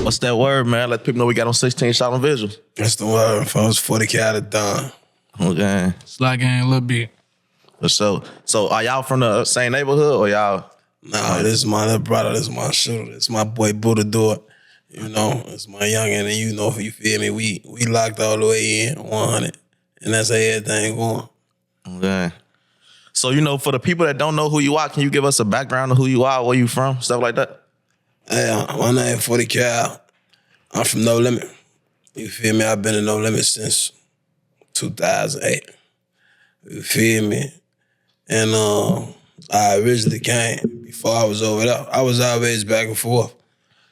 What's that word, man? Let people know we got on 16 shot on Visualz. That's the word, folks. 40 cal at done. Okay. Slide gang a little bit. So are y'all from the same neighborhood or y'all? Nah, this is my little brother. This is my shooter. This is my boy Buddha Door. You know, it's my youngin', and you know, if you feel me, we locked all the way in 100, and that's how everything going. Okay. So, you know, for the people that don't know who you are, can you give us a background of who you are, where you from, stuff like that? Yeah, my name 40 cal. I'm from No Limit. You feel me? I've been in No Limit since 2008. You feel me? And I originally came before I was over there. I was always back and forth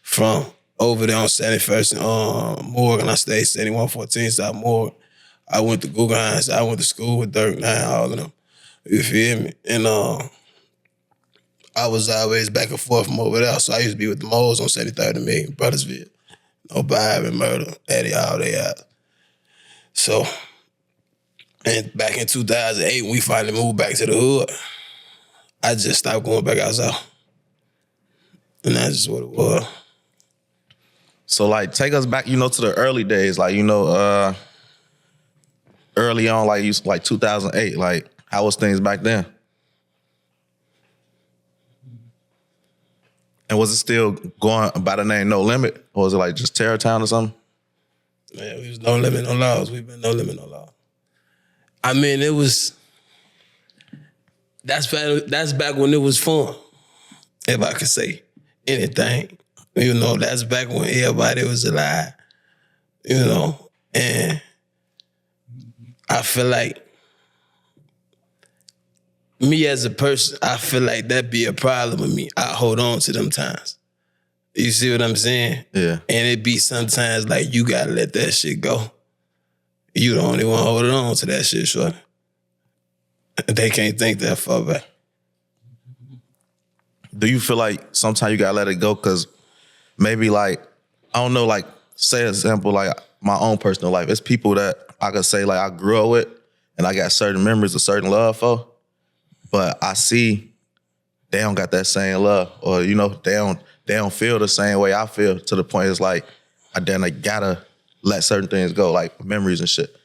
from over there on 71st and Morgan. I stayed 7114 South Morgan. I went to Guggenheim. I went to school with Dirk 9, all of them. You feel me? And I was always back and forth from over there. So I used to be with the Moles on 73rd and Million, Brothersville. No Byron, Murder, Eddie, all they out. So, and back in 2008, when we finally moved back to the hood, I just stopped going back outside. And that's just what it was. So, like, take us back, you know, to the early days. Like, you know, early on, like 2008. Like, how was things back then? And was it still going by the name No Limit? Or was it like just Terror Town or something? Man, we was No Limit, No Laws. We've been No Limit, No Laws. I mean, it was, that's back when it was fun, if I could say anything. You know, that's back when everybody was alive, you know, and I feel like me as a person, I feel like that'd be a problem with me. I hold on to them times. You see what I'm saying? Yeah. And it be sometimes like you gotta let that shit go. You the only one holding on to that shit, shorty. They can't think that far back. Do you feel like sometimes you gotta let it go? Cause maybe like, I don't know, like say an example, like my own personal life. It's people that I could say like I grew up with and I got certain memories, a certain love for, but I see they don't got that same love, or you know, they don't feel the same way I feel, to the point it's like I gotta let certain things go, like memories and shit.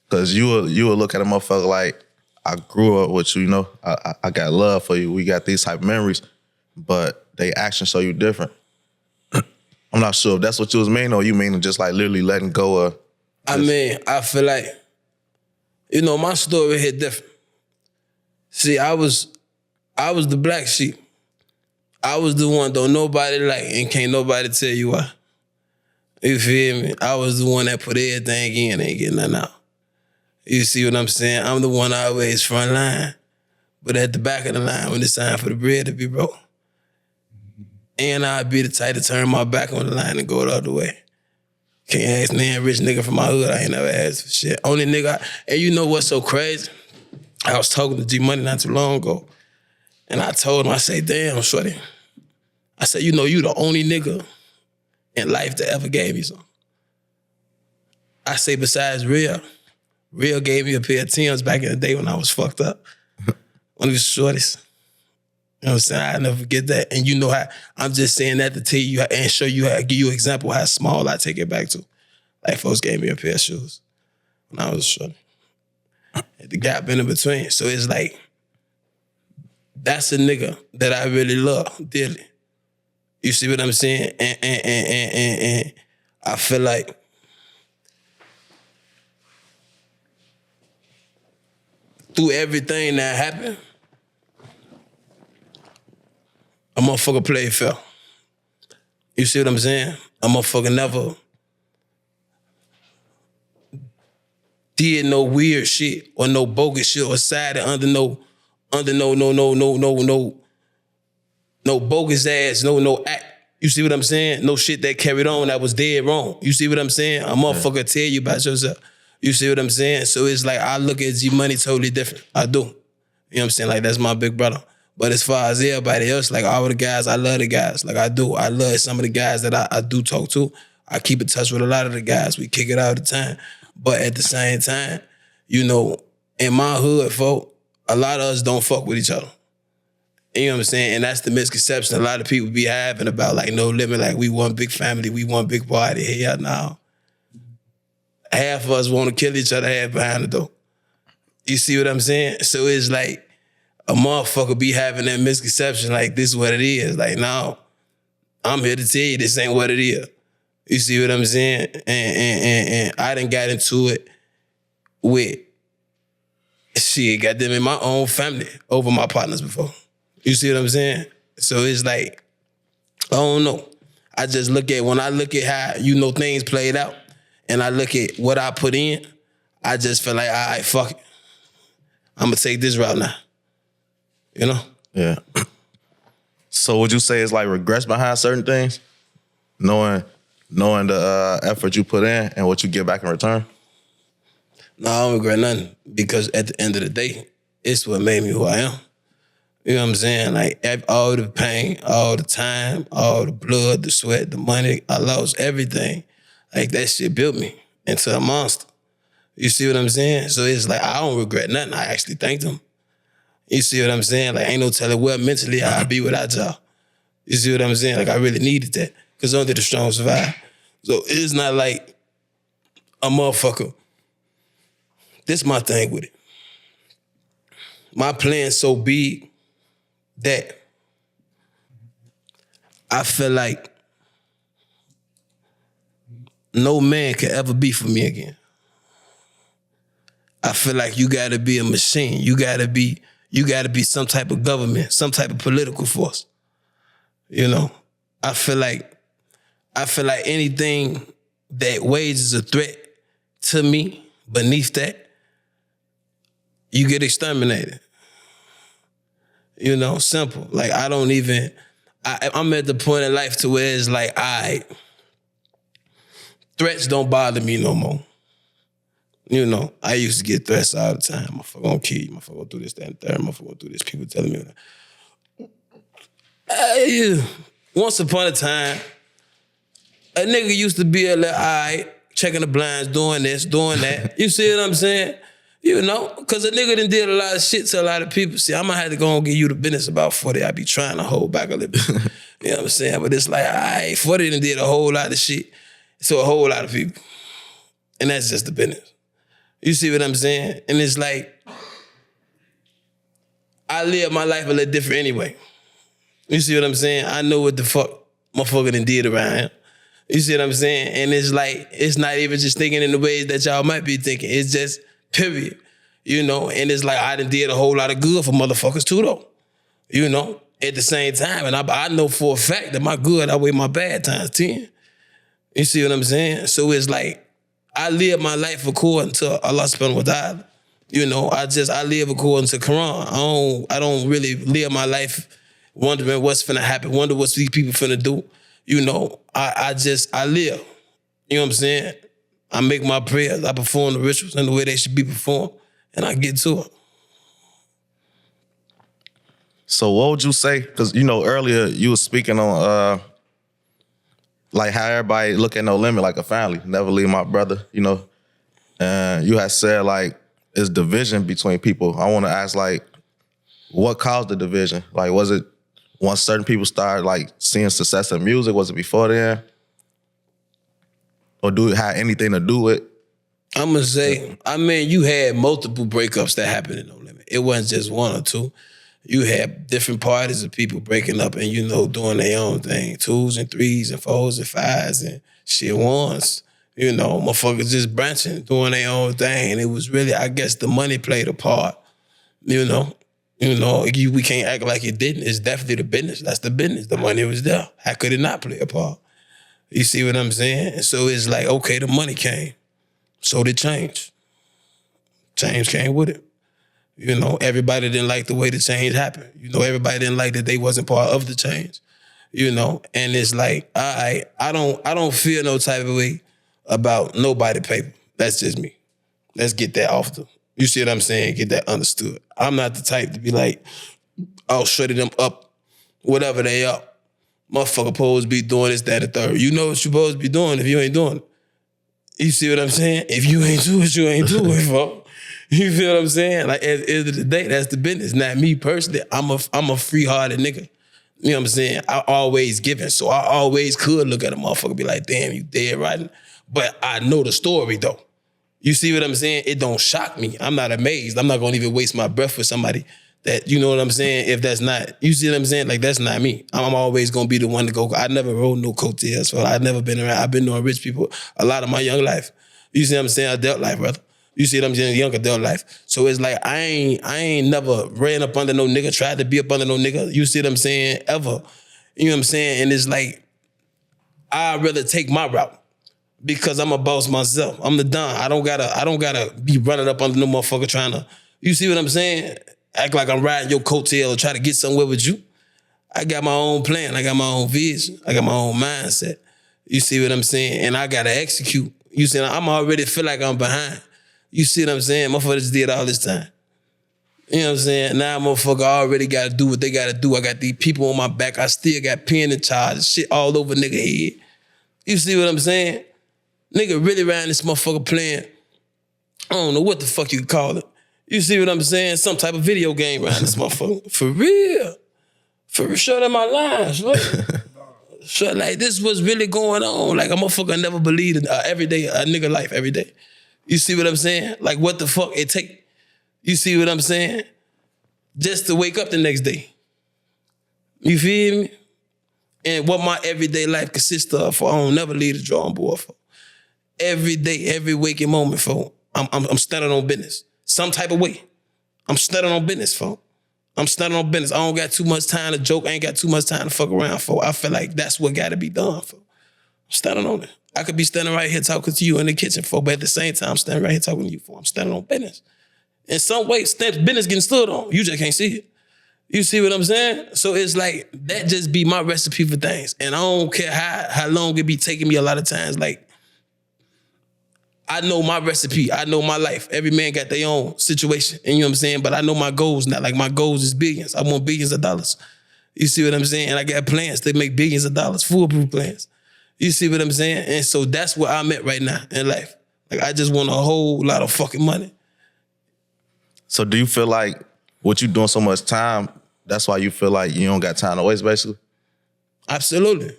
Cause you will look at a motherfucker like, I grew up with you, you know, I got love for you. We got these type of memories, but they actions show you different. I'm not sure if that's what you was meaning, or you mean just like literally letting go of. I mean, I feel like, you know, my story hit different. See, I was the black sheep. I was the one don't nobody like, and can't nobody tell you why. You feel me? I was the one that put everything in, ain't getting nothing out. You see what I'm saying? I'm the one always front line, but at the back of the line when it's time for the bread to be broke. And I'd be the type to turn my back on the line and go the other way. Can't ask me, rich nigga from my hood. I ain't never asked for shit. Only nigga, and you know what's so crazy? I was talking to Gmoney not too long ago, and I told him, I say, damn, shorty. I said, you know, you the only nigga in life that ever gave me something. I say, besides Real gave me a pair of Timbs back in the day when I was fucked up. One of his shorties. You know what I'm saying? I'll never forget that. And you know how, I'm just saying that to tell you and show you how, give you an example how small I take it back to. Like folks gave me a pair of shoes when I was a shorty. The gap in between. So it's like, that's a nigga that I really love dearly. You see what I'm saying? And I feel like through everything that happened, a motherfucker played fair. You see what I'm saying? A motherfucker never did no weird shit or no bogus shit or sided under no bogus ass, no act. You see what I'm saying? No shit that carried on that was dead wrong. You see what I'm saying? A motherfucker tell you about yourself. You see what I'm saying? So it's like, I look at Gmoney totally different. I do. You know what I'm saying? Like, that's my big brother. But as far as everybody else, like all the guys, I love the guys. Like I do. I love some of the guys that I do talk to. I keep in touch with a lot of the guys. We kick it all the time. But at the same time, you know, in my hood, folk, a lot of us don't fuck with each other. You know what I'm saying? And that's the misconception a lot of people be having about like No Limit, like we one big family, we one big party. Hell no. Half of us want to kill each other, half behind the door. You see what I'm saying? So it's like a motherfucker be having that misconception like this is what it is. Like, no, I'm here to tell you this ain't what it is. You see what I'm saying? And I done got into it with shit, got them in my own family over my partners before. You see what I'm saying? So it's like, I don't know. I just when I look at how, things played out, and I look at what I put in, I just feel like, all right, fuck it. I'm gonna take this route now. You know? Yeah. So would you say it's like regrets behind certain things? Knowing the effort you put in and what you get back in return? No, I don't regret nothing, because at the end of the day, it's what made me who I am. You know what I'm saying? Like, all the pain, all the time, all the blood, the sweat, the money, I lost everything. Like, that shit built me into a monster. You see what I'm saying? So it's like, I don't regret nothing. I actually thanked them. You see what I'm saying? Like, ain't no telling where mentally I'd be without y'all. You see what I'm saying? Like, I really needed that, because only the strong survive. So it's not like a motherfucker. This my thing with it. My plan's so big that I feel like no man can ever be for me again. I feel like you gotta be a machine. You gotta be some type of government, some type of political force. You know? I feel like anything that wages a threat to me beneath that, you get exterminated. You know, simple. Like, I'm at the point in life to where it's like, threats don't bother me no more. You know, I used to get threats all the time. Motherfucker gonna kill you, motherfucker gonna do this, that, and third, motherfucker gonna do this. People telling me that. Once upon a time, a nigga used to be checking the blinds, doing this, doing that. You see what I'm saying? You know, because a nigga done did a lot of shit to a lot of people. See, I'm going to have to go and give you the business about 40. I be trying to hold back a little bit. You know what I'm saying? But it's like, 40 done did a whole lot of shit to a whole lot of people. And that's just the business. You see what I'm saying? And it's like, I live my life a little different anyway. You see what I'm saying? I know what the fuck motherfucker done did around here. You see what I'm saying? And it's like, it's not even just thinking in the ways that y'all might be thinking. It's just, period. You know? And it's like, I done did a whole lot of good for motherfuckers too, though. You know? At the same time. And I know for a fact that my good outweigh my bad times 10. You see what I'm saying? So it's like, I live my life according to Allah subhanahu wa ta'ala. You know, I live according to Quran. I don't really live my life wondering what's finna happen, wonder what these people finna do. You know, I live. You know what I'm saying? I make my prayers, I perform the rituals in the way they should be performed, and I get to it. So what would you say? Because, you know, earlier you were speaking on like how everybody look at No Limit like a family. Never leave my brother, you know. And you had said like it's division between people. I want to ask like, what caused the division? Like, was it once certain people started like seeing success in music? Was it before then? Or do it have anything to do with? I'm gonna say, I mean, you had multiple breakups that happened in No Limit. It wasn't just one or two. You had different parties of people breaking up and, you know, doing their own thing. 2s and 3s and 4s and 5s and shit 1s. You know, motherfuckers just branching, doing their own thing. And it was really, I guess, the money played a part. You know, we can't act like it didn't. It's definitely the business. That's the business. The money was there. How could it not play a part? You see what I'm saying? And so it's like, okay, the money came. So did change. Change came with it. You know, everybody didn't like the way the change happened. You know, everybody didn't like that they wasn't part of the change. You know, and it's like, I don't feel no type of way about nobody paper. That's just me. Let's get that off the, you see what I'm saying? Get that understood. I'm not the type to be like, oh, shutting them up, whatever they up. Motherfucker supposed to be doing this, that, and third. You know what you're supposed to be doing if you ain't doing it. You see what I'm saying? If you ain't do it, you ain't do it, folks. You feel what I'm saying? Like at the end of the day, that's the business. Not me personally. I'm a free-hearted nigga. You know what I'm saying? I always giving, so I always could look at a motherfucker and be like, damn, you dead right? But I know the story though. You see what I'm saying? It don't shock me. I'm not amazed. I'm not gonna even waste my breath with somebody that, you know what I'm saying? If that's not, you see what I'm saying? Like that's not me. I'm always gonna be the one to go. I never rode no coattails, so I've never been around. I've been knowing rich people a lot of my young life. You see what I'm saying? Adult life, brother. You see what I'm saying? Young adult life. So it's like I ain't never ran up under no nigga, tried to be up under no nigga. You see what I'm saying? Ever. You know what I'm saying? And it's like, I'd rather take my route because I'm a boss myself. I'm the Don. I don't gotta be running up under no motherfucker trying to, you see what I'm saying? Act like I'm riding your coattail or try to get somewhere with you. I got my own plan. I got my own vision. I got my own mindset. You see what I'm saying? And I gotta execute. You see, I'm already feel like I'm behind. You see what I'm saying? Motherfuckers did all this time. You know what I'm saying? Now motherfucker already gotta do what they gotta do. I got these people on my back. I still got pen and charge, shit all over nigga head. You see what I'm saying? Nigga really around this motherfucker playing, I don't know what the fuck you call it. You see what I'm saying? Some type of video game around this motherfucker. For real. For real, shut up my lines, right? So like this was really going on. Like a motherfucker never believed in everyday, a nigga life every day. You see what I'm saying? Like what the fuck it take? You see what I'm saying? Just to wake up the next day. You feel me? And what my everyday life consists of, for I don't never leave the drawing board for. Every day, every waking moment, for I'm standing on business. Some type of way. I'm standing on business, for. I'm standing on business. I don't got too much time to joke. I ain't got too much time to fuck around for. I feel like that's what got to be done for. I'm standing on it. I could be standing right here talking to you in the kitchen for, but at the same time, I'm standing right here talking to you for. I'm standing on business. In some way, business getting stood on. You just can't see it. You see what I'm saying? So it's like, that just be my recipe for things. And I don't care how long it be taking me a lot of times. Like, I know my recipe. I know my life. Every man got their own situation. And you know what I'm saying? But I know my goals now. Like, my goals is billions. I want billions of dollars. You see what I'm saying? And I got plans to make billions of dollars, foolproof plans. You see what I'm saying? And so that's where I'm at right now in life. Like, I just want a whole lot of fucking money. So do you feel like what you doing so much time, that's why you feel like you don't got time to waste, basically? Absolutely.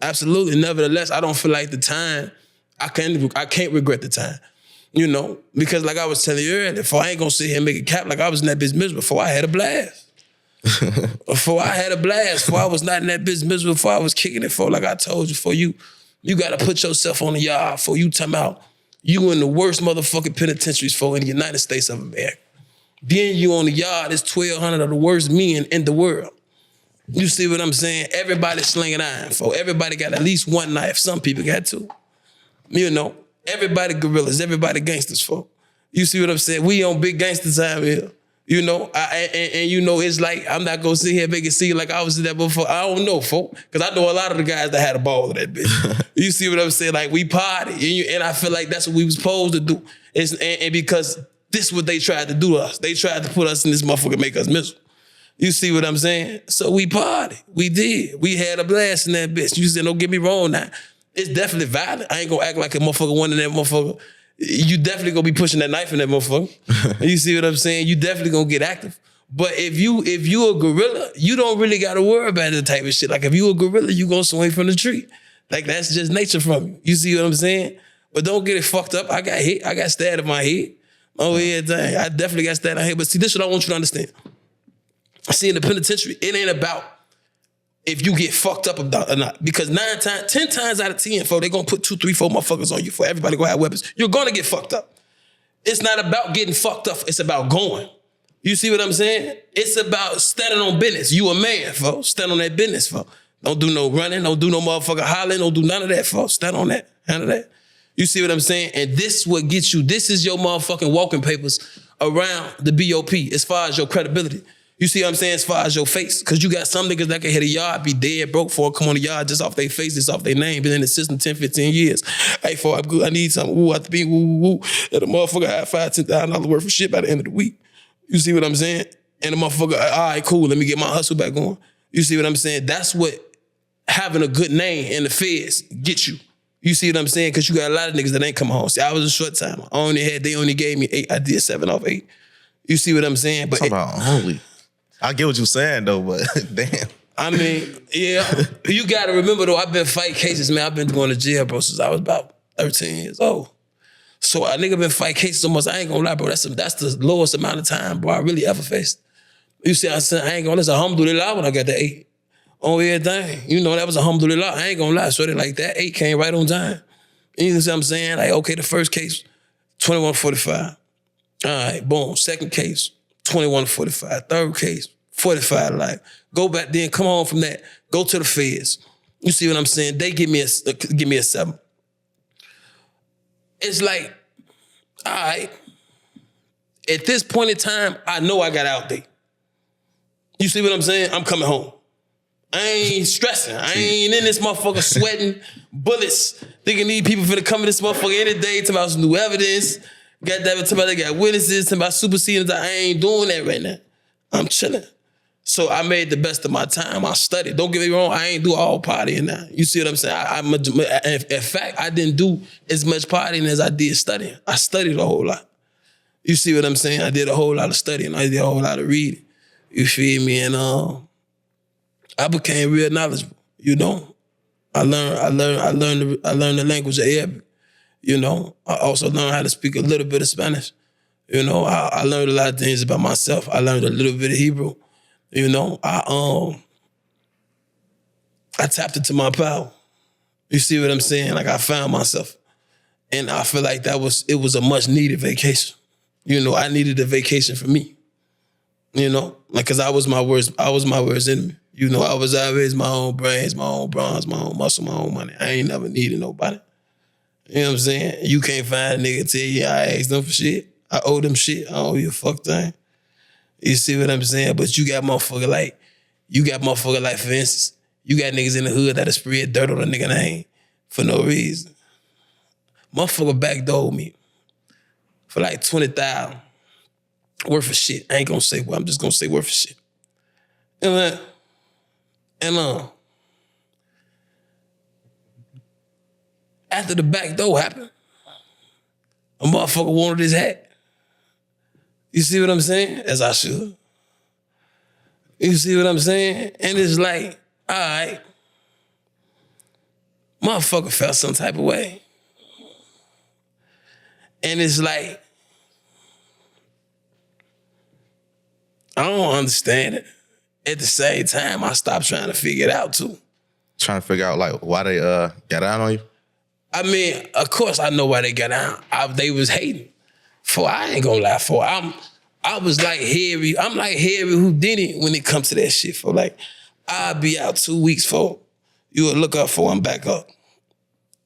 Absolutely. Nevertheless, I don't feel like the time, I can't regret the time. You know? Because like I was telling you earlier, before I ain't gonna sit here and make a cap, like I was in that bitch miserable before I had a blast. Before I had a blast, before I was not in that bitch miserable, before I was kicking it for, like I told you, for you gotta put yourself on the yard for you time out. You in the worst motherfucking penitentiaries for in the United States of America. Being you on the yard is 1,200 of the worst men in the world. You see what I'm saying? Everybody slinging iron, for. Everybody got at least one knife. Some people got two. You know, everybody gorillas, everybody gangsters, for. You see what I'm saying? We on big gangster time here. You know, and you know, it's like, I'm not gonna sit here and make it seem like I was in that before. I don't know, folk, because I know a lot of the guys that had a ball of that bitch. You see what I'm saying? Like, we party, and I feel like that's what we was supposed to do. And because this is what they tried to do to us. They tried to put us in this motherfucker and make us miserable. You see what I'm saying? So we party. We did. We had a blast in that bitch. You said, don't get me wrong now. It's definitely violent. I ain't gonna act like a motherfucker one in that motherfucker. You definitely gonna be pushing that knife in that motherfucker. You see what I'm saying? You definitely gonna get active. But if you a gorilla, you don't really gotta worry about that type of shit. Like if you a gorilla, you gonna swing from the tree. Like that's just nature from you. You see what I'm saying? But don't get it fucked up. I got hit. I got stabbed in my head. Oh yeah, dang. I definitely got stabbed in my head. But see, this is what I want you to understand. See, in the penitentiary, it ain't about if you get fucked up or not. Because 10 times out of 10, they gonna put 2, 3, 4 motherfuckers on you for everybody gonna have weapons. You're gonna get fucked up. It's not about getting fucked up, it's about going. You see what I'm saying? It's about standing on business. You a man, folks. Stand on that business, folks. Don't do no running, don't do no motherfucker hollering, don't do none of that, folks. Stand on that, handle that. You see what I'm saying? And this is what gets you, this is your motherfucking walking papers around the BOP as far as your credibility. You see what I'm saying? As far as your face. Because you got some niggas that can hit a yard, be dead, broke for, come on the yard just off their face, just off their name, been in the system 10, 15 years. Hey, for I'm good, I need something, ooh, I have to be, woo. And the motherfucker had $5,000, $10,000 worth of shit by the end of the week. You see what I'm saying? And the motherfucker, all right, cool, let me get my hustle back on. You see what I'm saying? That's what having a good name in the feds gets you. You see what I'm saying? Because you got a lot of niggas that ain't come home. See, I was a short timer. They only gave me 8. I did 7 off 8. You see what I'm saying? But only. I get what you're saying though, but damn. I mean, yeah. You gotta remember though, I've been fighting cases, man. I've been going to jail, bro, since I was about 13 years old. So a nigga been fighting cases so much, I ain't gonna lie, bro. That's the lowest amount of time, bro, I really ever faced. You see, I said, I ain't gonna listen, alhamdulillah when I got the 8. On everything. You know, that was alhamdulillah. I ain't gonna lie, shorty, like that 8 came right on time. You know what I'm saying? Like, okay, the first case, 2145. All right, boom. Second case, 2145. Third case, 45 life. Go back then, come home from that. Go to the feds. You see what I'm saying? They give me a 7. It's like, all right. At this point in time, I know I got out there. You see what I'm saying? I'm coming home. I ain't stressing. I ain't in this motherfucker sweating bullets, thinking these people finna come in this motherfucker any day, talking about some new evidence. Goddamn it, talking about they got witnesses, talking about superseding. I ain't doing that right now. I'm chilling. So I made the best of my time. I studied. Don't get me wrong, I ain't do all partying now. You see what I'm saying? In fact, I didn't do as much partying as I did studying. I studied a whole lot. You see what I'm saying? I did a whole lot of studying. I did a whole lot of reading. You feel me? And I became real knowledgeable, you know. I learned the language of Arabic, you know. I also learned how to speak a little bit of Spanish. You know, I learned a lot of things about myself. I learned a little bit of Hebrew. You know, I tapped into my power. You see what I'm saying? Like I found myself. And I feel like it was a much needed vacation. You know, I needed a vacation for me. You know, like cause I was my worst enemy. You know, I was always my own brains, my own bronze, my own muscle, my own money. I ain't never needed nobody. You know what I'm saying? You can't find a nigga tell you I asked them for shit. I owe them shit. I owe you a fuck thing. You see what I'm saying? But you got motherfucker like, for instance, you got niggas in the hood that'll spread dirt on a nigga name for no reason. Motherfucker backdoored me for like 20,000 worth of shit. I ain't gonna say what, I'm just gonna say worth of shit. And after the backdoor happened, a motherfucker wanted his hat. You see what I'm saying? As I should. You see what I'm saying? And it's like, all right, motherfucker felt some type of way. And it's like, I don't understand it. At the same time, I stopped trying to figure it out too. Trying to figure out like why they got out on you? I mean, of course I know why they got out. They was hating. I ain't gonna lie, I was like Harry. I'm like Harry Houdini when it comes to that shit. Like, I'll be out 2 weeks you would look up I'm back up.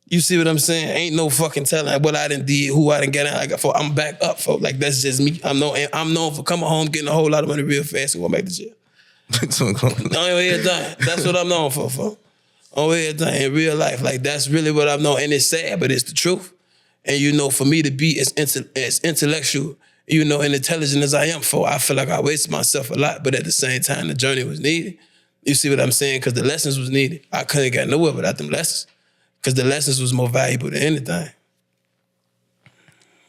You see what I'm saying? Ain't no fucking telling what I done did, who I done got out. I'm back up, Like, that's just me. I'm known for coming home, getting a whole lot of money real fast and going back to jail. On everything. That's what I'm known for. On everything in real life. Like, that's really what I'm known. And it's sad, but it's the truth. And, you know, for me to be as intellectual, you know, and intelligent as I am, I feel like I wasted myself a lot, but at the same time, the journey was needed. You see what I'm saying? Because the lessons was needed. I couldn't get nowhere without them lessons. Because the lessons was more valuable than anything.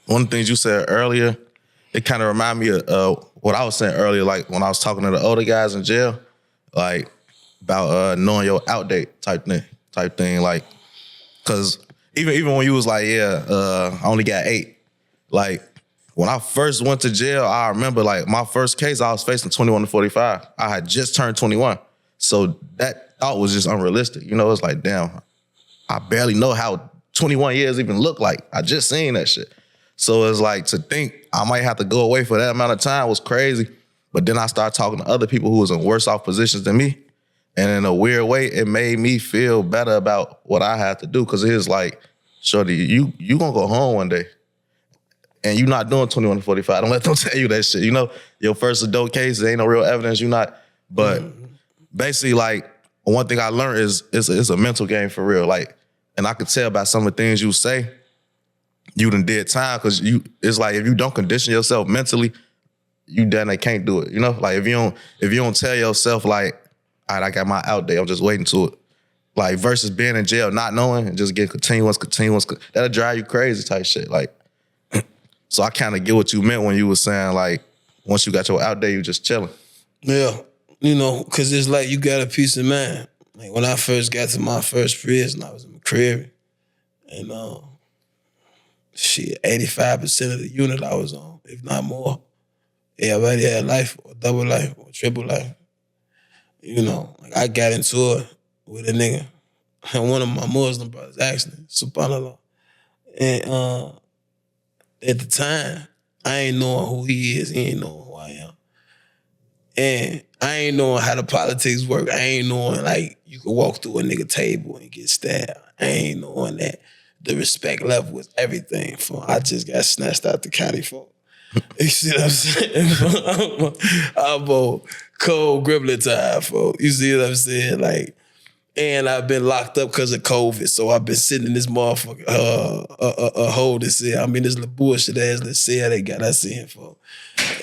One of the things you said earlier, it kind of reminded me of what I was saying earlier, like when I was talking to the older guys in jail, like about knowing your out date type thing, like, because even when you was like, I only got 8, like, when I first went to jail, I remember like my first case, I was facing 21 to 45. I had just turned 21. So that thought was just unrealistic. You know, it's like, damn, I barely know how 21 years even look like. I just seen that shit. So it's like to think I might have to go away for that amount of time was crazy. But then I started talking to other people who was in worse off positions than me. And in a weird way, it made me feel better about what I had to do. Cause it was like, shorty, you gonna go home one day. And you're not doing 21 to 45. Don't let them tell you that shit. You know, your first adult case, there ain't no real evidence. You're not. But basically, like, one thing I learned is it's a mental game for real. Like, and I could tell by some of the things you say, you done did time. Because it's like, if you don't condition yourself mentally, you done can't do it. You know, like if you don't tell yourself like, all right, I got my out day, I'm just waiting to it. Like versus being in jail, not knowing and just getting continuous. That'll drive you crazy type shit. Like, so I kind of get what you meant when you were saying like, once you got your out there, you just chilling. Yeah, you know, because it's like you got a peace of mind. Like when I first got to my first prison, I was in McCreary. And 85% of the unit I was on, if not more. Everybody had life, or double life, or triple life. You know, like I got into it with a nigga. And one of my Muslim brothers, actually, subhanAllah. And at the time, I ain't knowing who he is. He ain't knowing who I am. And I ain't knowing how the politics work. I ain't knowing, like, you can walk through a nigga table and get stabbed. I ain't knowing that. The respect level was everything. I just got snatched out the county for. You see what I'm saying? I'm on cold gribbler time, folks. You see what I'm saying? Like, and I've been locked up because of COVID, so I've been sitting in this motherfucker holding cell. I mean, this little bullshit ass little cell they got us in for,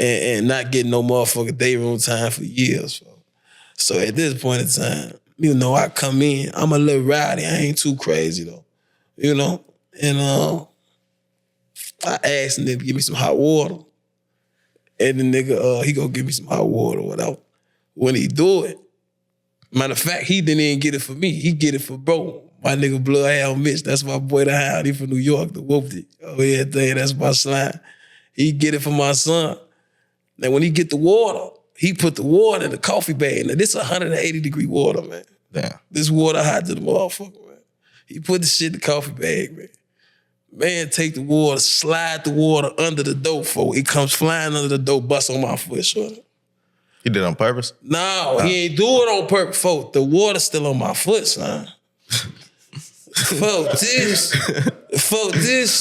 and not getting no motherfucking day room time for years, folks. So at this point in time, you know, I come in, I'm a little rowdy. I ain't too crazy though, you know. And I asked him to give me some hot water. And the nigga, he gonna give me some hot water or whatever. When he do it, matter of fact, he didn't even get it for me. He get it for bro. My nigga Bloodhound Mitch, that's my boy the Hound. He from New York, the whooped it. Oh, everything, that's my slime. He get it for my son. Now when he get the water, he put the water in the coffee bag. Now this 180-degree water, man. Damn. This water hot to the motherfucker, man. He put the shit in the coffee bag, man. Man, take the water, slide the water under the door, folks. It comes flying under the door, bust on my foot, shorty. He did it on purpose? No, he ain't do it on purpose, folks. The water's still on my foot, son. Folks, this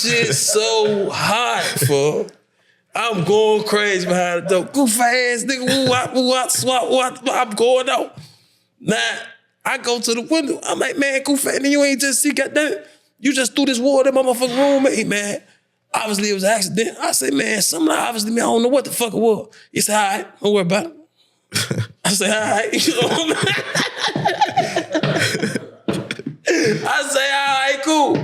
shit so hot, folks. I'm going crazy behind the door. Goof ass nigga, I'm going out. Now, I go to the window. I'm like, man, goof ass nigga, you ain't just see, goddamn. You just threw this water in my motherfucking room, man. Hey, man, obviously it was an accident. I said, man, something obviously, man, I don't know what the fuck it was. He said, all right, don't worry about it. I said, all right. You know what I say, all right, cool.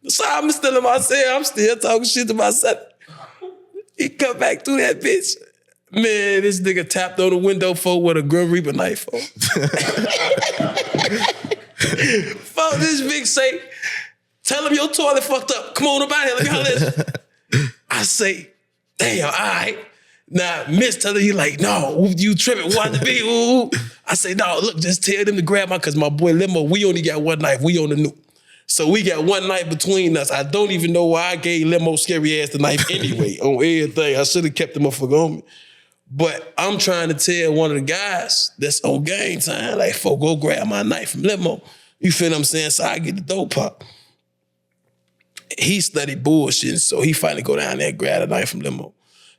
So I'm still in my cell. I'm still talking shit to myself. He come back through that bitch. Man, this nigga tapped on the window with a Grim Reaper knife, this big say, tell him your toilet fucked up. Come on up out here. Let me holler at you. I say, damn, all right. Now, Miss tell her, he like, no, you tripping. What to be? Ooh. I say, no, look, just tell them to grab cause my boy Limo, we only got one knife. We on the new. So we got one knife between us. I don't even know why I gave Limo scary ass the knife anyway on everything. I should have kept the motherfucker on me. But I'm trying to tell one of the guys that's on game time, like, folk, go grab my knife from Limo. You feel what I'm saying? So I get the dope pop. He studied bullshit, so he finally go down there and grab a knife from Limo.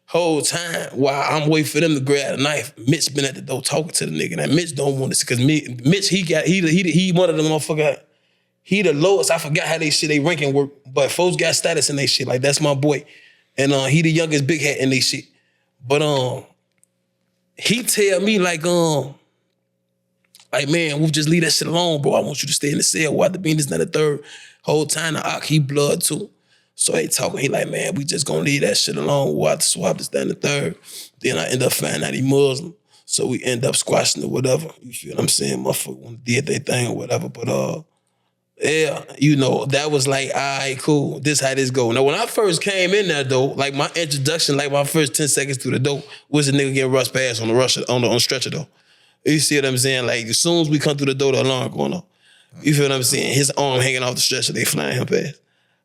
Whole time, while I'm waiting for them to grab a knife, Mitch been at the door talking to the nigga. Now Mitch don't want this, because Mitch, he one of them motherfucker, he the lowest. I forgot how they ranking work, but folks got status in they shit. Like, that's my boy. And he the youngest big hat in they shit. But he tell me like, man, we'll just leave that shit alone, bro. I want you to stay in the cell. Why the bean is not the third. Whole time the Ock, he blood too. So they talking, he like, man, we just gonna leave that shit alone. We'll have to swap this down the third. Then I end up finding out he Muslim. So we end up squashing or whatever. You feel what I'm saying? Motherfucker did their thing or whatever. But yeah, you know, that was like, all right, cool. This how this go. Now, when I first came in there though, like my introduction, like my first 10 seconds through the door was a nigga getting rushed past on the stretcher though. You see what I'm saying? Like, as soon as we come through the door, the alarm going off. You feel what I'm saying? His arm hanging off the stretcher, they flying him past.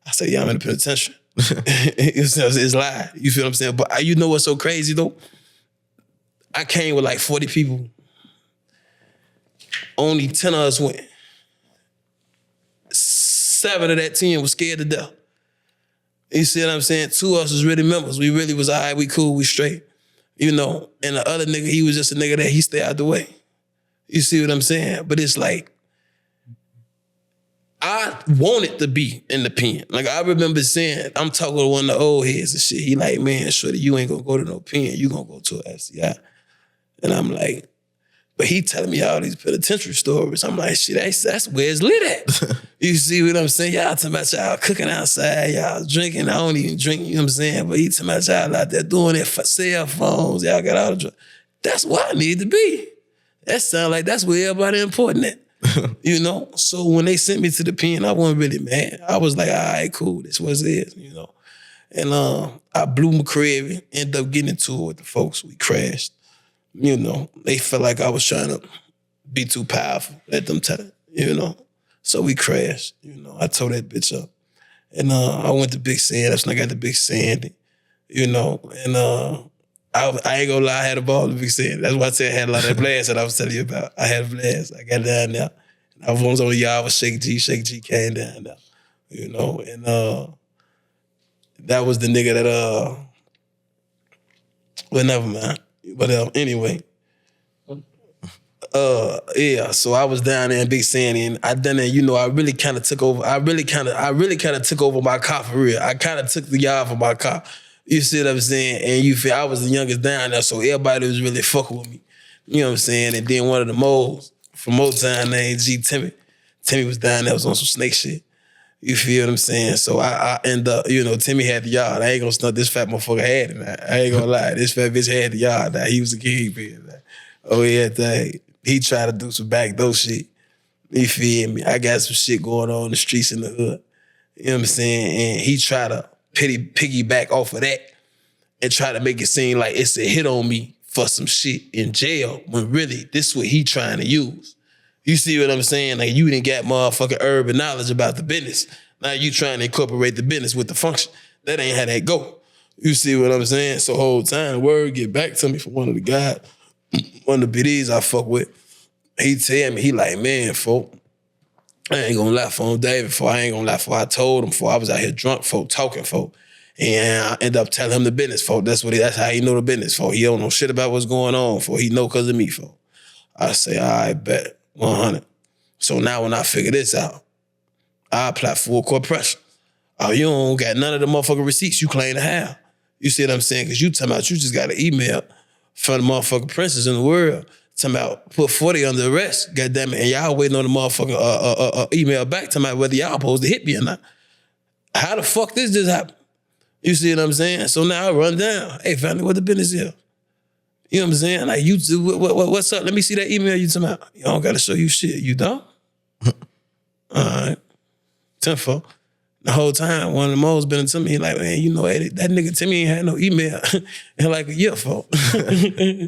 I said, yeah, I'm in the penitentiary. It's live. You feel what I'm saying? But you know what's so crazy though? I came with like 40 people. Only 10 of us went. 7 of that 10 was scared to death. You see what I'm saying? 2 of us was really members. We really was all right, we cool, we straight. You know, and the other nigga, he was just a nigga that he stay out the way. You see what I'm saying? But it's like, I wanted to be in the pen. Like, I remember saying, I'm talking to one of the old heads and shit. He like, man, shorty, you ain't gonna go to no pen. You gonna go to an FCI. And I'm like, But he telling me all these penitentiary stories. I'm like, shit, that's where it's lit at. You see what I'm saying? Y'all talking about y'all cooking outside, y'all drinking. I don't even drink, you know what I'm saying? But he talking about y'all out there doing it for cell phones. Y'all got all the drugs. That's where I need to be. That sound like that's where everybody important at. You know? So when they sent me to the pen, I wasn't really mad. I was like, all right, cool, this what it is, you know? And I blew my crib, ended up getting into it with the folks. We crashed. You know, they felt like I was trying to be too powerful. Let them tell it, you know. So we crashed, you know. I tore that bitch up. And I went to Big Sandy. That's when I got the Big Sandy, you know. And I ain't gonna lie, I had a ball in Big Sandy. That's why I said I had a lot of that blast that I was telling you about. I had a blast. I got down there. I was on the yard with Shake G. Shake G came down there, you know. And that was the nigga that, well, never mind. But anyway, yeah. So I was down there in Big Sandy, and I done it. You know, I really kind of took over. I really kind of took over my car for real. I kind of took the yard for my car. You see what I'm saying? And you feel I was the youngest down there, so everybody was really fucking with me. You know what I'm saying? And then one of the moles from Motown named G Timmy. Timmy was down there, was on some snake shit. You feel what I'm saying? So I end up, you know, Timmy had the yard. I ain't gonna stunt, this fat motherfucker had it, man. I ain't gonna lie. This fat bitch had the yard. Now. He was a kingpin. Oh, yeah, he tried to do some backdoor shit. You feel me? I got some shit going on in the streets in the hood. You know what I'm saying? And he tried to piggyback off of that and try to make it seem like it's a hit on me for some shit in jail, when really, this is what he trying to use. You see what I'm saying? Like, you didn't get motherfucking urban knowledge about the business. Now you trying to incorporate the business with the function. That ain't how that go. You see what I'm saying? So whole time, word get back to me from one of the guys, one of the BDs I fuck with. He tell me, he like, man, folk, I ain't gonna lie for him, David, for I ain't gonna lie for I told him, for I was out here drunk, folk, talking, folk. And I end up telling him the business, folk. That's how he know the business, folk. He don't know shit about what's going on, folk. He know because of me, folk. I say, all right, bet. 100. So now when I figure this out, I apply full court pressure. Oh, you don't got none of the motherfucking receipts you claim to have. You see what I'm saying? Because you talking about you just got an email from the motherfucking princes in the world talking about put 40 under arrest, goddamn it, and y'all waiting on the motherfucking email back talking about whether y'all supposed to hit me or not. How the fuck this just happened? You see what I'm saying? So now I run down. Hey, family, what the business is? You know what I'm saying? Like, you do, what's up? Let me see that email you talking about. You don't got to show you shit. You don't? All right. 10-4. The whole time, one of the moles been to me, he like, man, you know, that nigga Timmy ain't had no email in like a year, folk. They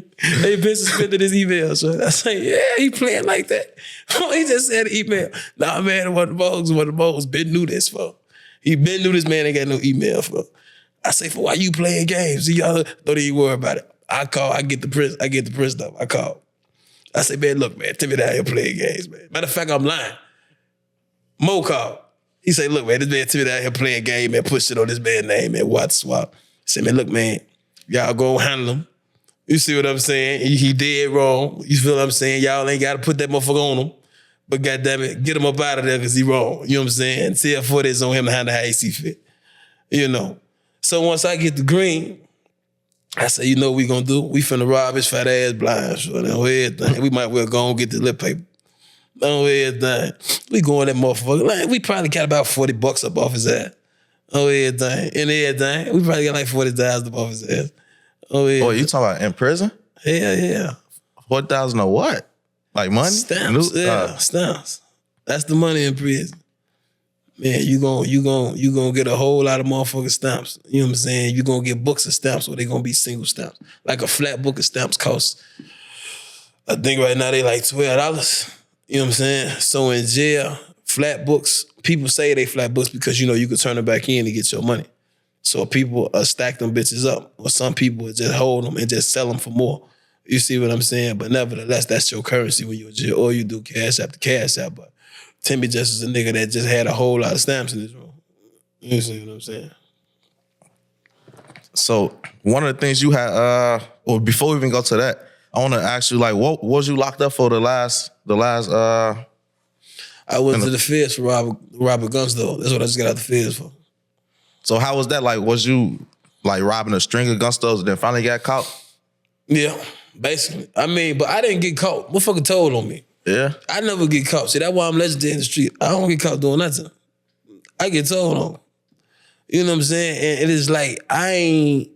been suspended his email. So I say, yeah, he playing like that. He just said email. Nah, man, one of the moles been knew this, folk. He been knew this man ain't got no email, folk. I say, for why you playing games? See, y'all don't even worry about it. I call, I get the press stuff. I call. I say, man, look, man, Timmy down here playing games, man. Matter of fact, I'm lying. Mo called. He say, look, man, this man Timmy down here playing game, man, push it on this man's name, man, watch swap. He say, man, look, man, y'all go handle him. You see what I'm saying? He dead wrong. You feel what I'm saying? Y'all ain't got to put that motherfucker on him. But goddamn it, get him up out of there because he wrong. You know what I'm saying? Tell 40 is on him to handle how he see fit. You know? So once I get the green, I say, you know what we gonna do? We finna rob his fat ass blind. So everything. We might well go and get the lip paper. On everything. We go on that motherfucker. Like, we probably got about $40 up off his ass. On everything. And everything. We probably got like $40,000 up off his ass. Oh, you talking about in prison? Yeah. 40,000 or what? Like money? Stamps. Stamps. That's the money in prison. Man, you gonna get a whole lot of motherfucking stamps. You know what I'm saying? You gonna get books of stamps or they gonna be single stamps. Like a flat book of stamps costs, I think right now they like $12. You know what I'm saying? So in jail, flat books, people say they flat books because, you know, you could turn them back in and get your money. So people stack them bitches up. Or some people just hold them and just sell them for more. You see what I'm saying? But nevertheless, that's your currency when you're in jail. Or you do cash app to cash app. But Timmy just is a nigga that just had a whole lot of stamps in his room. You see what I'm saying? So one of the things you had, or before we even go to that, I want to ask you, like, what was you locked up for the last? I went to the feds for robbing gun store. That's what I just got out the feds for. So how was that? Like, was you like robbing a string of gun stores and then finally got caught? Yeah. Basically. I mean, but I didn't get caught. Motherfucker told on me. Yeah. I never get caught. See, that's why I'm legendary in the street. I don't get caught doing nothing. I get told on. You know what I'm saying? And it is like, I ain't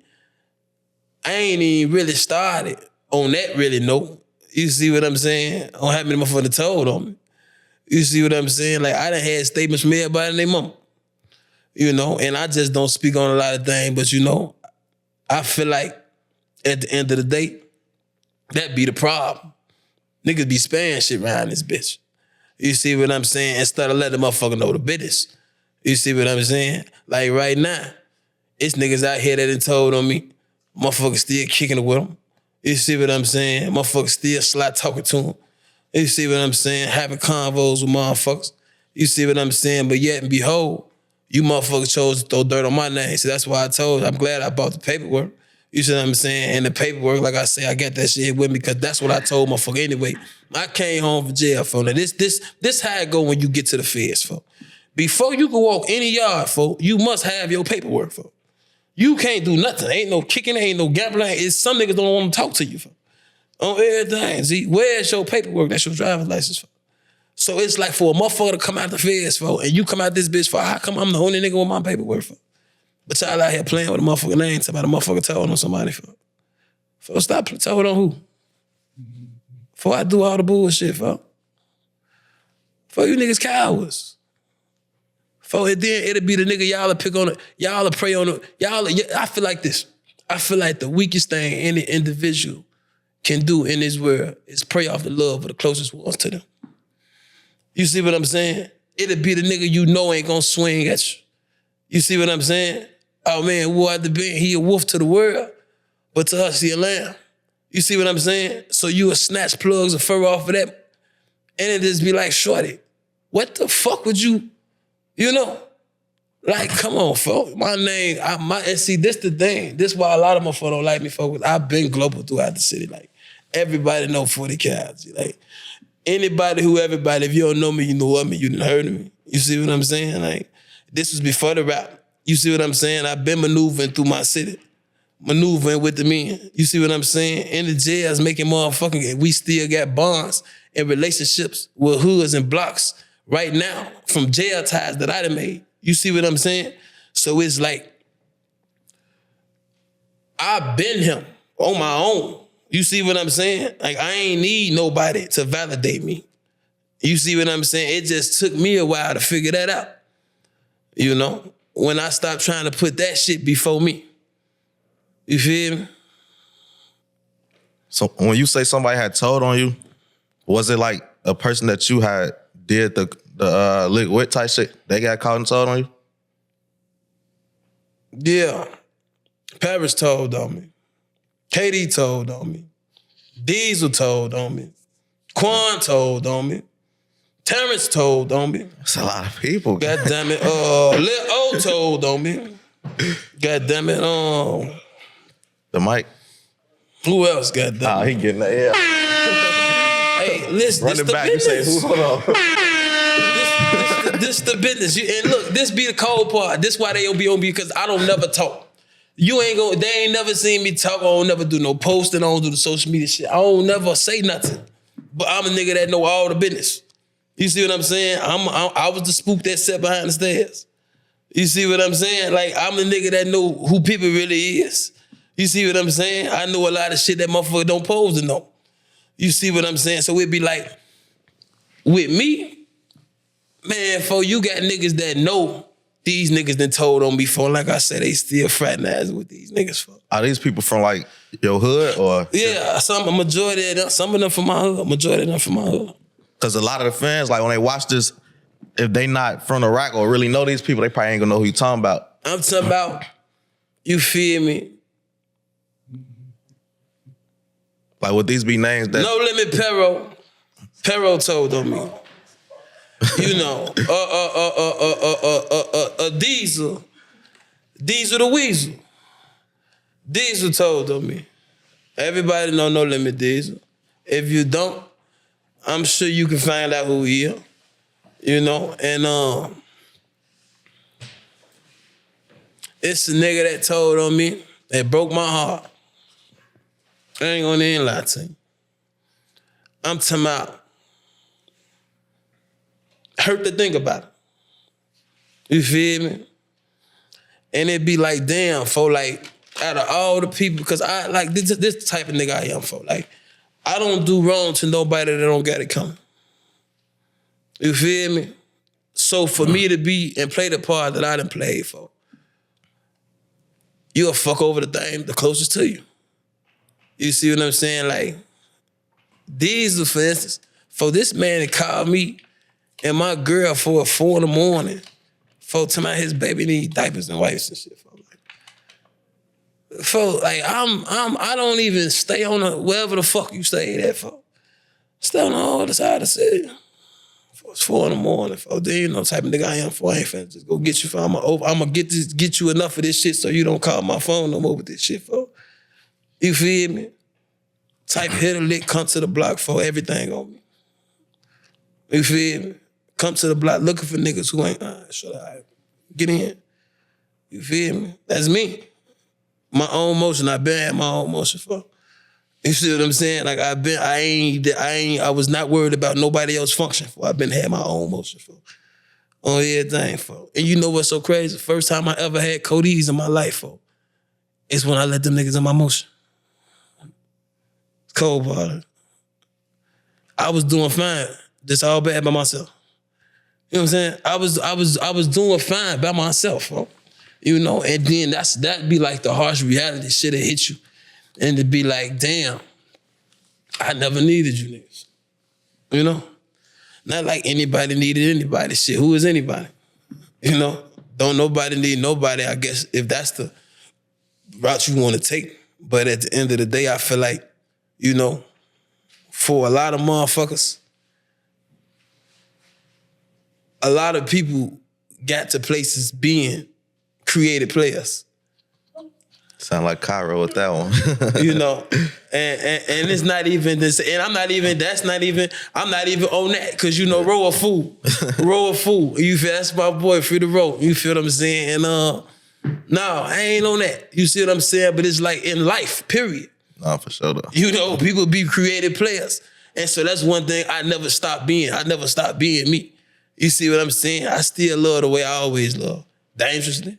even really started on that really note. You see what I'm saying? On how many motherfuckers told on me. You see what I'm saying? Like, I done had statements from everybody and their mama. You know, and I just don't speak on a lot of things, but you know, I feel like at the end of the day, that be the problem. Niggas be sparing shit around this bitch. You see what I'm saying? Instead of letting the motherfucker know the business. You see what I'm saying? Like right now, it's niggas out here that done told on me. Motherfuckers still kicking it with them. You see what I'm saying? Motherfuckers still sly talking to them. You see what I'm saying? Having convos with motherfuckers. You see what I'm saying? But yet and behold, you motherfuckers chose to throw dirt on my name. So that's why I told you, I'm glad I bought the paperwork. You see what I'm saying? And the paperwork, like I say, I got that shit with me because that's what I told motherfucker anyway. I came home from jail, for now. This how it go when you get to the feds, for. Before you can walk any yard, for, you must have your paperwork, for. You can't do nothing. Ain't no kicking, ain't no gambling. It's some niggas don't want to talk to you, for. On everything. See, where's your paperwork? That's your driver's license, for. So it's like for a motherfucker to come out the feds, for, and you come out this bitch, for, how come I'm the only nigga with my paperwork, for? But y'all out here playing with a motherfucker name, talking about a motherfucker told on somebody, for stop told on who? For I do all the bullshit, for you niggas cowards. For it then it'll be the nigga y'all will pick on it, y'all will prey on it, I feel like this. I feel like the weakest thing any individual can do in this world is prey off the love of the closest ones to them. You see what I'm saying? It'll be the nigga you know ain't gonna swing at you. You see what I'm saying? Oh man, who had to be? He a wolf to the world, but to us he a lamb. You see what I'm saying? So you will snatch plugs of fur off of that, and it just be like, shorty, what the fuck would you know? Like, come on, folks. My name, and see, this the thing. This why a lot of motherfuckers don't like me, folks. I've been global throughout the city. Like, everybody know 40 cows. Like, anybody, if you don't know me, you know of me, you done heard of me. You see what I'm saying? Like, this was before the rap. You see what I'm saying? I've been maneuvering through my city. Maneuvering with the men. You see what I'm saying? In the jails, making motherfucking, we still got bonds and relationships with hoods and blocks right now from jail ties that I done made. You see what I'm saying? So it's like, I've been him on my own. You see what I'm saying? Like, I ain't need nobody to validate me. You see what I'm saying? It just took me a while to figure that out. You know? When I stopped trying to put that shit before me. You feel me? So when you say somebody had told on you, was it like a person that you had did the liquid type shit? They got caught and told on you? Yeah. Paris told on me. KD told on me. Diesel told on me. Quan told on me. Terrence told on me. That's a lot of people. God damn it. Lil O told on me. God damn it. The mic. Who else got that? Oh, he getting that. Yeah. Hey, listen, Run this it the back. business. You say, hold on. This the business. And look, this be the cold part. This why they don't be on me, because I don't never talk. They ain't never seen me talk. I don't never do no posting. I don't do the social media shit. I don't never say nothing. But I'm a nigga that know all the business. You see what I'm saying? I was the spook that sat behind the stairs. You see what I'm saying? Like, I'm the nigga that know who people really is. You see what I'm saying? I know a lot of shit that motherfucker don't pose to know. You see what I'm saying? So it be like, with me, man, you got niggas that know these niggas done told on before. Like I said, they still fraternizing with these niggas for. Are these people from like your hood or? Yeah, a majority of them, some of them from my hood, majority of them from my hood. Because a lot of the fans, like when they watch this, if they not from the rack or really know these people, they probably ain't gonna know who you talking about. I'm talking about, you feel me? Like would these be names that? No Limit Pero told on me. You know, Diesel the Weasel. Diesel told on me. Everybody know No Limit Diesel. If you don't, I'm sure you can find out who he is. You know, and it's a nigga that told on me that broke my heart. I ain't gonna even lie to you. I'm talking about hurt to think about it. You feel me? And it be like, damn, for like, out of all the people, because I like this type of nigga I am for. Like, I don't do wrong to nobody that don't got it coming. You feel me? So for me to be and play the part that I done played for, you'll fuck over the thing the closest to you. You see what I'm saying? Like, these are, for instance, for this man to call me and my girl for 4 a.m, for tonight his baby need diapers and wipes and shit. For like I don't even stay on wherever the fuck you stay at for. Stay on the other side of the city. It's 4 a.m. For then you know type of nigga I am for. I ain't finna just go get you for. I'm gonna get you enough of this shit so you don't call my phone no more with this shit for. You feel me? Type hit a lick, come to the block for everything on me. You feel me? Come to the block looking for niggas who ain't, shut up, get in. You feel me? That's me. My own motion, I've been at my own motion for. You see what I'm saying? Like I was not worried about nobody else function for. I've been had my own motion for. On everything for. And you know what's so crazy? First time I ever had codees in my life for is when I let them niggas in my motion. Cold water. I was doing fine, just all bad by myself. You know what I'm saying? I was doing fine by myself, bro. You know, and then that'd be like the harsh reality shit that hit you. And to be like, damn, I never needed you niggas. You know? Not like anybody needed anybody. Shit, who is anybody? You know? Don't nobody need nobody, I guess, if that's the route you want to take. But at the end of the day, I feel like, you know, for a lot of motherfuckers, a lot of people got to places being created players. Sound like Kyro with that one. You know, and it's not even this, and I'm not even on that, cause you know, roll a fool. You feel, that's my boy, Free the Roll. You feel what I'm saying? And no, I ain't on that. You see what I'm saying? But it's like in life, period. Nah, for sure though. You know, people be creative players. And so that's one thing I never stopped being. I never stopped being me. You see what I'm saying? I still love the way I always love. Dangerously.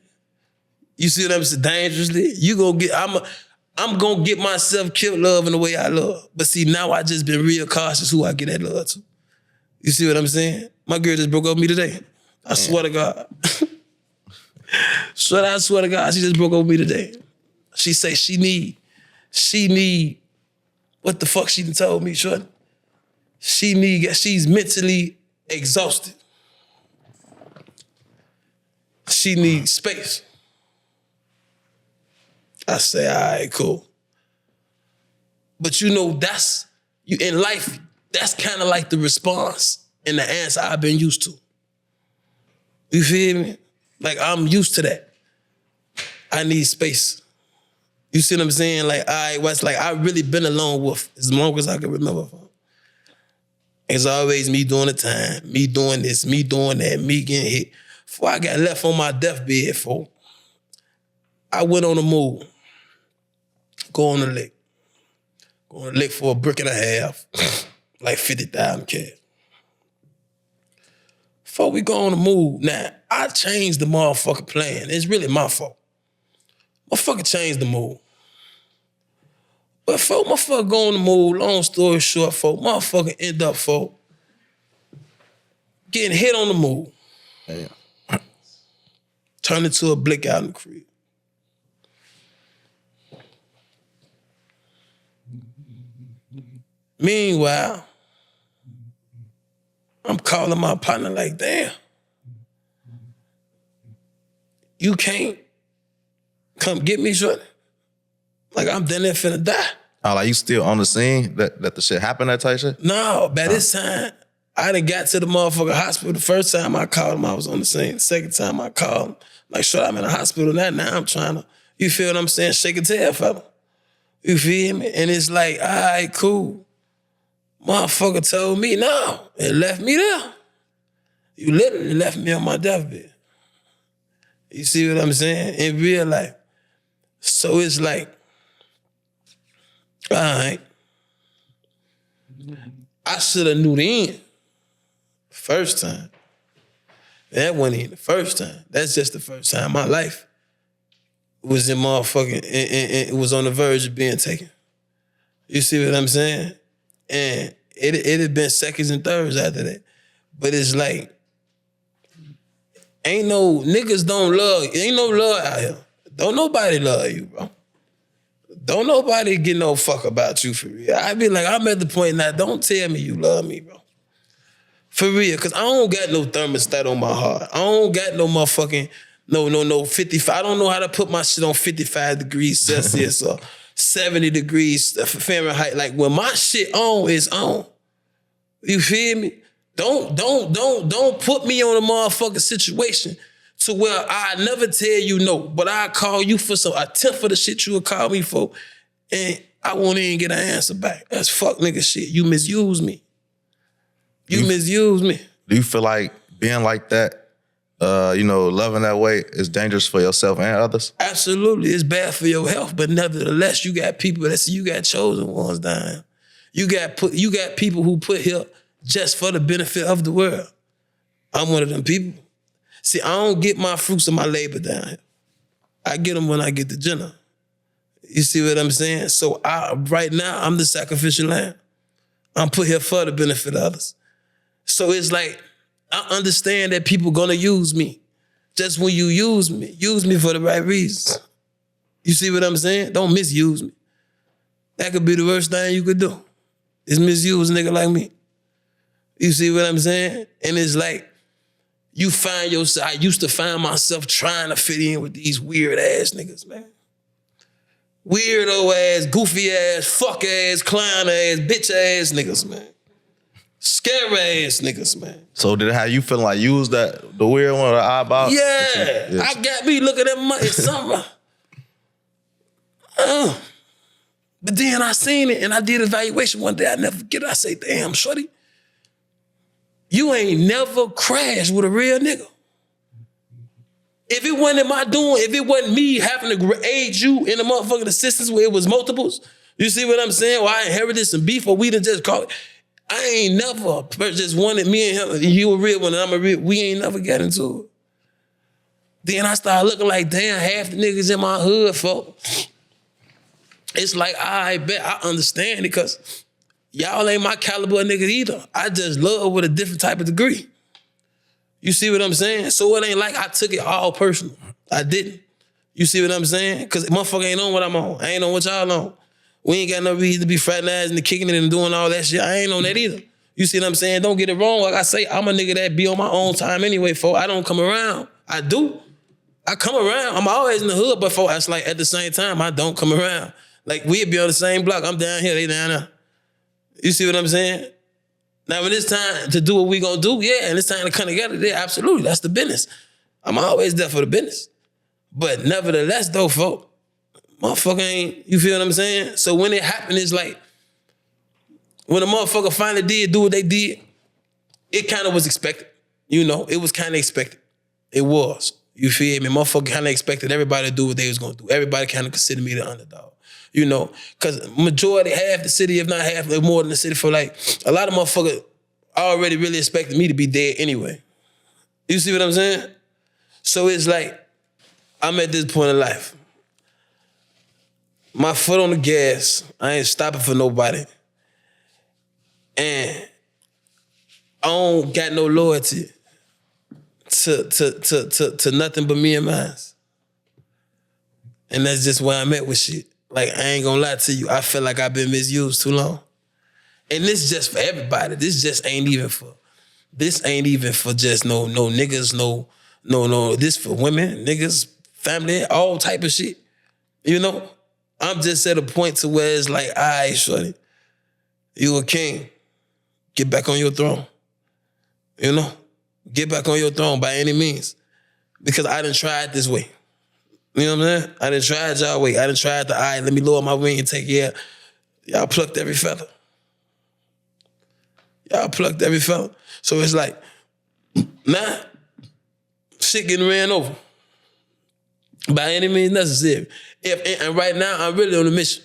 You see what I'm saying? Dangerously. I'm gonna get myself killed love in the way I love. But see, now I just been real cautious who I get that love to. You see what I'm saying? My girl just broke up with me today. I swear to God. I swear to God, she just broke up with me today. She say she need, what the fuck she done told me, shorty? She's mentally exhausted. She needs space. I say, all right, cool. But you know, in life, that's kind of like the response and the answer I've been used to. You feel me? Like, I'm used to that. I need space. You see what I'm saying? Like, I really been a lone wolf as long as I can remember. It's always me doing the time, me doing this, me doing that, me getting hit. Before I got left on my deathbed, I went on the move. Go on the lick. Go on the lick for $1.50, like 50,000 cash. Before we go on the move, now, I changed the motherfucking plan. It's really my fault. Motherfucker changed the move. But folk, motherfucker go on the move, long story short, folk, motherfucker end up, folk, getting hit on the move. Damn. Turn into a blick out in the crib. Meanwhile, I'm calling my partner like, damn, you can't come get me, shorty? Like, I'm down there finna die. Oh, like you still on the scene that the shit happened, that type shit? No, by this time, I done got to the motherfucking hospital. The first time I called him, I was on the scene. The second time I called him, like, shit, I'm in the hospital now. Now I'm trying to, you feel what I'm saying? Shake a tail, fella. You feel me? And it's like, all right, cool. Motherfucker told me no. It left me there. You literally left me on my deathbed. You see what I'm saying? In real life. So it's like, All right. I should have knew then. First time. That wasn't even the first time. That's just the first time my life was in motherfucking, and it was on the verge of being taken. You see what I'm saying? And it had been seconds and thirds after that. But it's like, ain't no, niggas don't love, ain't no love out here. Don't nobody love you, bro. Don't nobody get no fuck about you for real. I be like, I'm at the point now, don't tell me you love me, bro. For real, because I don't got no thermostat on my heart. I don't got no motherfucking, no 55. I don't know how to put my shit on 55 degrees Celsius or 70 degrees Fahrenheit. Like, when my shit on, it's on. You feel me? Don't put me on a motherfucking situation to where I never tell you no, but I call you for a tenth of the shit you would call me for, and I won't even get an answer back. That's fuck nigga shit. You misuse me. You misuse me. Do you feel like being like that, loving that way is dangerous for yourself and others? Absolutely. It's bad for your health, but nevertheless, you got people you got chosen ones down here. You got people who put here just for the benefit of the world. I'm one of them people. See, I don't get my fruits of my labor down here. I get them when I get the dinner. You see what I'm saying? So right now, I'm the sacrificial lamb. I'm put here for the benefit of others. So it's like, I understand that people gonna use me. Just when you use me for the right reasons. You see what I'm saying? Don't misuse me. That could be the worst thing you could do, is misuse a nigga like me. You see what I'm saying? And it's like, you find yourself, I used to find myself trying to fit in with these weird ass niggas, man. Weirdo ass, goofy ass, fuck ass, clown ass, bitch ass niggas, man. Scary ass niggas, man. So did it have you feeling like you was the weird one or the oddball? Yeah. I got me looking at my, it's something. But then I seen it and I did evaluation one day. I never forget it. I say, damn, shorty, you ain't never crashed with a real nigga. If it wasn't my doing, if it wasn't me having to aid you in the motherfucking assistance where it was multiples, you see what I'm saying? Or I inherited some beef or we done just call it. I ain't never just wanted me and him, you a real one and I'm a real, we ain't never got into it. Then I started looking like, damn, half the niggas in my hood, folks. It's like, I bet I understand it because y'all ain't my caliber of niggas either. I just love with a different type of degree. You see what I'm saying? So it ain't like I took it all personal. I didn't. You see what I'm saying? Because motherfucker ain't on what I'm on. I ain't on what y'all on. We ain't got no reason to be fraternizing and kicking it and doing all that shit. I ain't on that either. You see what I'm saying? Don't get it wrong. Like I say, I'm a nigga that be on my own time anyway, folks. I don't come around. I do. I come around. I'm always in the hood, but folks, that's like at the same time, I don't come around. Like we'd be on the same block. I'm down here, they down there. You see what I'm saying? Now, when it's time to do what we gonna do, yeah, and it's time to come together, yeah, absolutely, that's the business. I'm always there for the business. But nevertheless, though, folk, motherfucker ain't, you feel what I'm saying? So when it happened, it's like, when a motherfucker finally did do what they did, it kind of was expected. You know, it was kind of expected. It was. You feel me? Motherfucker kind of expected everybody to do what they was gonna do. Everybody kind of considered me the underdog. You know, because majority, half the city, if not half, more than the city, for like, a lot of motherfuckers already really expected me to be dead anyway. You see what I'm saying? So it's like, I'm at this point in life. My foot on the gas, I ain't stopping for nobody. And I don't got no loyalty to nothing but me and mine. And that's just where I'm at with shit. Like, I ain't gonna lie to you. I feel like I've been misused too long. And this just for everybody. This ain't even for just no niggas, no. This for women, niggas, family, all type of shit. You know? I'm just at a point to where it's like, all right, shorty, you a king. Get back on your throne. You know? Get back on your throne by any means. Because I done tried this way. You know what I'm saying? I done tried y'all way. I done tried the, all right, let me lower my wing and take care. Y'all plucked every feather. Y'all plucked every feather. So it's like, nah, shit getting ran over. By any means necessary. And right now, I'm really on a mission.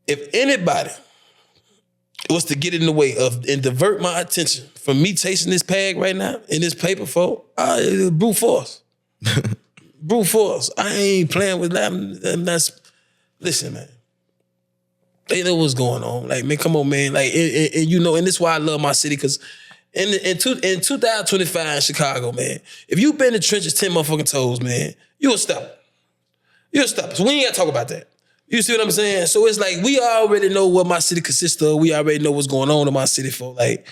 if anybody was to get in the way of and divert my attention from me chasing this peg right now in this paper, folk, brute force. Brute force. I ain't playing with that. Listen, man. They know what's going on. Like, man, come on, man. Like, and you know, and this is why I love my city, because in 2025 in Chicago, man, if you been in the trenches 10 motherfucking toes, man, you a stepper. You a stepper. So we ain't got to talk about that. You see what I'm saying? So it's like, we already know what my city consists of. We already know what's going on in my city, for. Like,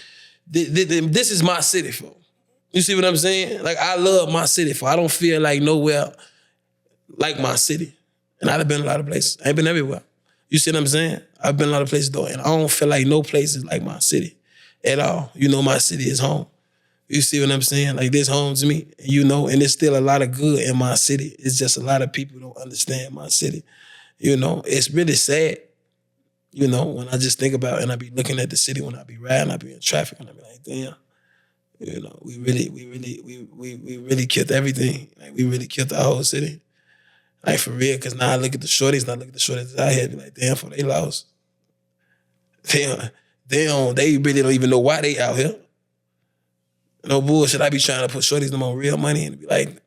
this is my city, for. You see what I'm saying? Like, I love my city, for. I don't feel like nowhere like my city. And I've been a lot of places. I ain't been everywhere. You see what I'm saying? I've been a lot of places, though, and I don't feel like no place is like my city at all. You know, my city is home. You see what I'm saying? Like, this home to me, you know, and there's still a lot of good in my city. It's just a lot of people don't understand my city. You know, it's really sad, you know, when I just think about it and I be looking at the city when I be riding, I be in traffic and I be like, damn, you know, we really killed everything. Like, we really killed the whole city. Like, for real, because now I look at the shorties and I look at the shorties out here and be like, damn, for they lost. They really don't even know why they out here. No bullshit. I be trying to put shorties them on real money and be like,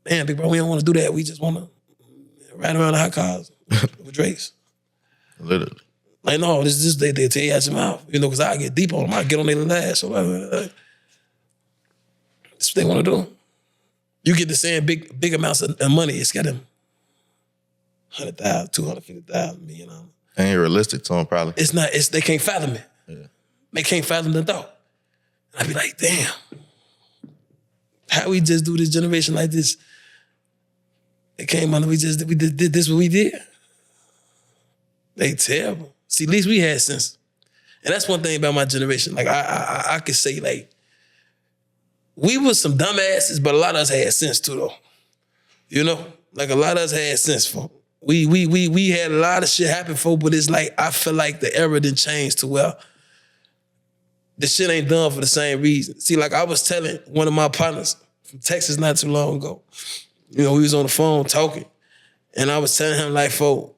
damn, big bro, we don't want to do that. We just want to ride around the hot cars with Drakes. Literally. Like, no, this they tell you out your mouth. You know, because I get deep on them. I get on their last. So that's what they want to do. You get to saying big amounts of money. It's got them 100,000, 250,000, $1 million. Ain't realistic to them, probably. It's not. They can't fathom it. Yeah. They can't fathom the thought. I be like, damn, how we just do this generation like this? It came on, we did this what we did. They terrible. See, at least we had sense. And that's one thing about my generation. Like, I could say, like, we was some dumbasses, but a lot of us had sense too, though. You know? Like, a lot of us had sense, folk. We had a lot of shit happen, folk, but it's like, I feel like the era didn't change too well. The shit ain't done for the same reason. See, like, I was telling one of my partners from Texas not too long ago, you know, we was on the phone talking, and I was telling him, like, folk,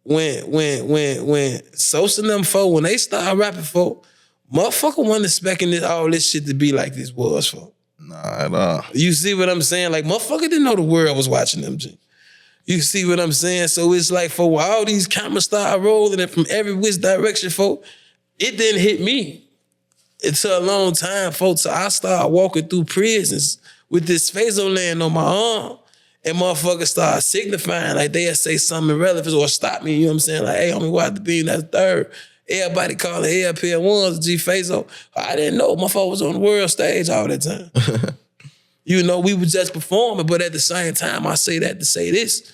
when Sosa and them folk, when they start rapping, folk, motherfucker wasn't expecting all this shit to be like this was, folk. Nah, at all. You see what I'm saying? Like, motherfucker didn't know the world was watching them, G. You see what I'm saying? So it's like, for all these cameras start rolling and from every which direction, folk, it didn't hit me. It took a long time, folks. So I started walking through prisons with this Phasoland on my arm, and motherfuckers start signifying, like they'll say something irrelevant or stop me, you know what I'm saying? Like, hey, homie, watch the beam, that's third. Everybody calling ALPL1s G Phaso. I didn't know motherfucker was on the world stage all that time. You know, we were just performing, but at the same time, I say that to say this.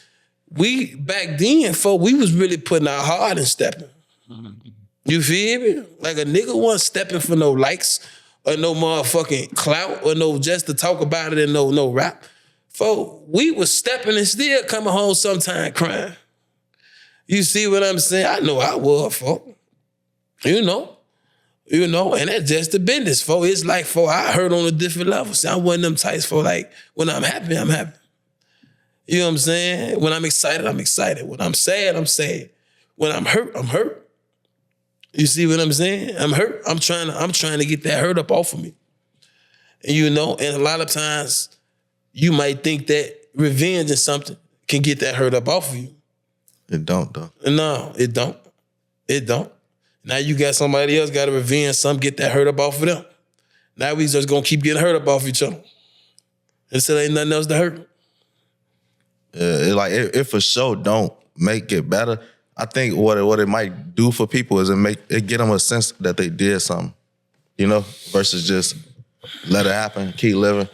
We, back then, folk, we was really putting our heart and stepping. You feel me? Like, a nigga wasn't stepping for no likes or no motherfucking clout or no just to talk about it and no rap. Folk, we was stepping and still coming home sometime crying. You see what I'm saying? I know I was, folk. You know, and that's just the business, folk. It's like, folk, I heard on a different level. See, I wasn't them types, folk, like, when I'm happy, I'm happy. You know what I'm saying? When I'm excited, I'm excited. When I'm sad, I'm sad. When I'm hurt, I'm hurt. You see what I'm saying? I'm hurt. I'm trying to get that hurt up off of me. And you know, and a lot of times you might think that revenge or something can get that hurt up off of you. It don't, though. No, it don't. It don't. Now you got somebody else got to revenge something, get that hurt up off of them. Now we just gonna keep getting hurt up off each other. Until ain't nothing else to hurt. Yeah, it for sure don't make it better. I think what it might do for people is it get them a sense that they did something, you know, versus just let it happen, keep living.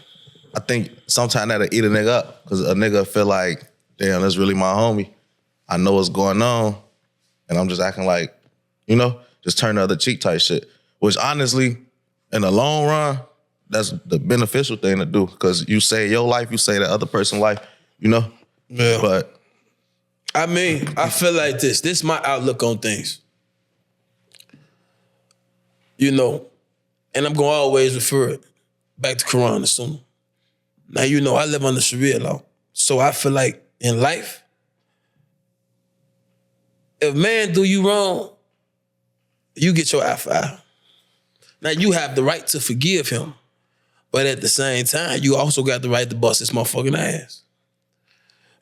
I think sometimes that'll eat a nigga up because a nigga feel like, damn, that's really my homie. I know what's going on, and I'm just acting like, you know, just turn the other cheek type shit. Which honestly, in the long run, that's the beneficial thing to do because you save your life, you save the other person's life, you know? Yeah. But I mean, I feel like this. This is my outlook on things. You know, and I'm going to always refer it back to Quran and Sunnah. Now, you know, I live under Sharia law. So I feel like in life, if man do you wrong, you get your eye for eye. Now you have the right to forgive him, but at the same time, you also got the right to bust his motherfucking ass.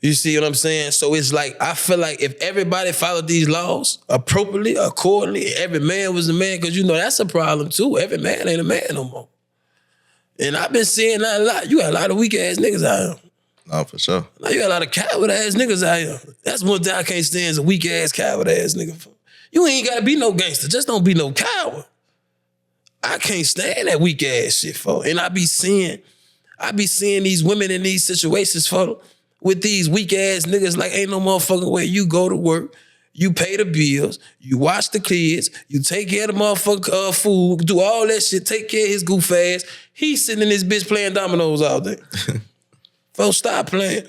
You see what I'm saying? So it's like, I feel like if everybody followed these laws appropriately, accordingly, every man was a man, because you know that's a problem too. Every man ain't a man no more. And I've been seeing that a lot. You got a lot of weak ass niggas out here. No, for sure. Now you got a lot of coward ass niggas out here. That's one thing I can't stand is a weak ass coward ass nigga. You ain't gotta be no gangster. Just don't be no coward. I can't stand that weak ass shit, for. And I be seeing these women in these situations, for with these weak ass niggas like ain't no motherfucking way. You go to work, you pay the bills, you watch the kids, you take care of the motherfucking food, do all that shit, take care of his goof ass. He's sitting in this bitch playing dominoes all day. Folks, stop playing.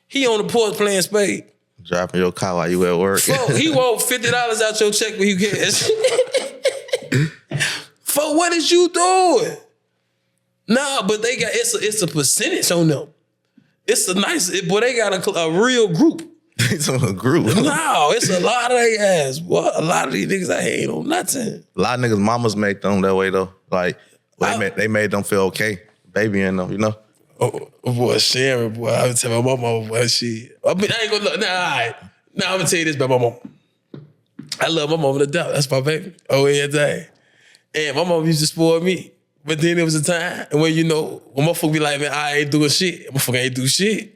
He on the porch playing spade. Dropping your car while you at work. Folks, he want $50 out your check when you cash. Folks, what is you doing? Nah, but they got, it's a percentage on them. It's a nice, boy, they got a real group. It's on a group. No, it's a lot of their ass. Boy, a lot of these niggas I ain't on nothing. A lot of niggas' mamas make them that way though. Like, they made them feel okay. Baby in them, you know? Oh, boy, Sharon, boy, I would tell my mama, boy, shit. I mean, I ain't gonna look, nah, all right. Nah, I'm gonna tell you this about my mama. I love my mama to death. That's my baby. Oh, yeah, dang. And my mama used to spoil me. But then there was a time when, you know, when motherfucker be like, man, I ain't doing shit. Motherfucker ain't do shit.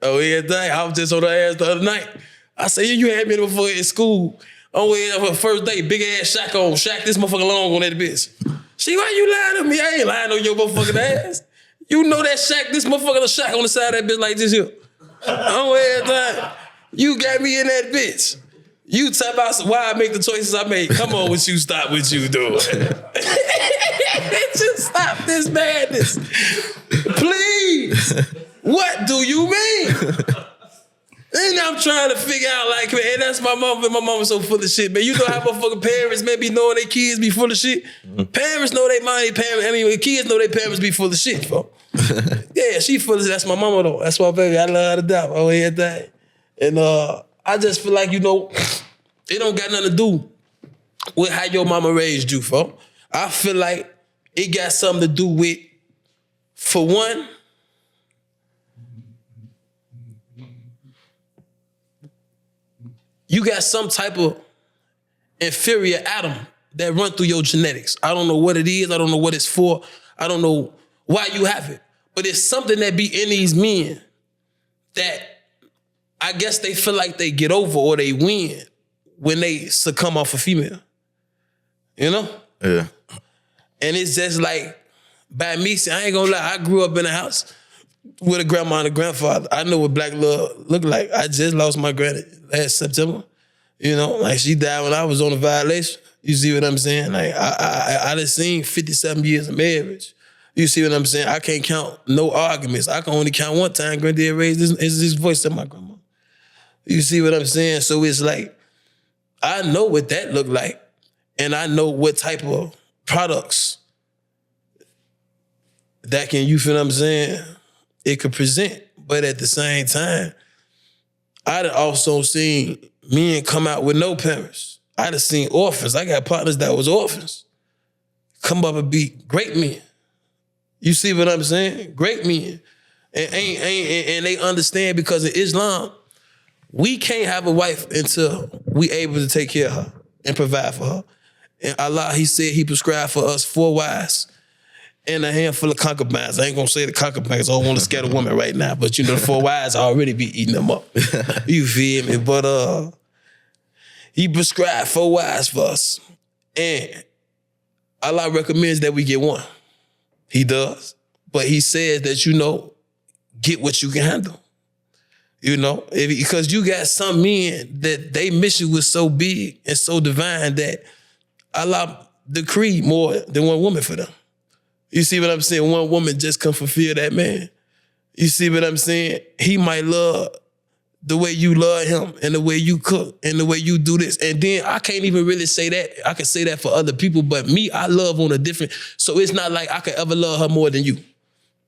Oh, yeah, dang. I was just on her ass the other night. I said, you had me in the motherfucker at school. On way up her first day, big ass shack on. Shack this motherfucker long on that bitch. She, why you lying to me? I ain't lying on your motherfucking ass. You know that shack, this motherfucker shack on the side of that bitch like this here. On way dang. You got me in that bitch. You talk about why I make the choices I make. Come on with you, stop what you doing. Just stop this madness. Please. What do you mean? And I'm trying to figure out, like, man, and that's my mom, and my mama's so full of shit, man. You know how motherfucking parents may be knowing their kids be full of shit? Parents know they mind parents. I mean, kids know their parents be full of shit, folks. Yeah, she full of shit. That's my mama, though. That's my baby. I love her to death. Oh, yeah, that. And I just feel like, you know, it don't got nothing to do with how your mama raised you, folks. I feel like it got something to do with, for one, you got some type of inferior atom that run through your genetics. I don't know what it is. I don't know what it's for. I don't know why you have it. But it's something that be in these men that I guess they feel like they get over or they win when they succumb off a female. You know? Yeah. And it's just like, by me, I ain't gonna lie, I grew up in a house with a grandma and a grandfather. I know what black love look like. I just lost my granny last September. You know, like she died when I was on a violation. You see what I'm saying? Like I done seen 57 years of marriage. You see what I'm saying? I can't count no arguments. I can only count one time Granddad raised his voice to my grandma. You see what I'm saying? So it's like, I know what that look like, and I know what type of products that can, you feel what I'm saying, it could present. But at the same time, I'd also seen men come out with no parents. I'd have seen orphans. I got partners that was orphans come up and be great men. You see what I'm saying? Great men. And they understand, because in Islam, we can't have a wife until we able to take care of her and provide for her. And Allah, he said he prescribed for us 4 wives and a handful of concubines. I ain't gonna say the concubines, I don't want to scare the woman right now, but you know the 4 wives already be eating them up. You feel me? But he prescribed 4 wives for us. And Allah recommends that we get 1. He does. But he says that, you know, get what you can handle. You know, because you got some men that they mission was so big and so divine that Allah decreed more than 1 woman for them. You see what I'm saying? 1 woman just can fulfill that man. You see what I'm saying? He might love the way you love him and the way you cook and the way you do this. And then I can't even really say that. I can say that for other people, but me, I love on a different, so it's not like I could ever love her more than you.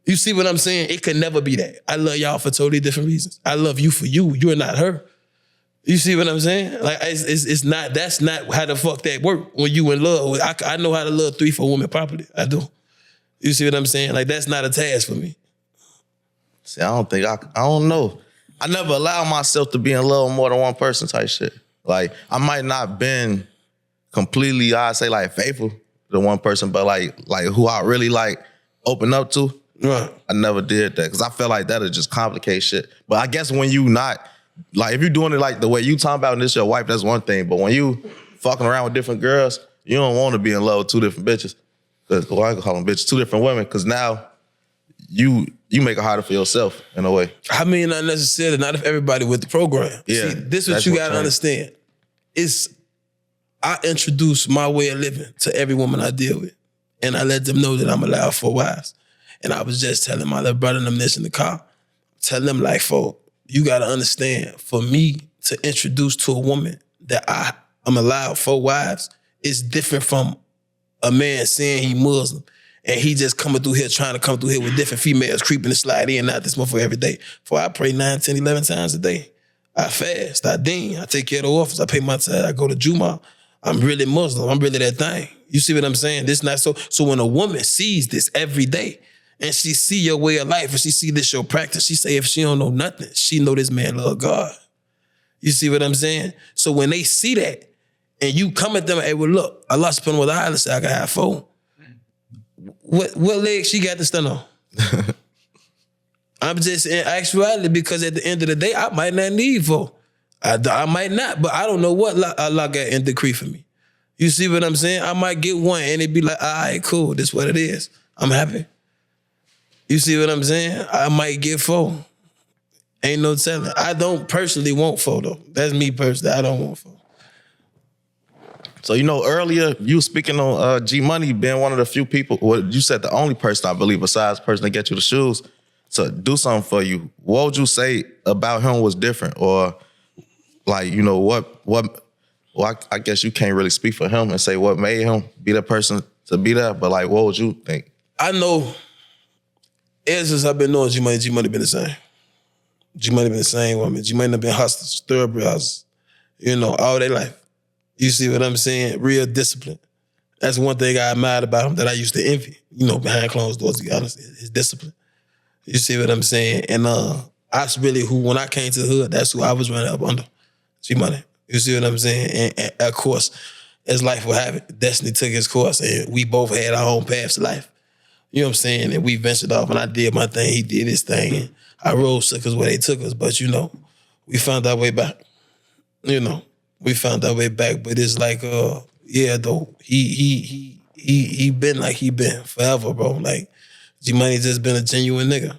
You see what I'm saying? It could never be that. I love y'all for totally different reasons. I love you for you. You're not her. You see what I'm saying? Like it's not. That's not how the fuck that work when you in love. I know how to love 3-4 women properly. I do. You see what I'm saying? Like that's not a task for me. See, I don't know. I never allow myself to be in love with more than one person type shit. Like I might not been completely, I'd say like faithful to one person, but like who I really like open up to. Right. I never did that because I feel like that'll just complicate shit. But I guess when you not, like if you're doing it like the way you talking about and this your wife, that's one thing. But when you fucking around with different girls, you don't want to be in love with 2 different bitches. Well, I can call them bitches, 2 different women, because now you make it harder for yourself in a way. I mean, not necessarily, not if everybody with the program. Yeah, see, this is what you gotta understand. I introduce my way of living to every woman I deal with. And I let them know that I'm allowed 4 wives. And I was just telling my little brother and them this in the car. Telling them like, folk, you gotta understand, for me to introduce to a woman that I'm allowed 4 wives is different from a man saying he Muslim and he just coming through here trying to come through here with different females creeping and slide in and out this motherfucker every day. For I pray 9, 10, 11 times a day. I fast, I ding, I take care of the office, I pay my tithe, I go to Juma. I'm really Muslim, I'm really that thing. You see what I'm saying? This not so. So when a woman sees this every day and she see your way of life and she see this your practice, she say if she don't know nothing, she know this man love God. You see what I'm saying? So when they see that and you come at them, hey, well look, Allah subhanahu wa ta'ala said I can have 4. What leg she got to stand on? I'm just in actuality because at the end of the day, I might not need 4. I might not, but I don't know what Allah got in decree for me. You see what I'm saying? I might get 1 and it be like, all right, cool, this what it is. I'm happy. You see what I'm saying? I might get 4. Ain't no telling. I don't personally want 4 though. That's me personally. I don't want 4. So, you know, earlier you were speaking on Gmoney being one of the few people, well, you said the only person, I believe, besides the person that get you the shoes, to do something for you. What would you say about him was different? Or like, you know, well, I guess you can't really speak for him and say what made him be the person to be there, but like, what would you think? I know, ever since I've been knowing Gmoney been the same. Gmoney been the same woman. Gmoney been hustlers, thoroughbred hustlers, you know, all their life. You see what I'm saying? Real discipline. That's one thing I admired about him that I used to envy, you know, behind closed doors, to be honest, his discipline. You see what I'm saying? And that's really who, when I came to the hood, that's who I was running up under, Gmoney. You see what I'm saying? And of course, as life will have it, destiny took its course and we both had our own paths to life. You know what I'm saying? And we ventured off and I did my thing, he did his thing. And I rose took us where they took us, but you know, we found our way back. You know, we found our way back, but it's like, yeah, though, he been like he been forever, bro. Like, Gmoney just been a genuine nigga.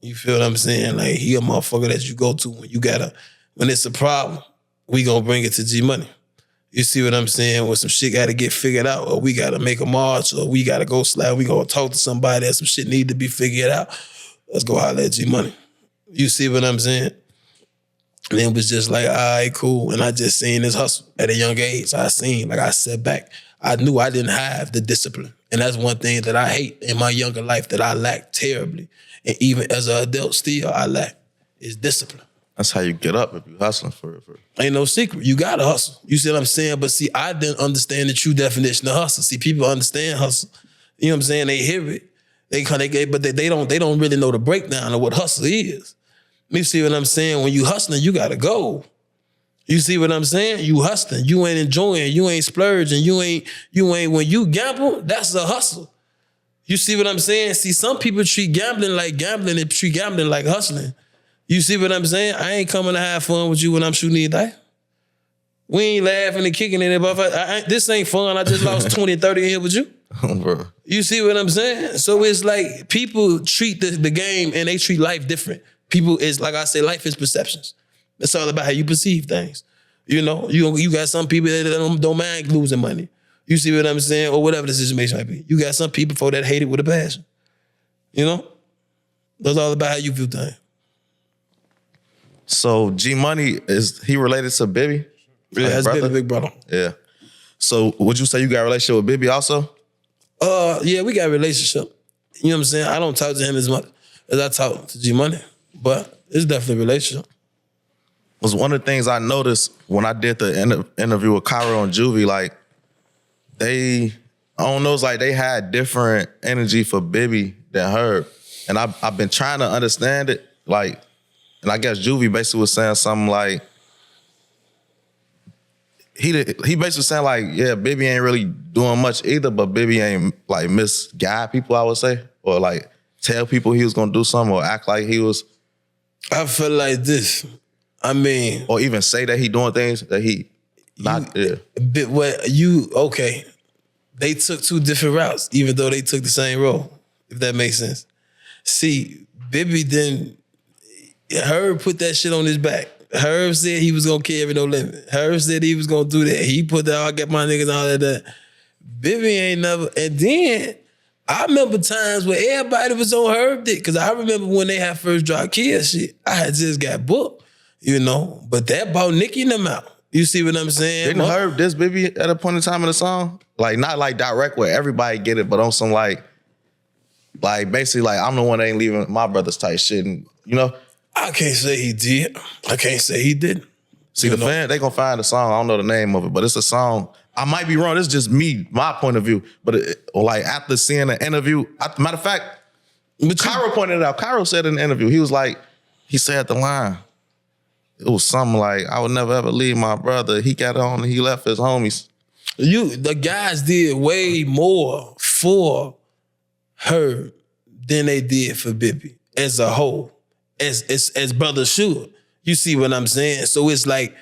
You feel what I'm saying? Like, he a motherfucker that you go to when it's a problem, we gonna bring it to Gmoney. You see what I'm saying? When some shit gotta get figured out, or we gotta make a march, or we gotta go slide, we gonna talk to somebody that some shit need to be figured out. Let's go holler at Gmoney. You see what I'm saying? And it was just like, all right, cool. And I just seen this hustle at a young age. I sat back. I knew I didn't have the discipline. And that's one thing that I hate in my younger life that I lack terribly. And even as an adult still, I lack is discipline. That's how you get up if you hustling for it. Ain't no secret. You gotta hustle. You see what I'm saying? But see, I didn't understand the true definition of hustle. See, people understand hustle. You know what I'm saying? They hear it. But they don't really know the breakdown of what hustle is. You see what I'm saying? When you hustling, you gotta go. You see what I'm saying? You hustling. You ain't enjoying. You ain't splurging. You ain't, when you gamble, that's a hustle. You see what I'm saying? See, some people treat gambling like gambling and treat gambling like hustling. You see what I'm saying? I ain't coming to have fun with you when I'm shooting these dice. We ain't laughing and kicking in it. This ain't fun. I just lost 20, 30 in here with you. Bro. You see what I'm saying? So it's like people treat the game and they treat life different. People is, like I say, life is perceptions. It's all about how you perceive things. You know, you got some people that don't mind losing money. You see what I'm saying? Or whatever the situation might be. You got some people for that hate it with a passion. You know? That's all about how you view things. So Gmoney, is he related to Bibby? Yeah, that's Bibby, big brother. Yeah. So would you say you got a relationship with Bibby also? Yeah, we got a relationship. You know what I'm saying? I don't talk to him as much as I talk to Gmoney, but it's definitely a relationship. was one of the things I noticed when I did the interview with Kyro and Juvie. Like I don't know, it's like they had different energy for Bibby than her, and I've been trying to understand it. Like, and I guess Juvie basically was saying something like he basically saying like, yeah, Bibby ain't really doing much either, but Bibby ain't like misguide people, I would say, or like tell people he was gonna do something or act like he was. I feel like this. I mean, or even say that he doing things that he not. Okay? They took two different routes, even though they took the same role. If that makes sense. See, Bibby Herb put that shit on his back. Herb said he was gonna carry no limit. Herb said he was gonna do that. He put that, I get my niggas all that. Bibby ain't never. And then I remember times where everybody was on Herb dick, because I remember when they had first dropped Kia shit, I had just got booked, you know. But that brought Nicki and them out. You see what I'm saying? Didn't Herb diss Bibby at a point in time in the song? Like, not like direct where everybody get it, but on some like basically like, I'm the one that ain't leaving my brother's type shit, and you know. I can't say he did. I can't say he didn't. See, the fan, they gonna find the song. I don't know the name of it, but it's a song. I might be wrong. This is just me, my point of view. But like after seeing the interview, matter of fact, Kyro pointed it out. Kyro said in the interview, he said the line. It was something like, I would never ever leave my brother. He got on and he left his homies. The guys did way more for her than they did for Bibby as a whole. As brothers should. You see what I'm saying? So it's like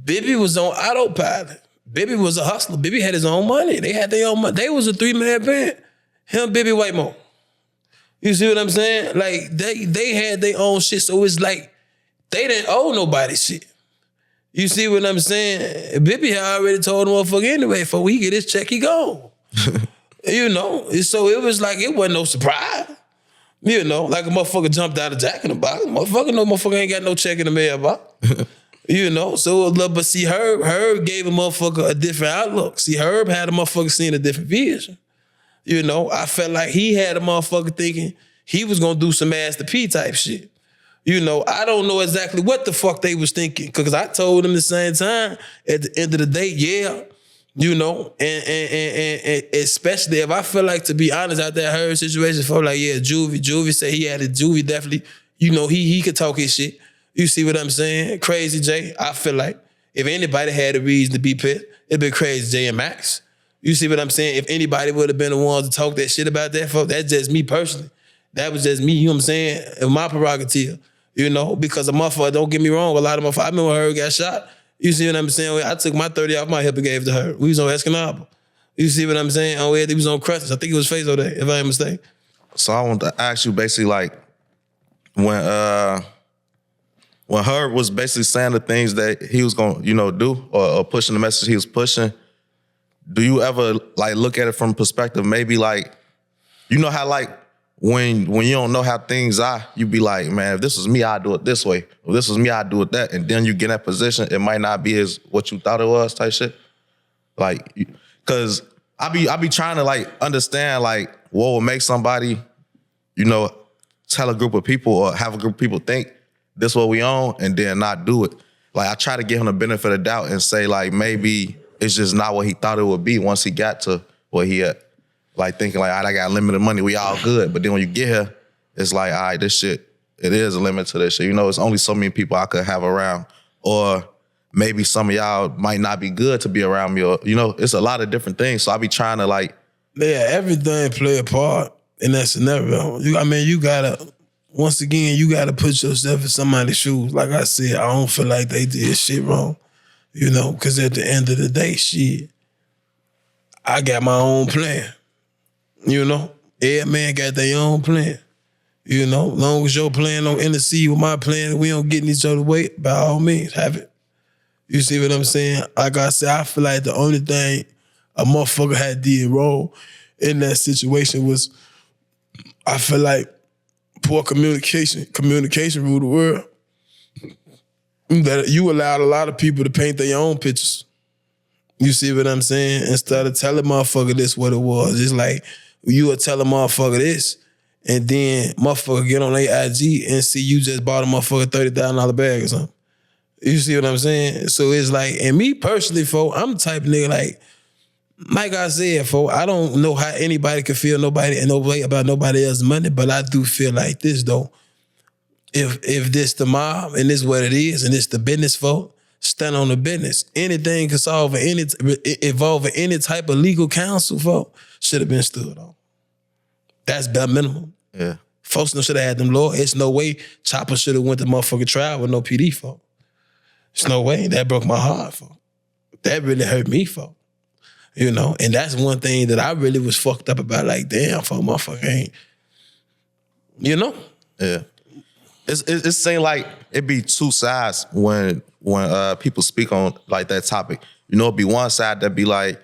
Bibby was on autopilot. Bibby was a hustler. Bibby had his own money. They had their own money. They was a 3-man band. Him, Bibby, Whitemore. You see what I'm saying? Like they had their own shit. So it's like they didn't owe nobody shit. You see what I'm saying? Bibby had already told the motherfucker anyway, before he get his check, he gone. You know? So it was like, it wasn't no surprise. You know, like a motherfucker jumped out of Jack in the Box. Motherfucker ain't got no check in the mailbox. You know, so but see, Herb gave a motherfucker a different outlook. See, Herb had a motherfucker seeing a different vision. You know, I felt like he had a motherfucker thinking he was gonna do some Master P type shit. You know, I don't know exactly what the fuck they was thinking, because I told them the same time, at the end of the day, yeah. You know, and especially if I feel like, to be honest, out there, her situation, I feel like, yeah, Juvie said he had it. Juvie definitely, you know, he could talk his shit. You see what I'm saying? Crazy J, I feel like if anybody had a reason to be pissed, it'd be Crazy J and Max. You see what I'm saying? If anybody would have been the ones to talk that shit about that, folks, that's just me personally. That was just me, you know what I'm saying? And my prerogative, you know, because a motherfucker, don't get me wrong, a lot of motherfuckers, I remember when her got shot. You see what I'm saying? I took my 30 off my hip and gave it to her. We was on Escanaba. You see what I'm saying? Oh, yeah, he was on Crutches. I think it was Fazo Day, if I ain't mistaken. So I want to ask you basically, like, when Herb was basically saying the things that he was gonna, you know, do, or pushing the message he was pushing, do you ever like look at it from perspective, maybe like, you know how like when you don't know how things are, you be like, man, if this was me, I'd do it this way. If this was me, I'd do it that. And then you get in that position, it might not be as what you thought it was type shit. Like, cause I be trying to like understand like what would make somebody, you know, tell a group of people or have a group of people think this what we own and then not do it. Like I try to give him the benefit of doubt and say like, maybe it's just not what he thought it would be once he got to where he at. Like thinking like, all right, I got limited money, we all good. But then when you get here, it's like, all right, this shit, it is a limit to this shit. You know, it's only so many people I could have around. Or maybe some of y'all might not be good to be around me. Or, you know, it's a lot of different things. So I be trying to like. Yeah, everything play a part in that scenario. You gotta, once again, you gotta put yourself in somebody's shoes. Like I said, I don't feel like they did shit wrong. You know, because at the end of the day, shit, I got my own plan. You know, every man got their own plan. You know, long as your plan don't intercede with my plan and we don't get in each other's way, by all means, have it. You see what I'm saying? Like I said, I feel like the only thing a motherfucker had did wrong in that situation was, I feel like, poor communication. Communication ruled the world. That you allowed a lot of people to paint their own pictures. You see what I'm saying? Instead of telling motherfucker this what it was, it's like, you would tell a motherfucker this, and then motherfucker get on their IG and see you just bought a motherfucker $30,000 bag or something. You see what I'm saying? So it's like, and me personally, folk, I'm the type of nigga like I said, folk, I don't know how anybody could feel nobody and no way about nobody else's money, but I do feel like this though. If this the mob and this what it is and it's the business, folk, stand on the business. Anything can solve involve any type of legal counsel, folk, should have been stood on. That's bare minimum. Yeah. Folks should have had them lawyers. It's no way Chopper should have went to motherfucking trial with no PD, folk. There's no way. That broke my heart, folk. That really hurt me, folk. You know, and that's one thing that I really was fucked up about. Like, damn, folk, motherfucker ain't. You know? Yeah. It seems like it be two sides when people speak on like that topic. You know, it be one side that be like,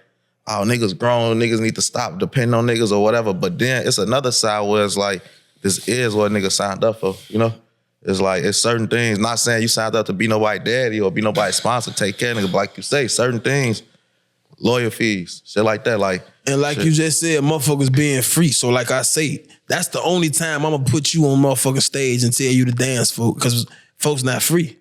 oh, niggas grown, niggas need to stop depending on niggas or whatever. But then it's another side where it's like, this is what niggas signed up for, you know? It's like, it's certain things, not saying you signed up to be nobody's daddy or be nobody's sponsor, take care of niggas, but like you say, certain things, lawyer fees, shit like that. Like, and like you just said, motherfuckers being free. So like I say, that's the only time I'm gonna put you on motherfucking stage and tell you to dance, folk, because folks not free.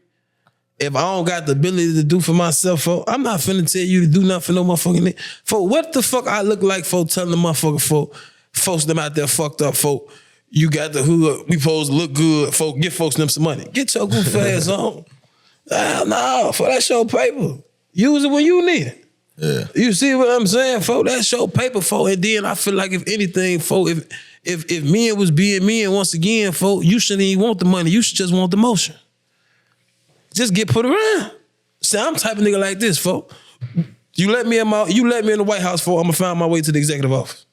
If I don't got the ability to do for myself, folk, I'm not finna tell you to do nothing for no motherfucking nigga. Folk, what the fuck I look like, folk, telling the motherfucker, folk, folks them out there fucked up, folk, you got the hood, we supposed to look good, folk, get folks them some money. Get your goof ass on. No, for that show paper. Use it when you need it. yeah. You see what I'm saying, folk? That show paper, folk. And then I feel like if anything, folk, if men was being men once again, folk, you shouldn't even want the money. You should just want the motion. Just get put around. See, I'm the type of nigga like this, folk. You let me in the White House, folk, I'm gonna find my way to the executive office.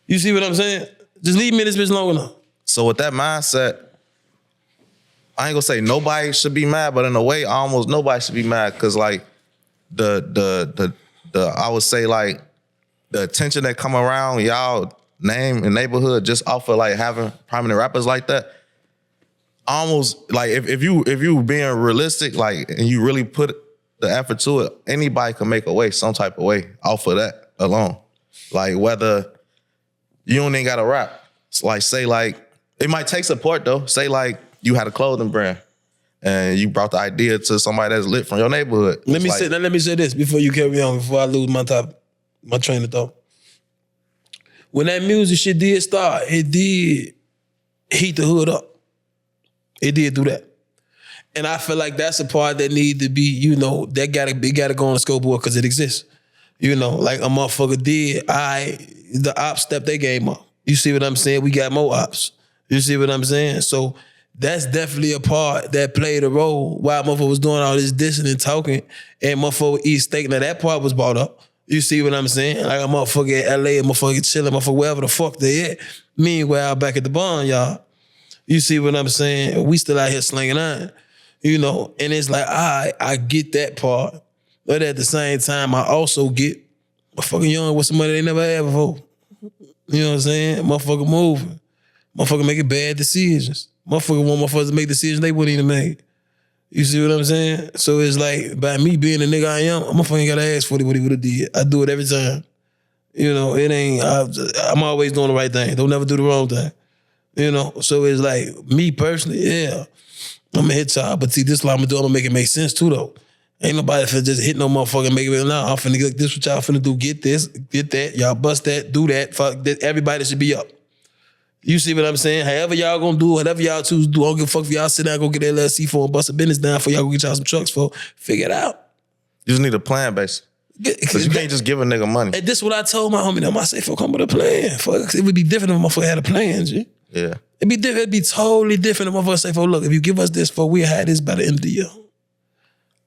You see what I'm saying? Just leave me in this bitch long enough. So with that mindset, I ain't gonna say nobody should be mad, but in a way, almost nobody should be mad, cause like the I would say like the attention that come around y'all name and neighborhood just off of like having prominent rappers like that. Almost like if you being realistic, like, and you really put the effort to it, anybody can make a way some type of way off of that alone. Like whether you don't even gotta rap. It's like say like it might take support though. Say like you had a clothing brand and you brought the idea to somebody that's lit from your neighborhood. Let me say this before you carry on, before I lose my train of thought. When that music shit did start, it did heat the hood up. It did do that. And I feel like that's a part that need to be, you know, that gotta go on the scoreboard because it exists. You know, like a motherfucker did, the ops stepped their game up. You see what I'm saying? We got more ops. You see what I'm saying? So that's definitely a part that played a role while motherfucker was doing all this dissing and talking and motherfucker eat steak. Now that part was brought up. You see what I'm saying? Like a motherfucker at LA, a motherfucker chilling, motherfucker wherever the fuck they at. Meanwhile, back at the barn, y'all. You see what I'm saying? We still out here slinging on. You know, and it's like, I get that part. But at the same time, I also get motherfucking young with some money they never had before. You know what I'm saying? Motherfucker moving. Motherfucker making bad decisions. Motherfucker want motherfuckers to make decisions they wouldn't even make. You see what I'm saying? So it's like, by me being the nigga I am, motherfucker ain't gotta ask for what he would have did. I do it every time. You know, it ain't, I'm always doing the right thing. Don't never do the wrong thing. You know, so it's like, me personally, yeah, I'm a hit y'all, but see, this is what I'm gonna do, I'm gonna make it make sense too, though. Ain't nobody finna just hit no motherfucker and make it, nah, I'm finna get this, what y'all finna do, get this, get that, y'all bust that, do that, fuck that, everybody should be up. You see what I'm saying? However y'all gonna do, whatever y'all choose to do, I don't give a fuck if y'all sit down and go get LLC for and bust a business down for y'all go get y'all some trucks for, figure it out. You just need a plan, basically. Because you can't just give a nigga money. And this is what I told my homie, them. I say, fuck, come with a plan. Fuck, it would be different if a motherfucker had a plan, G. Yeah. It'd be different. It'd be totally different if motherfucker say, "For look, if you give us this, for we'll have this by the end of the year."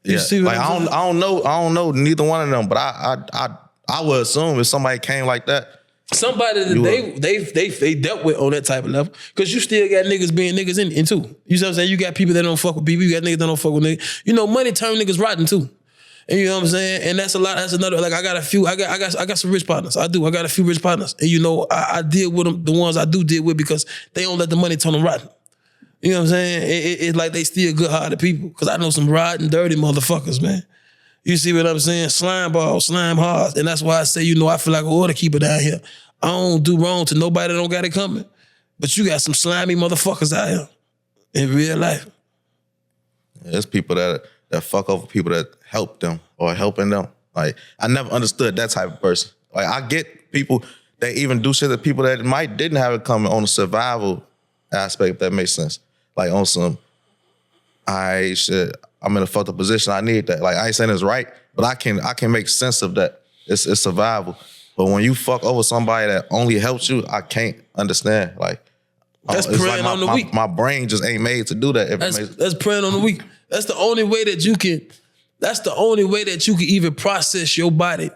You see what like I'm saying? I don't know neither one of them, but I would assume if somebody came like that, somebody that they dealt with on that type of level, because you still got niggas being niggas in too. You see what I'm saying? You got people that don't fuck with people. You got niggas that don't fuck with niggas. You know, money turn niggas rotten too. And you know what I'm saying? And that's a lot. That's another. Like I got some rich partners. I do. I got a few rich partners. And you know, I deal with them. The ones I do deal with because they don't let the money turn them rotten. You know what I'm saying? It's like they still good-hearted people. Because I know some rotten, dirty motherfuckers, man. You see what I'm saying? Slime balls, slime hearts. And that's why I say, you know, I feel like an order keeper down here. I don't do wrong to nobody that don't got it coming. But you got some slimy motherfuckers out here in real life. There's people that that fuck over people that help them or helping them. Like, I never understood that type of person. Like, I get people that even do shit that people that didn't have it coming on a survival aspect, if that makes sense. Like, on some, I'm in a fucked up position, I need that. Like, I ain't saying it's right, but I can make sense of that. It's survival. But when you fuck over somebody that only helps you, I can't understand. Like, that's preying on the weak. My brain just ain't made to do that. That's preying on the weak. That's the only way that you can even process your body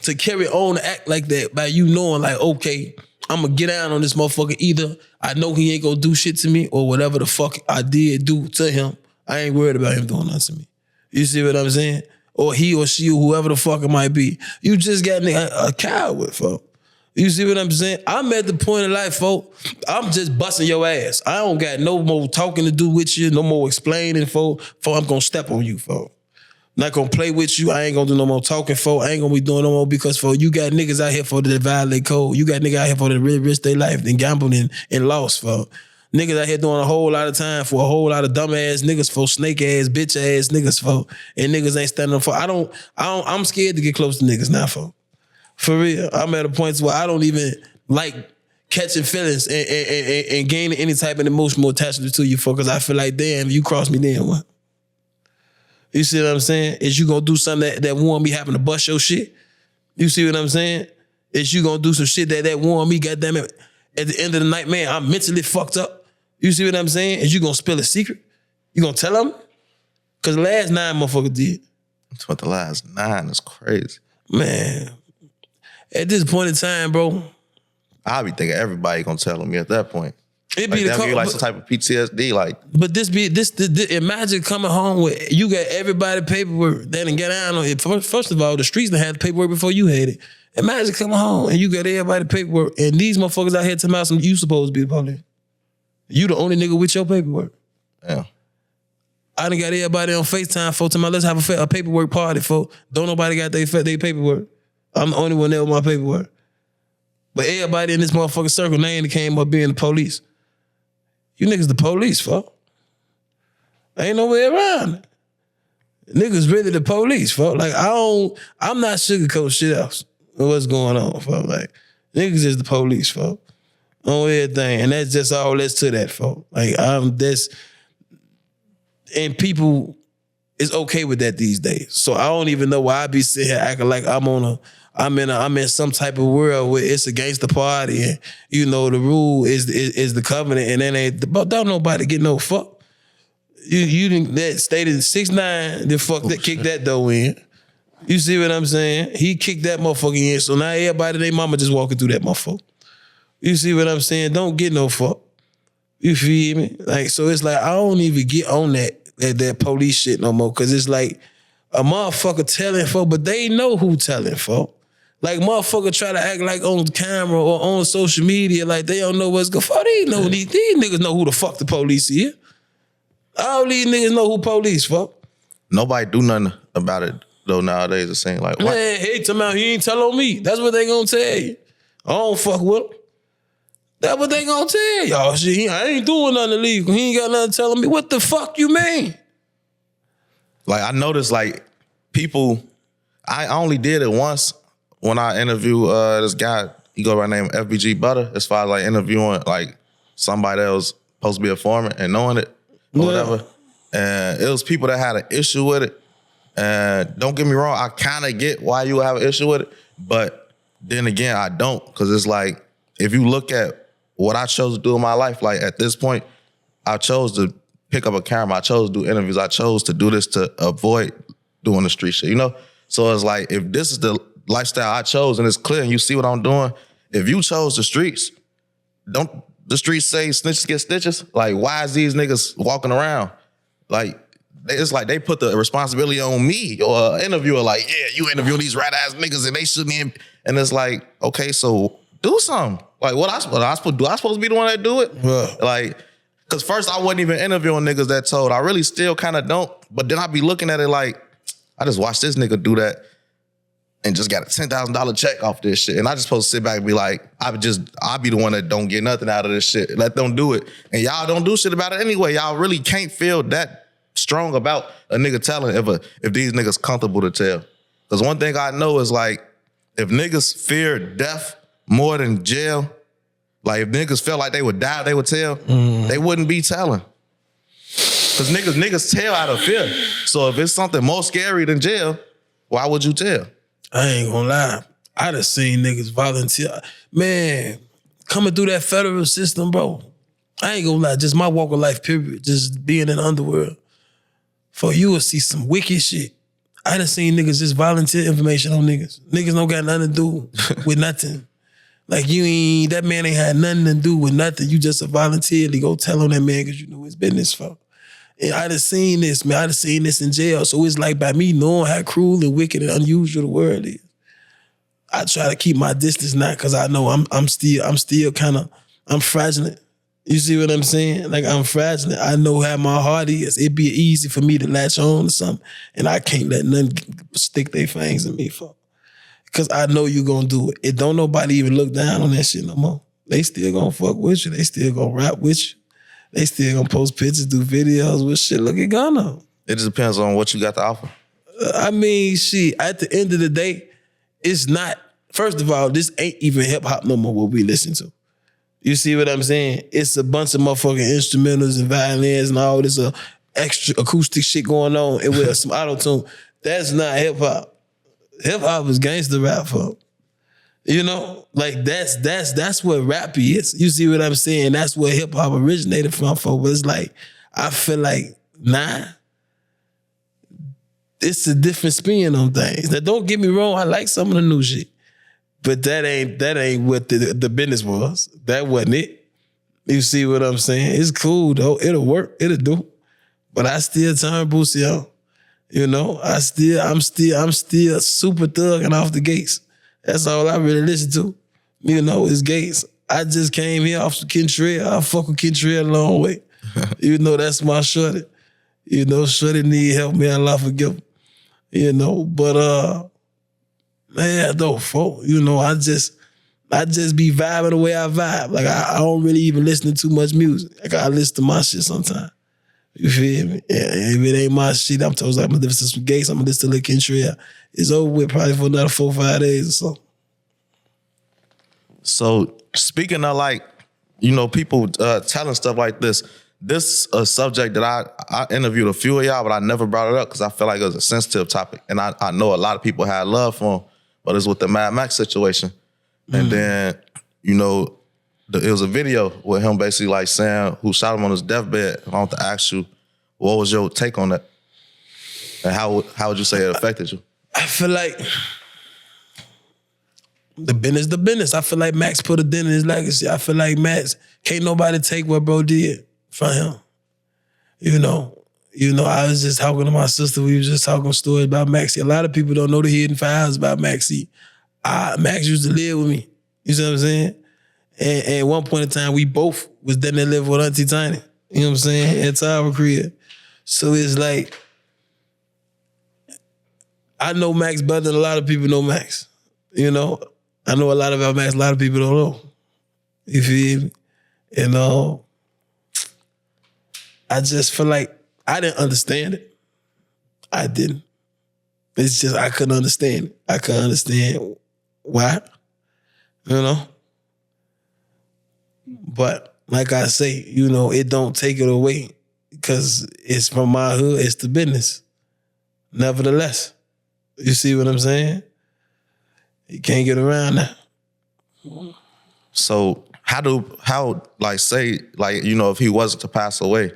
to carry on and act like that by you knowing like, okay, I'm gonna get down on this motherfucker. Either I know he ain't gonna do shit to me or whatever the fuck I did do to him, I ain't worried about him doing nothing to me. You see what I'm saying? Or he or she or whoever the fuck it might be. You just got a coward, folk. You see what I'm saying? I'm at the point in life, folk, I'm just busting your ass. I don't got no more talking to do with you, no more explaining, folk. I'm gonna step on you, folk. Not gonna play with you. I ain't gonna do no more talking, folk. I ain't gonna be doing no more because, folk, you got niggas out here for the violate code. You got niggas out here for the really risk their life, then gambled and lost, folk. Niggas out here doing a whole lot of time for a whole lot of dumbass niggas, for snake ass, bitch ass niggas, folk. And niggas ain't standing up for. I'm scared to get close to niggas now, folk. For real, I'm at a point where I don't even like catching feelings and gaining any type of emotional attachment to you, for because I feel like, damn, you cross me, then what? You see what I'm saying? Is you gonna do something that warn me having to bust your shit? You see what I'm saying? Is you gonna do some shit that warn me, goddamn it, at the end of the night, man, I'm mentally fucked up? You see what I'm saying? Is you gonna spill a secret? You gonna tell them? Because the last 9 motherfuckers did. That's what the last 9 is crazy. Man. At this point in time, bro, I'll be thinking everybody gonna tell me at that point. It be like, like some type of PTSD, like. But imagine coming home with you got everybody paperwork. They didn't get down on it. First of all, the streets done had the paperwork before you had it. Imagine coming home and you got everybody paperwork, and these motherfuckers out here talking about you supposed to be the police. You the only nigga with your paperwork. Yeah. I done got everybody on FaceTime, folks. Let's have a paperwork party, folks. Don't nobody got their paperwork. I'm the only one there with my paperwork. But everybody in this motherfucking circle, they ain't came up being the police. You niggas the police, fuck. Ain't no way around it. Niggas really the police, fuck. Like, I'm not sugarcoat shit else. What's going on, fuck? Like, niggas is the police, fuck. On everything. And that's just all that's to that, fuck. Like, and people is okay with that these days. So I don't even know why I be sitting here acting like I'm in some type of world where it's against the party, and you know the rule is the covenant, and then don't nobody get no fuck. You didn't that stated 6ix9ine, then fuck that, kick that door in. You see what I'm saying? He kicked that motherfucker in, so now everybody, they mama just walking through that motherfucker. You see what I'm saying? Don't get no fuck. You feel me? Like, so it's like I don't even get on that police shit no more, cause it's like a motherfucker telling folk, but they know who telling folk. Like, motherfucker try to act like on camera or on social media like they don't know what's going on. These niggas know who the fuck the police is. All these niggas know who police, fuck. Nobody do nothing about it, though, nowadays. It seems like, what? Man, he ain't tell on me. That's what they gonna tell you. I don't fuck with them. That's what they gonna tell y'all. Shit, I ain't doing nothing illegal. He ain't got nothing telling me. What the fuck you mean? Like, I noticed, like, people, I only did it once when I interviewed this guy. He go by the name FBG Butter, as far as, like, interviewing, like, somebody that was supposed to be a informant and knowing it or whatever. And it was people that had an issue with it. And don't get me wrong, I kind of get why you would have an issue with it. But then again, I don't, because it's like, if you look at what I chose to do in my life, like, at this point, I chose to pick up a camera. I chose to do interviews. I chose to do this to avoid doing the street shit, you know? So it's like, if this is the lifestyle I chose and it's clear and you see what I'm doing, if you chose the streets, don't the streets say snitches get stitches? Like, why is these niggas walking around? Like, it's like they put the responsibility on me or an interviewer, like, yeah, you interviewing these rat-ass niggas and they shouldn't even, and it's like, okay, so do something. Like, what I supposed to do? I supposed to be the one that do it? Yeah. Like, because first I wasn't even interviewing niggas that told. I really still kind of don't. But then I be looking at it like, I just watched this nigga do that and just got a $10,000 check off this shit. And I just supposed to sit back and be like, I'll be the one that don't get nothing out of this shit. Let them do it. And y'all don't do shit about it anyway. Y'all really can't feel that strong about a nigga telling if these niggas comfortable to tell. Because one thing I know is like, if niggas fear death more than jail, like if niggas felt like they would die, they would tell, they wouldn't be telling. Because niggas tell out of fear. So if it's something more scary than jail, why would you tell? I ain't gonna lie. I done seen niggas volunteer. Man, coming through that federal system, bro. I ain't gonna lie, just my walk of life, period. Just being in the underworld. For you will see some wicked shit. I done seen niggas just volunteer information on niggas. Niggas don't got nothing to do with nothing. Like that man ain't had nothing to do with nothing. You just a volunteer to go tell on that man because you know his business for. And I done seen this, man. I done seen this in jail. So it's like by me knowing how cruel and wicked and unusual the world is, I try to keep my distance now because I know I'm still kind of, I'm fragile. You see what I'm saying? Like I'm fragile. I know how my heart is. It'd be easy for me to latch on to something and I can't let nothing stick their fangs in me for. Because I know you gonna do it. It don't nobody even look down on that shit no more. They still gonna fuck with you. They still gonna rap with you. They still gonna post pictures, do videos with shit. Look at Ghana. It just depends on what you got to offer. I mean, shit, at the end of the day, it's not, first of all, this ain't even hip hop no more what we listen to. You see what I'm saying? It's a bunch of motherfucking instrumentals and violins and all this extra acoustic shit going on and with some auto-tune. That's not hip hop. Hip hop is gangster rap, folk. You know, like that's what rap is. You see what I'm saying? That's where hip hop originated from, folks. But it's like, I feel like, nah, it's a different spin on things. Now, don't get me wrong, I like some of the new shit, but that ain't what the business was. That wasn't it. You see what I'm saying? It's cool though. It'll work. It'll do. But I still turn Boosie on. You know, I'm still super thugging off the gates. That's all I really listen to. You know, is Gates. I just came here off Kentrell. I fuck with Kentrell a long way. You know, that's my shorty. You know, shorty need help, me, Allah forgive him. You know, but man, though, folk, you know, I just be vibing the way I vibe. Like I don't really even listen to too much music. Like I listen to my shit sometimes. You feel me? Yeah, if it ain't my shit, I'm told I'm gonna listen to some Gates, I'm gonna listen to Lil Kentrell. It's over with probably for another 4 or 5 days or so. So speaking of like, you know, people telling stuff like this is a subject that I interviewed a few of y'all, but I never brought it up because I feel like it was a sensitive topic. And I know a lot of people had love for him, but it's with the Mad Max situation. And then, you know, it was a video with him basically like saying who shot him on his deathbed. I want to ask you, what was your take on that? And how would you say it affected you? I feel like the business. I feel like Max put a dent in his legacy. I feel like Max, can't nobody take what bro did from him. You know, I was just talking to my sister. We was just talking stories about Maxie. A lot of people don't know the hidden files about Maxie. Max used to live with me. You see what I'm saying? And at one point in time, we both was down there living with Auntie Tiny. You know what I'm saying? At our crib. So it's like, I know Max better than a lot of people know Max. You know? I know a lot about Max, a lot of people don't know. You feel me? You know? I just feel like I didn't understand it. I didn't. It's just I couldn't understand it. I couldn't understand why. You know? But like I say, you know, it don't take it away because it's from my hood, it's the business. Nevertheless, you see what I'm saying? You can't get around that. So how like say, like, you know, if he wasn't to pass away,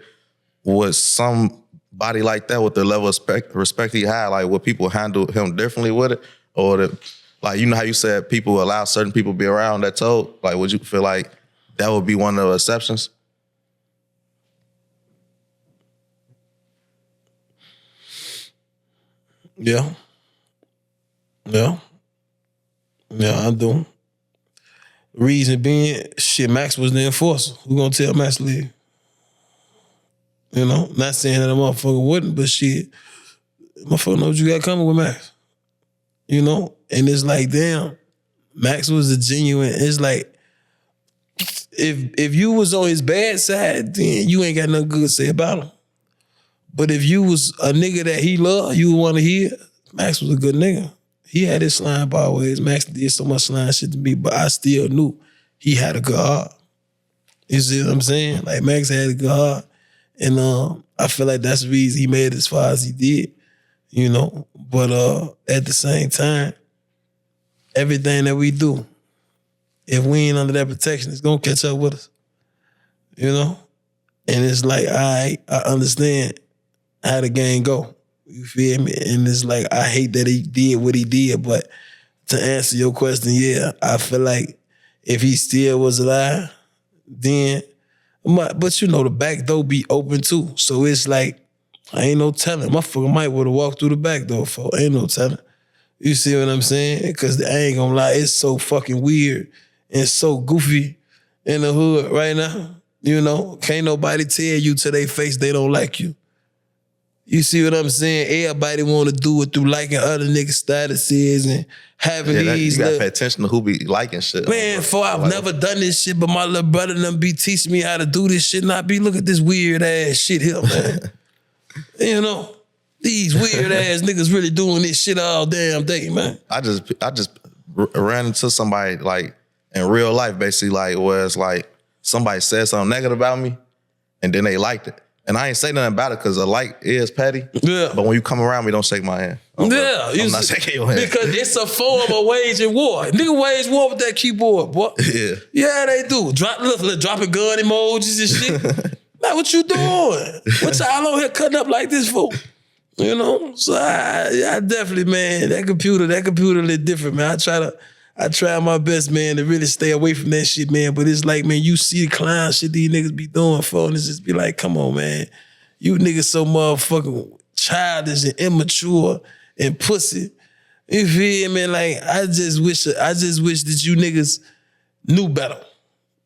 would somebody like that with the level of respect he had, like would people handle him differently with it? Or like, you know how you said people allow certain people to be around that told? Like, would you feel like that would be one of the exceptions? Yeah. Yeah. Yeah, I do. Reason being, shit, Max was the enforcer. Who gonna tell Max to leave? You know, not saying that a motherfucker wouldn't, but shit, motherfucker know what you got coming with Max. You know? And it's like, damn, Max was a genuine, it's like, if you was on his bad side, then you ain't got nothing good to say about him. But if you was a nigga that he loved, you would want to hear, Max was a good nigga. He had his slime by ways. Max did so much slime shit to me, but I still knew he had a good heart. You see what I'm saying? Like Max had a good heart. And I feel like that's the reason he made it as far as he did, you know. But at the same time, everything that we do, if we ain't under that protection, it's gonna catch up with us. You know? And it's like, I understand how the game go. You feel me? And it's like, I hate that he did what he did, but to answer your question, yeah, I feel like if he still was alive, then, but you know, the back door be open too. So it's like, I ain't no telling. Motherfucker might would have walked through the back door for, ain't no telling. You see what I'm saying? Because I ain't gonna lie, it's so fucking weird and so goofy in the hood right now. You know, can't nobody tell you to their face they don't like you. You see what I'm saying? Everybody want to do it through liking other niggas' statuses and having these. You gotta pay attention to who be liking shit. Man, I've never done this shit, but my little brother and them be teaching me how to do this shit, and I be, look at this weird ass shit here, man. You know, these weird ass niggas really doing this shit all damn day, man. I just ran into somebody like in real life, basically, like where it's like somebody said something negative about me, and then they liked it. And I ain't say nothing about it because a like is petty. Yeah. But when you come around me, don't shake my hand. I'm not shaking your hand. Because it's a form of waging war. Nigga wage war with that keyboard, boy. Yeah. Yeah, they do. Dropping gun emojis and shit. Like, what you doing? What y'all on here cutting up like this for? You know? So I definitely, man, that computer a little different, man. I try my best, man, to really stay away from that shit, man. But it's like, man, you see the clown shit these niggas be doing for, and it's just be like, come on, man. You niggas so motherfucking childish and immature and pussy. You feel me? Like, I just wish that you niggas knew better.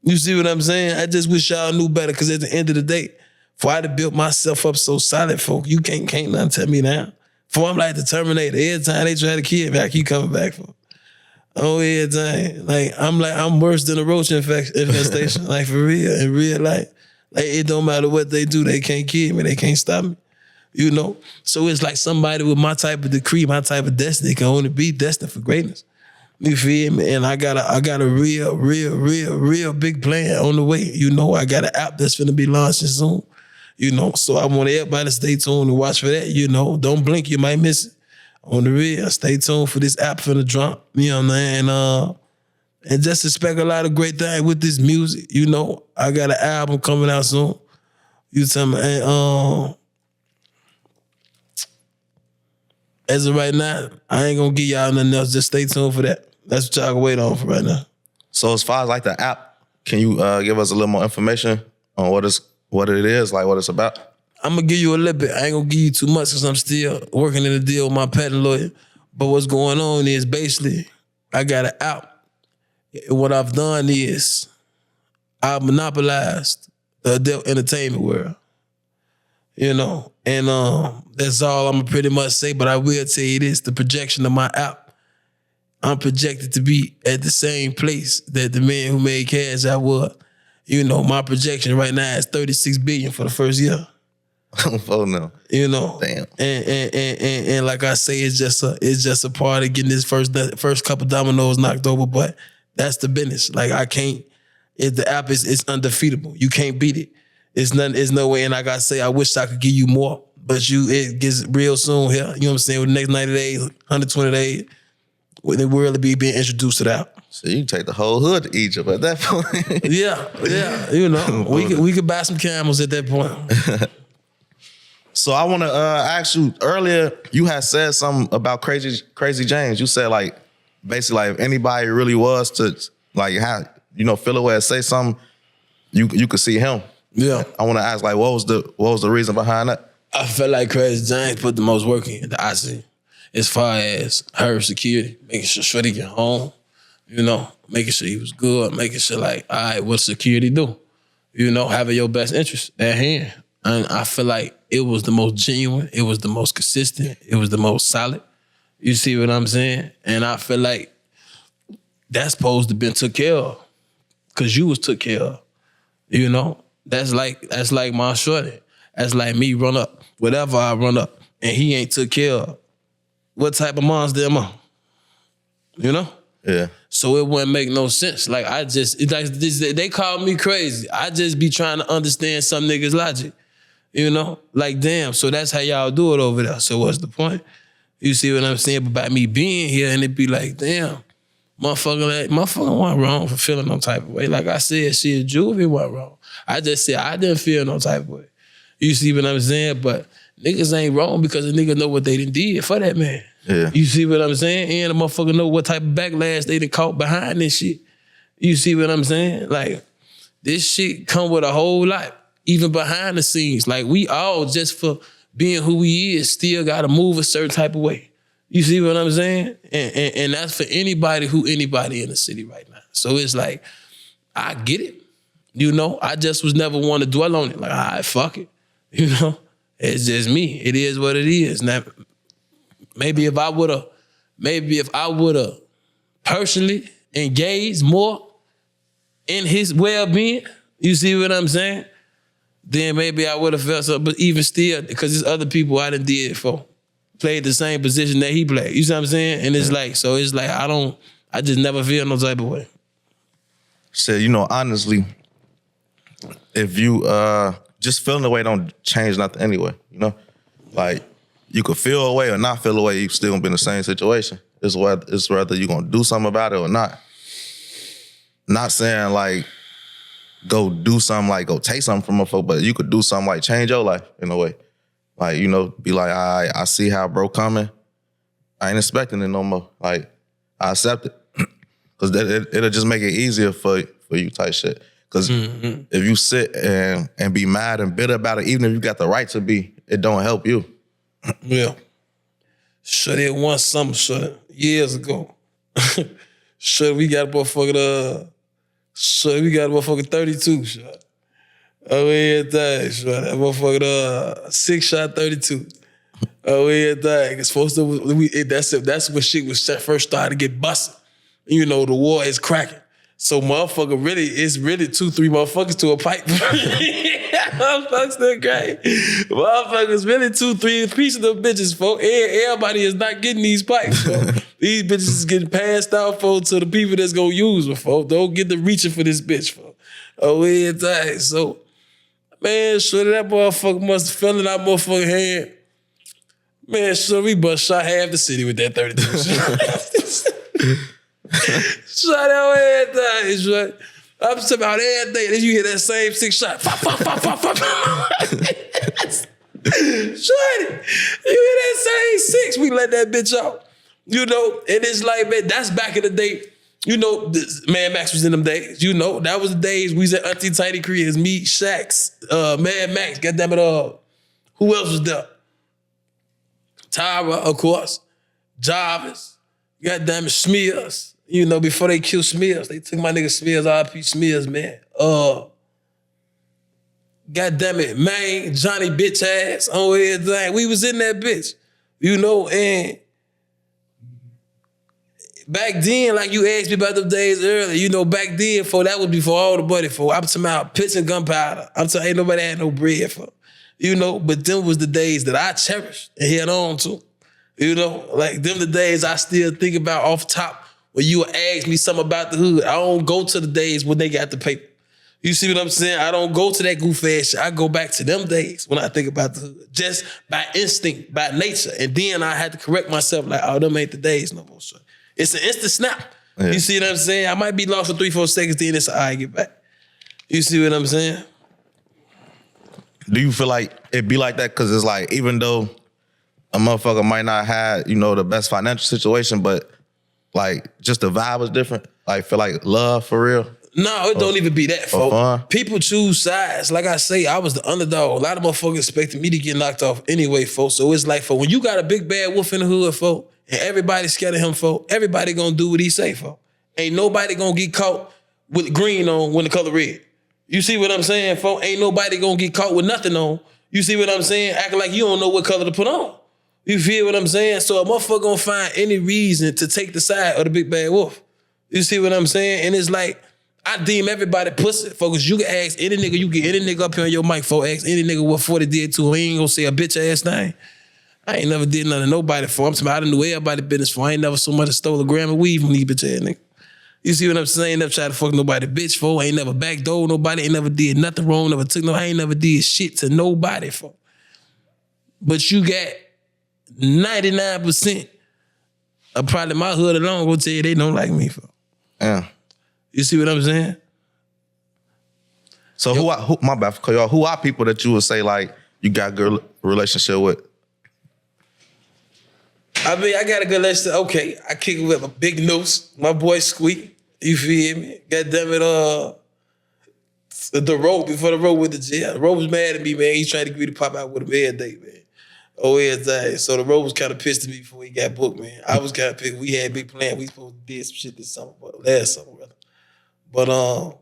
You see what I'm saying? I just wish y'all knew better, because at the end of the day, before I'd have built myself up so solid, folk, you can't nothing tell me now. Before I'm like the Terminator, every time they try to kill me, I keep coming back for. Oh yeah, dang. I'm worse than a roach infestation. Like, for real, in real life. Like, it don't matter what they do, they can't kill me, they can't stop me. You know? So it's like somebody with my type of decree, my type of destiny can only be destined for greatness. You feel me? And I got a real big plan on the way. You know, I got an app that's finna be launching soon. You know, so I want everybody to stay tuned and watch for that. You know, don't blink, you might miss it. On the real, stay tuned for this app finna drop. You know what I'm saying? And just expect a lot of great things with this music. You know, I got an album coming out soon. You tell me, as of right now, I ain't gonna give y'all nothing else. Just stay tuned for that. That's what y'all can wait on for right now. So as far as like the app, can you give us a little more information on what it is, like what it's about? I'm gonna give you a little bit. I ain't gonna give you too much because I'm still working in a deal with my patent lawyer. But what's going on is basically I got an app. What I've done is I've monopolized the adult entertainment world. You know, and that's all I'm gonna pretty much say. But I will tell you this: the projection of my app, I'm projected to be at the same place that the man who made Cash App was. You know, my projection right now is 36 billion for the first year. Oh no. You know. Damn. And like I say, it's just a part of getting this first couple dominoes knocked over, but that's the business. Like, I can't, the app is undefeatable. You can't beat it. It's no way. And like I say, I wish I could give you more, but it gets real soon here. You know what I'm saying? With the next 90 days, 120 days, the world will be being introduced to that. So you can take the whole hood to Egypt at that point. Yeah. You know, we could buy some camels at that point. So I want to ask you, earlier you had said something about Crazy James. You said, like, basically, like, if anybody really was to, like, feel a way to say something, you could see him. Yeah. I want to ask, like, what was the reason behind that? I felt like Crazy James put the most work in that I see, as far as her security, making sure Shreddy get home, you know, making sure he was good, making sure, like, all right, what security do? You know, having your best interest at hand. And I feel like it was the most genuine, it was the most consistent, it was the most solid. You see what I'm saying? And I feel like that's supposed to been took care of, because you was took care of. You know? That's like my shorty. That's like me run up, whatever I run up, and he ain't took care of. What type of monster am I? You know? Yeah. So it wouldn't make no sense. Like they call me crazy. I just be trying to understand some niggas' logic. You know? Like, damn, so that's how y'all do it over there. So what's the point? You see what I'm saying? But by me being here, and it be like, damn, motherfucker wasn't wrong for feeling no type of way. Like I said, shit, Juvie wasn't wrong. I just said I didn't feel no type of way. You see what I'm saying? But niggas ain't wrong because the nigga know what they done did for that man. Yeah. You see what I'm saying? And the motherfucker know what type of backlash they done caught behind this shit. You see what I'm saying? Like, this shit come with a whole lot, even behind the scenes. Like, we all, just for being who we is, still gotta move a certain type of way. You see what I'm saying? And that's for anybody in the city right now. So it's like, I get it. You know, I just was never one to dwell on it. Like, all right, fuck it. You know? It's just me. It is what it is. Now, maybe if I would've personally engaged more in his well-being, you see what I'm saying? Then maybe I would have felt something. But even still, because there's other people I done did it for, played the same position that he played. You see what I'm saying? And it's like, so it's like, I just never feel no type of way. Shit, you know, honestly, if you just feeling the way don't change nothing anyway, you know? Like, you could feel a way or not feel a way, you still gonna be in the same situation. It's whether you gonna do something about it or not. Not saying like, go do something like, go take something from a folk, but you could do something like change your life in a way. Like, you know, be like, I see how bro coming. I ain't expecting it no more. Like, I accept it. Cause it'll just make it easier for you type shit. Cause if you sit and be mad and bitter about it, even if you got the right to be, it don't help you. Yeah. Should it once something, should years ago. Should we got a motherfucking 32 shot. Oh, yeah, that shot. That motherfucking 6-shot 32. Oh, yeah, that. It's supposed to, that's when shit was first started to get busted. You know, the war is cracking. So motherfucker really, it's really 2-3 motherfuckers to a pipe. Motherfuckers still great. Motherfuckers really 2-3 pieces of them bitches, folks. Everybody is not getting these pipes, folks. These bitches is getting passed out, folks, to the people that's gonna use them, folks. Don't get the reaching for this bitch, folks. Oh, yeah, that. So, man, sure that motherfucker must have fell in that motherfucking hand. Man, sure we bust shot half the city with that 32. Shot that way at that. I'm talking about every day. Then you hear that same 6-shot. Pop, pop, pop, pop, pop. Shorty, you hear that same 6, we let that bitch out. You know, and it's like, man, that's back in the day. You know, Mad Max was in them days. You know, that was the days we was at Auntie Tiny Cribs, me, Shax, Mad Max, goddammit, who else was there? Tyra, of course. Jarvis, goddammit, Smears. You know, before they killed Smears, they took my nigga Smears, R.I.P. Smears, man. Goddammit, man, Johnny bitch ass on everything. We was in that bitch. You know, and back then, like you asked me about them days earlier, you know, back then, that was before all the money, I'm talking about pitch and gunpowder. I'm talking, ain't nobody had no bread for. You know, but them was the days that I cherished and held on to. You know, like them the days I still think about off top when you ask me something about the hood. I don't go to the days when they got the paper. You see what I'm saying? I don't go to that goof ass shit. I go back to them days when I think about the hood. Just by instinct, by nature. And then I had to correct myself like, oh, them ain't the days no more. So it's an instant snap. Yeah. You see what I'm saying? I might be lost for 3-4 seconds, then it's all right, get back. You see what I'm saying? Do you feel like it be like that? Because it's like, even though a motherfucker might not have, you know, the best financial situation, but like, just the vibe was different. Like, feel like love for real. No, it don't even be that, folks. People choose sides. Like I say, I was the underdog. A lot of motherfuckers expected me to get knocked off anyway, folks. So it's like, when you got a big bad wolf in the hood, folks, and everybody's scared of him, folks, everybody gonna do what he say, folks. Ain't nobody gonna get caught with green on when the color red. You see what I'm saying, folks? Ain't nobody gonna get caught with nothing on. You see what I'm saying? Acting like you don't know what color to put on. You feel what I'm saying? So a motherfucker gonna find any reason to take the side of the big bad wolf. You see what I'm saying? And it's like, I deem everybody pussy, folks. You can ask any nigga, you get any nigga up here on your mic, folks. Ask any nigga what 40 did to him. He ain't gonna say a bitch ass thing. I ain't never did nothing to nobody for. I'm somebody I done knew everybody business for. I ain't never so much as stole a gram of weed from these bitch ass niggas. You see what I'm saying? I ain't never tried to fuck nobody bitch for. I ain't never backdoor nobody. Ain't never did nothing wrong. Never took no. I ain't never did shit to nobody for. But you got 99% of probably my hood alone gonna tell you they don't like me for. Yeah. You see what I'm saying? So who my bad for y'all, who are people that you would say like you got a good relationship with? I mean, I got a good relationship. Okay, I kick it with a big nose. My boy Squeak. You feel me? God damn it, the road, before the road with the jail. The road was mad at me, man. He tried to get me to pop out with him every day, man. Oh, every day. So the road was kind of pissed at me before he got booked, man. I was kind of pissed. We had big plans. We supposed to do some shit this summer, but last summer, rather. But a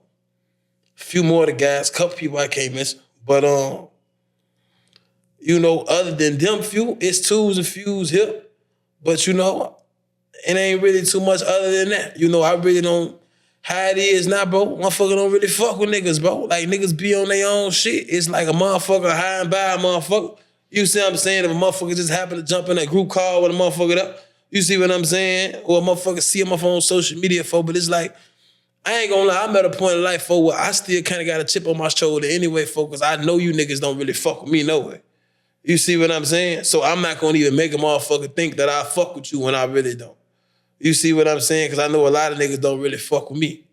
few more of the guys, couple people I can't mention. But you know, other than them few, it's twos and fews here. But you know, it ain't really too much other than that. You know, I really don't, how it is now, bro, motherfucker don't really fuck with niggas, bro. Like, niggas be on their own shit. It's like a motherfucker high and by a motherfucker. You see what I'm saying? If a motherfucker just happen to jump in that group call with a motherfucker up, you see what I'm saying? Or a motherfucker see him on social media for, but it's like, I ain't gonna lie, I'm at a point in life, for where I still kind of got a chip on my shoulder anyway, because I know you niggas don't really fuck with me no way. You see what I'm saying? So I'm not gonna even make a motherfucker think that I fuck with you when I really don't. You see what I'm saying? Because I know a lot of niggas don't really fuck with me.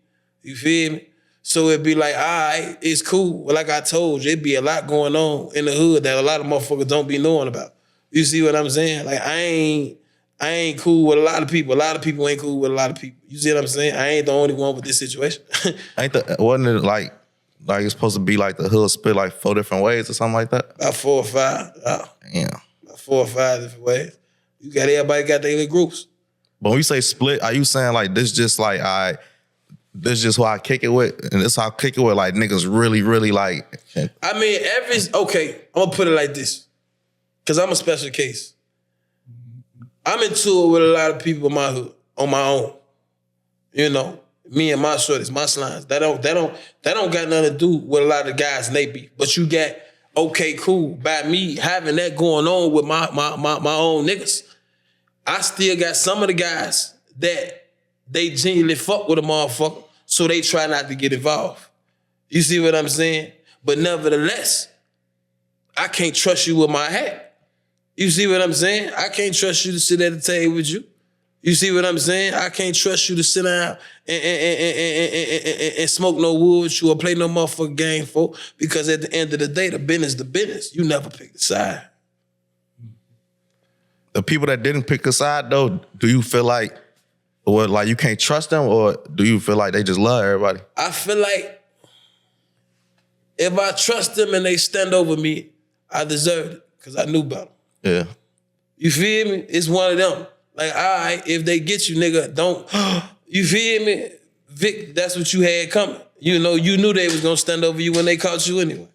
You feel me? So it'd be like, all right, it's cool. But like I told you, it'd be a lot going on in the hood that a lot of motherfuckers don't be knowing about. You see what I'm saying? Like, I ain't cool with a lot of people. A lot of people ain't cool with a lot of people. You see what I'm saying? I ain't the only one with this situation. Wasn't it like it's supposed to be like the hood split like 4 different ways or something like that? About 4 or 5. Yeah. About 4 or 5 different ways. You got everybody got their little groups. But when you say split, are you saying like this just like this just who I kick it with, and this how I kick it with like niggas really, really like. I mean, okay, I'm gonna put it like this, cause I'm a special case. I'm in tour with a lot of people in my hood on my own. You know, me and my shorties, my slimes. That don't got nothing to do with a lot of the guys and they be. But you got okay, cool. By me having that going on with my own niggas, I still got some of the guys that they genuinely fuck with a motherfucker, so they try not to get involved. You see what I'm saying? But nevertheless, I can't trust you with my hat. You see what I'm saying? I can't trust you to sit at the table with you. You see what I'm saying? I can't trust you to sit down and smoke no wood with you or play no motherfucking game for, because at the end of the day, the business. You never pick the side. The people that didn't pick a side though, do you feel like, or like you can't trust them, or do you feel like they just love everybody? I feel like if I trust them and they stand over me, I deserved it because I knew about them. Yeah. You feel me? It's one of them. Like, all right, if they get you, nigga, don't. You feel me? Vic, that's what you had coming. You know, you knew they was gonna stand over you when they caught you anyway.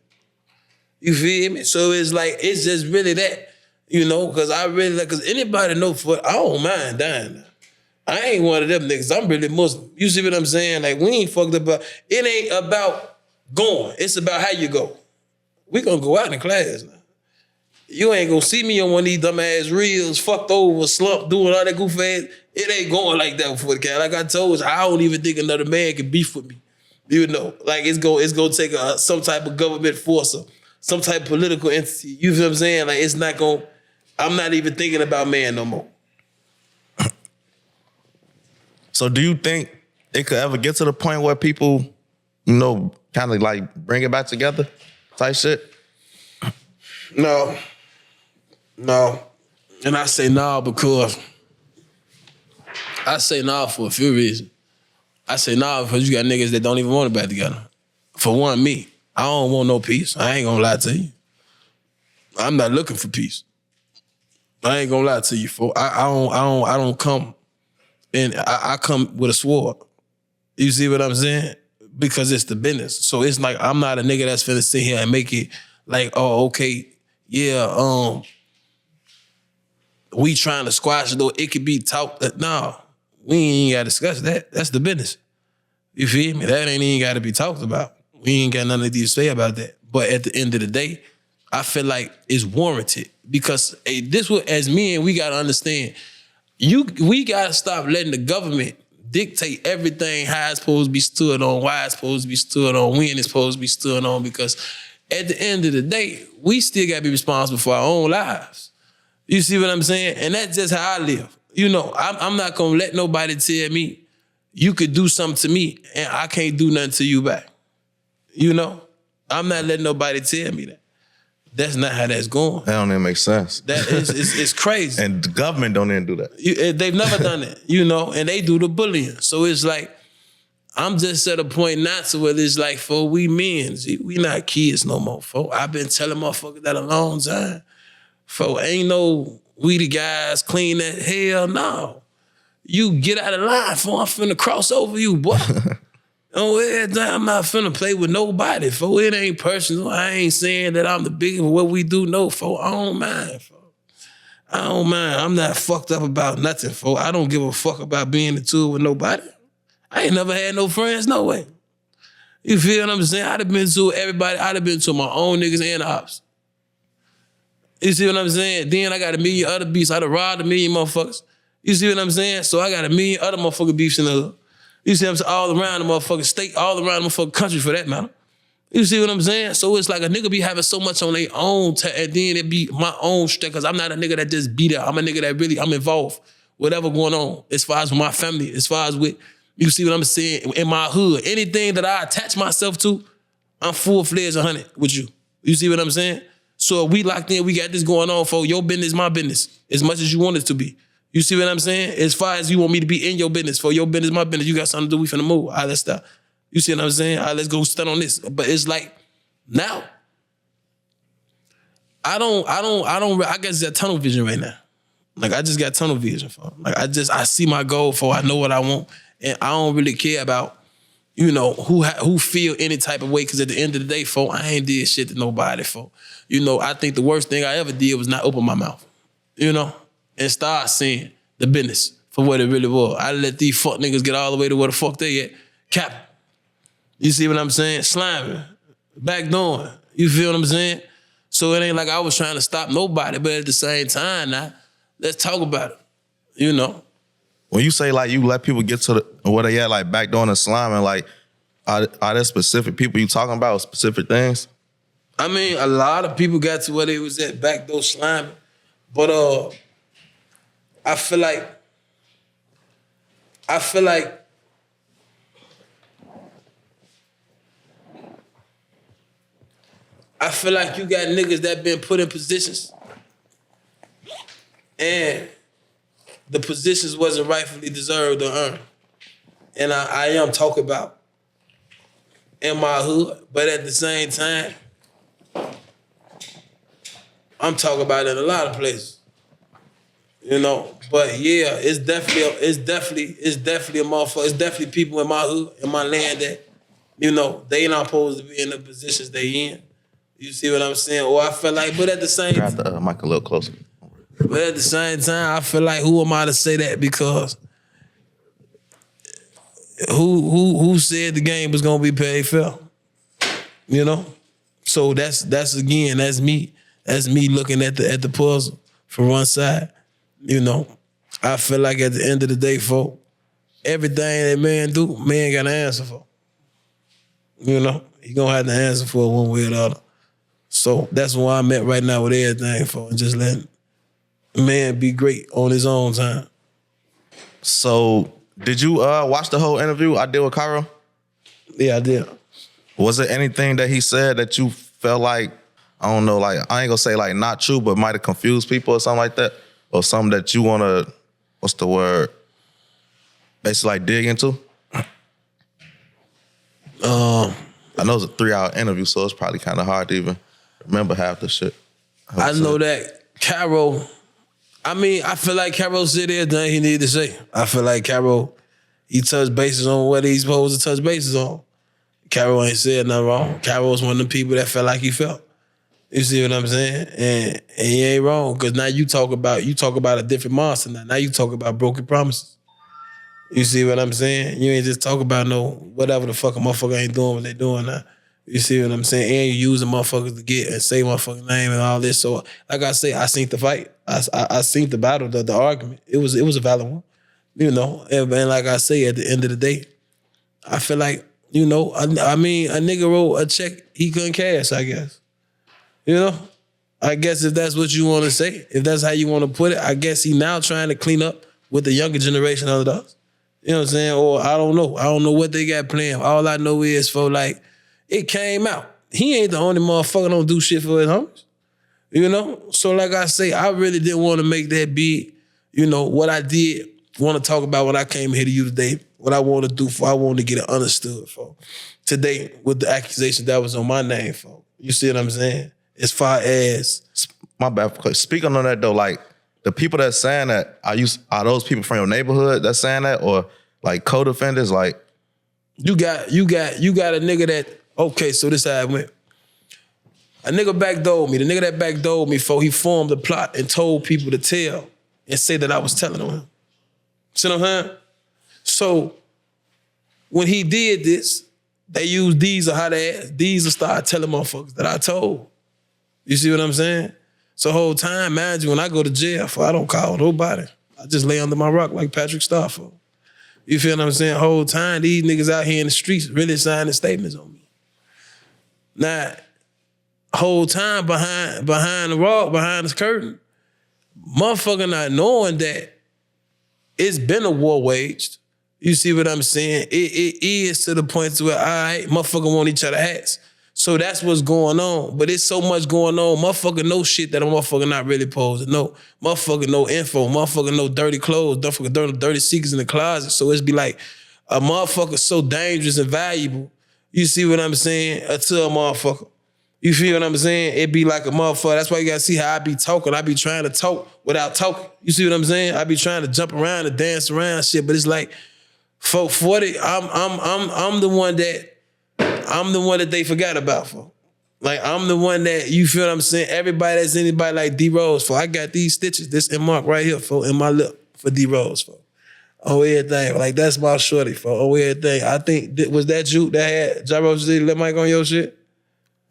You feel me? So it's like, it's just really that, you know, because I really like, because anybody know I don't mind dying now. I ain't one of them niggas. I'm really Muslim. You see what I'm saying? Like, we ain't fucked about, it ain't about going. It's about how you go. We gonna go out in class now. You ain't gonna see me on one of these dumbass reels, fucked over, slumped, doing all that goof ass. It ain't going like that before the cat. Like I told you, I don't even think another man can beef with me. You know, like it's gonna take some type of government force or some type of political entity. You feel what I'm saying? Like it's not gonna, I'm not even thinking about man no more. So do you think it could ever get to the point where people, you know, kind of like bring it back together type shit? No. And I say no because I say no for a few reasons. I say no because you got niggas that don't even want it back together. For one, me, I don't want no peace. I ain't gonna lie to you. I'm not looking for peace. I ain't gonna lie to you, for I don't come, and I come with a sword. You see what I'm saying? Because it's the business. So it's like I'm not a nigga that's finna sit here and make it like, oh, okay, yeah, we trying to squash it, though it could be talked. No, we ain't gotta discuss that. That's the business. You feel me? That ain't even got to be talked about. We ain't got nothing to say about that. But at the end of the day, I feel like it's warranted because this was, as men, we got to understand, we got to stop letting the government dictate everything, how it's supposed to be stood on, why it's supposed to be stood on, when it's supposed to be stood on, because at the end of the day, we still got to be responsible for our own lives. You see what I'm saying? And that's just how I live. You know, I'm not going to let nobody tell me you could do something to me and I can't do nothing to you back. You know? I'm not letting nobody tell me that. That's not how that's going. That don't even make sense. That is, it's crazy. And the government don't even do that. They've never done it, you know, and they do the bullying. So it's like, I'm just at a point not to where it's like, for we men, we not kids no more, folks. I've been telling motherfuckers that a long time. Folks, ain't no we the guys clean that. Hell no. You get out of line, folks. I'm finna cross over you, boy. Oh, I'm not finna play with nobody, folks. It ain't personal. I ain't saying that I'm the biggest, what we do, no, folks. I don't mind, folks. I don't mind. I'm not fucked up about nothing, folks. I don't give a fuck about being in tour with nobody. I ain't never had no friends, no way. You feel what I'm saying? I'd have been to everybody. I'd have been to my own niggas and ops. You see what I'm saying? Then I got a million other beefs. I'd have robbed a million motherfuckers. You see what I'm saying? So I got a million other motherfucking beefs in the hood. You see what I'm saying? All around the motherfucking state, all around the motherfucking country for that matter. You see what I'm saying? So it's like a nigga be having so much on their own, and then it be my own shit, because I'm not a nigga that just be there. I'm a nigga that really, I'm involved. Whatever going on, as far as with my family, as far as with, you see what I'm saying, in my hood. Anything that I attach myself to, I'm full-fledged 100 with you. You see what I'm saying? So if we locked in, we got this going on for your business, my business, as much as you want it to be. You see what I'm saying? As far as you want me to be in your business, for your business, my business, you got something to do, we finna move. All right, let's stop. You see what I'm saying? All right, let's go stand on this. But it's like, now, I guess that tunnel vision right now. Like, I just got tunnel vision for. Like, I see my goal for, I know what I want, and I don't really care about, you know, who feel any type of way, because at the end of the day, folk, I ain't did shit to nobody, folk. You know, I think the worst thing I ever did was not open my mouth, you know, and start seeing the business for what it really was. I let these fuck niggas get all the way to where the fuck they at. Cap. You see what I'm saying? Sliming. Backdooring. You feel what I'm saying? So it ain't like I was trying to stop nobody, but at the same time now, let's talk about it, you know? When you say like you let people get to where they at, like backdooring and sliming, like are there specific people you talking about, specific things? I mean, a lot of people got to where they was at, backdoor sliming, but I feel like you got niggas that been put in positions and the positions wasn't rightfully deserved or earned. And I am talking about in my hood, but at the same time, I'm talking about it in a lot of places. You know, but yeah, it's definitely a motherfucker. It's definitely people in my hood, in my land that, you know, they not supposed to be in the positions they in. You see what I'm saying? Or I feel like, but at the same time, grab the mic a little closer. But at the same time, I feel like, who am I to say that? Because who said the game was gonna be paid fair? You know, so that's me. That's me looking at the puzzle from one side. You know, I feel like at the end of the day, folk, everything that man do, man got to answer for. You know, he gonna have to answer for it one way or the other. So that's where I'm at right now with everything, for just letting man be great on his own time. So did you watch the whole interview I did with Kyro? Yeah, I did. Was there anything that he said that you felt like, I don't know, like, I ain't gonna say like not true, but might have confused people or something like that? Or something that you wanna, what's the word, basically like dig into? I know it's a 3-hour interview, so it's probably kind of hard to even remember half the shit. I know that Kyro, I mean, I feel like Kyro said everything he needed to say. I feel like Kyro, he touched bases on what he's supposed to touch bases on. Kyro ain't said nothing wrong. Kyro's one of the people that felt like he felt. You see what I'm saying? And he ain't wrong, because now you talk about a different monster now. Now you talk about broken promises. You see what I'm saying? You ain't just talk about no whatever the fuck a motherfucker ain't doing what they doing now. You see what I'm saying? And you using motherfuckers to get and say motherfucking name and all this. So like I say, I seen the fight. I seen the battle, the argument. It was a valid one. You know, and like I say, at the end of the day, I feel like, you know, I mean, a nigga wrote a check he couldn't cash, I guess. You know? I guess if that's what you want to say, if that's how you want to put it, I guess he now trying to clean up with the younger generation of us. You know what I'm saying? Or I don't know. I don't know what they got planned. All I know is for like, it came out. He ain't the only motherfucker don't do shit for his homies. You know? So like I say, I really didn't want to make that big. You know, what I did want to talk about when I came here to you today, what I want to do for, I wanted to get it understood for. Today, with the accusation that was on my name for. You see what I'm saying? As far as... My bad. Speaking on that though, like, the people that's saying that, are those people from your neighborhood that's saying that, or like co-defendants? Like, you got a nigga that, okay, so this how it went. A nigga backdoored me. The nigga that backdoored me, he formed a plot and told people to tell and say that I was telling on him. See what I'm saying? So when he did this, they used Diesel, how they asked. Diesel started telling motherfuckers that I told. You see what I'm saying? So the whole time, mind you, when I go to jail, I don't call nobody. I just lay under my rock like Patrick Starr. You feel what I'm saying? The whole time, these niggas out here in the streets really signing statements on me. Now, whole time behind the rock, behind this curtain, motherfucker not knowing that it's been a war waged. You see what I'm saying? It is to the point where, all right, motherfucker want each other hats. So that's what's going on. But it's so much going on. Motherfucker know shit that a motherfucker not really supposed to know. Motherfucker know info. Motherfucker know dirty clothes. Motherfucker dirty secrets in the closet. So it's be like, a motherfucker so dangerous and valuable. You see what I'm saying? To a motherfucker. You feel what I'm saying? It be like a motherfucker. That's why you gotta see how I be talking. I be trying to talk without talking. You see what I'm saying? I be trying to jump around and dance around shit, but it's like, for 40, I'm the one that they forgot about for. Like, I'm the one that, you feel what I'm saying? Everybody that's anybody like D-Rose for. I got these stitches, this in mark right here for, in my lip for D-Rose for. Oh, everything. Like, that's my shorty for. Oh, everything. I think, was that you that had Gyros lip mic on your shit?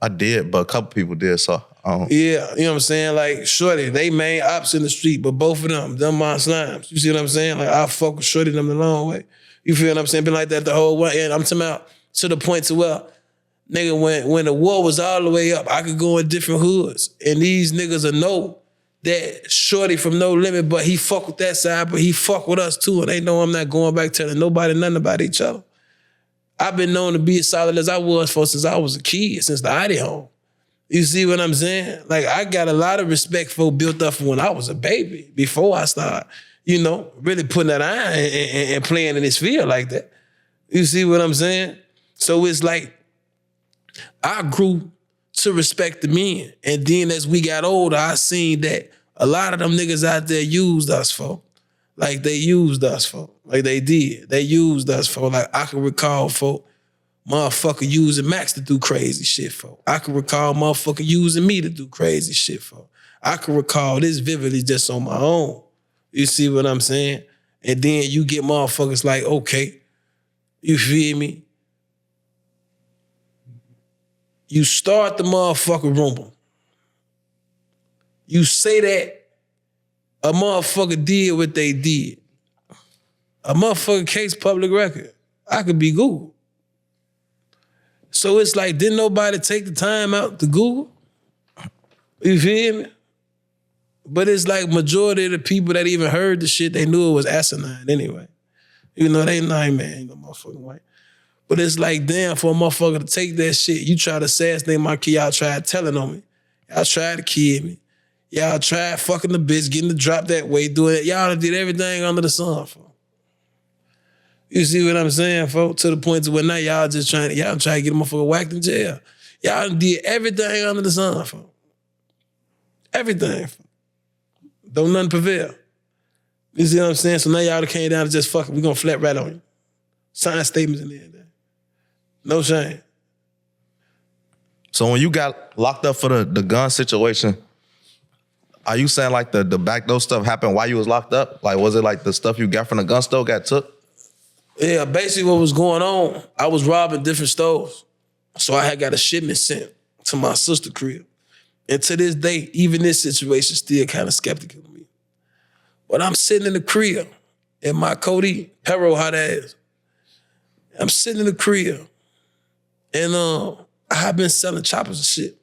I did, but a couple people did, so I don't. Yeah, you know what I'm saying? Like, shorty, they main ops in the street, but both of them my slimes. You see what I'm saying? Like, I fuck with shorty them the long way. You feel what I'm saying? Been like that the whole way. And I'm talking about to the point to where, nigga, when the war was all the way up, I could go in different hoods. And these niggas will know that shorty from No Limit, but he fuck with that side, but he fuck with us too. And they know I'm not going back telling nobody nothing about each other. I've been known to be as solid as I was for since I was a kid, since the ID home. You see what I'm saying? Like, I got a lot of respect for built up from when I was a baby, before I started, you know, really putting that eye and playing in this field like that. You see what I'm saying? So it's like, I grew to respect the men. And then as we got older, I seen that a lot of them niggas out there used us for. Like, they used us for. Like, they did. They used us for. Like, I can recall for motherfucker using Max to do crazy shit for. I can recall motherfucker using me to do crazy shit for. I can recall this vividly just on my own. You see what I'm saying? And then you get motherfuckers like, okay, you feel me? You start the motherfucking rumor. You say that a motherfucker did what they did. A motherfucker case public record. I could be Google. So it's like, didn't nobody take the time out to Google? You feel me? But it's like majority of the people that even heard the shit, they knew it was asinine anyway. You know, they ain't no motherfucking way. But it's like, damn, for a motherfucker to take that shit, you try to assassinate my kid, y'all tried telling on me. Y'all tried to kill me. Y'all tried fucking the bitch, getting the drop that way, doing it. Y'all did everything under the sun, folks. You see what I'm saying, folks? To the point to where now y'all just trying to get a motherfucker whacked in jail. Y'all did everything under the sun, folks. Everything, folks. Don't nothing prevail. You see what I'm saying? So now y'all came down to just fuck it. We gonna flat right on you. Sign statements in there. No shame. So when you got locked up for the gun situation, are you saying like the backdoor stuff happened while you was locked up? Like, was it like the stuff you got from the gun store got took? Yeah, basically what was going on, I was robbing different stores. So I had got a shipment sent to my sister crib. And to this day, even this situation still kind of skeptical of me. But I'm sitting in the crib in my Cody, Herbo hot ass. I'm sitting in the crib and I have been selling choppers and shit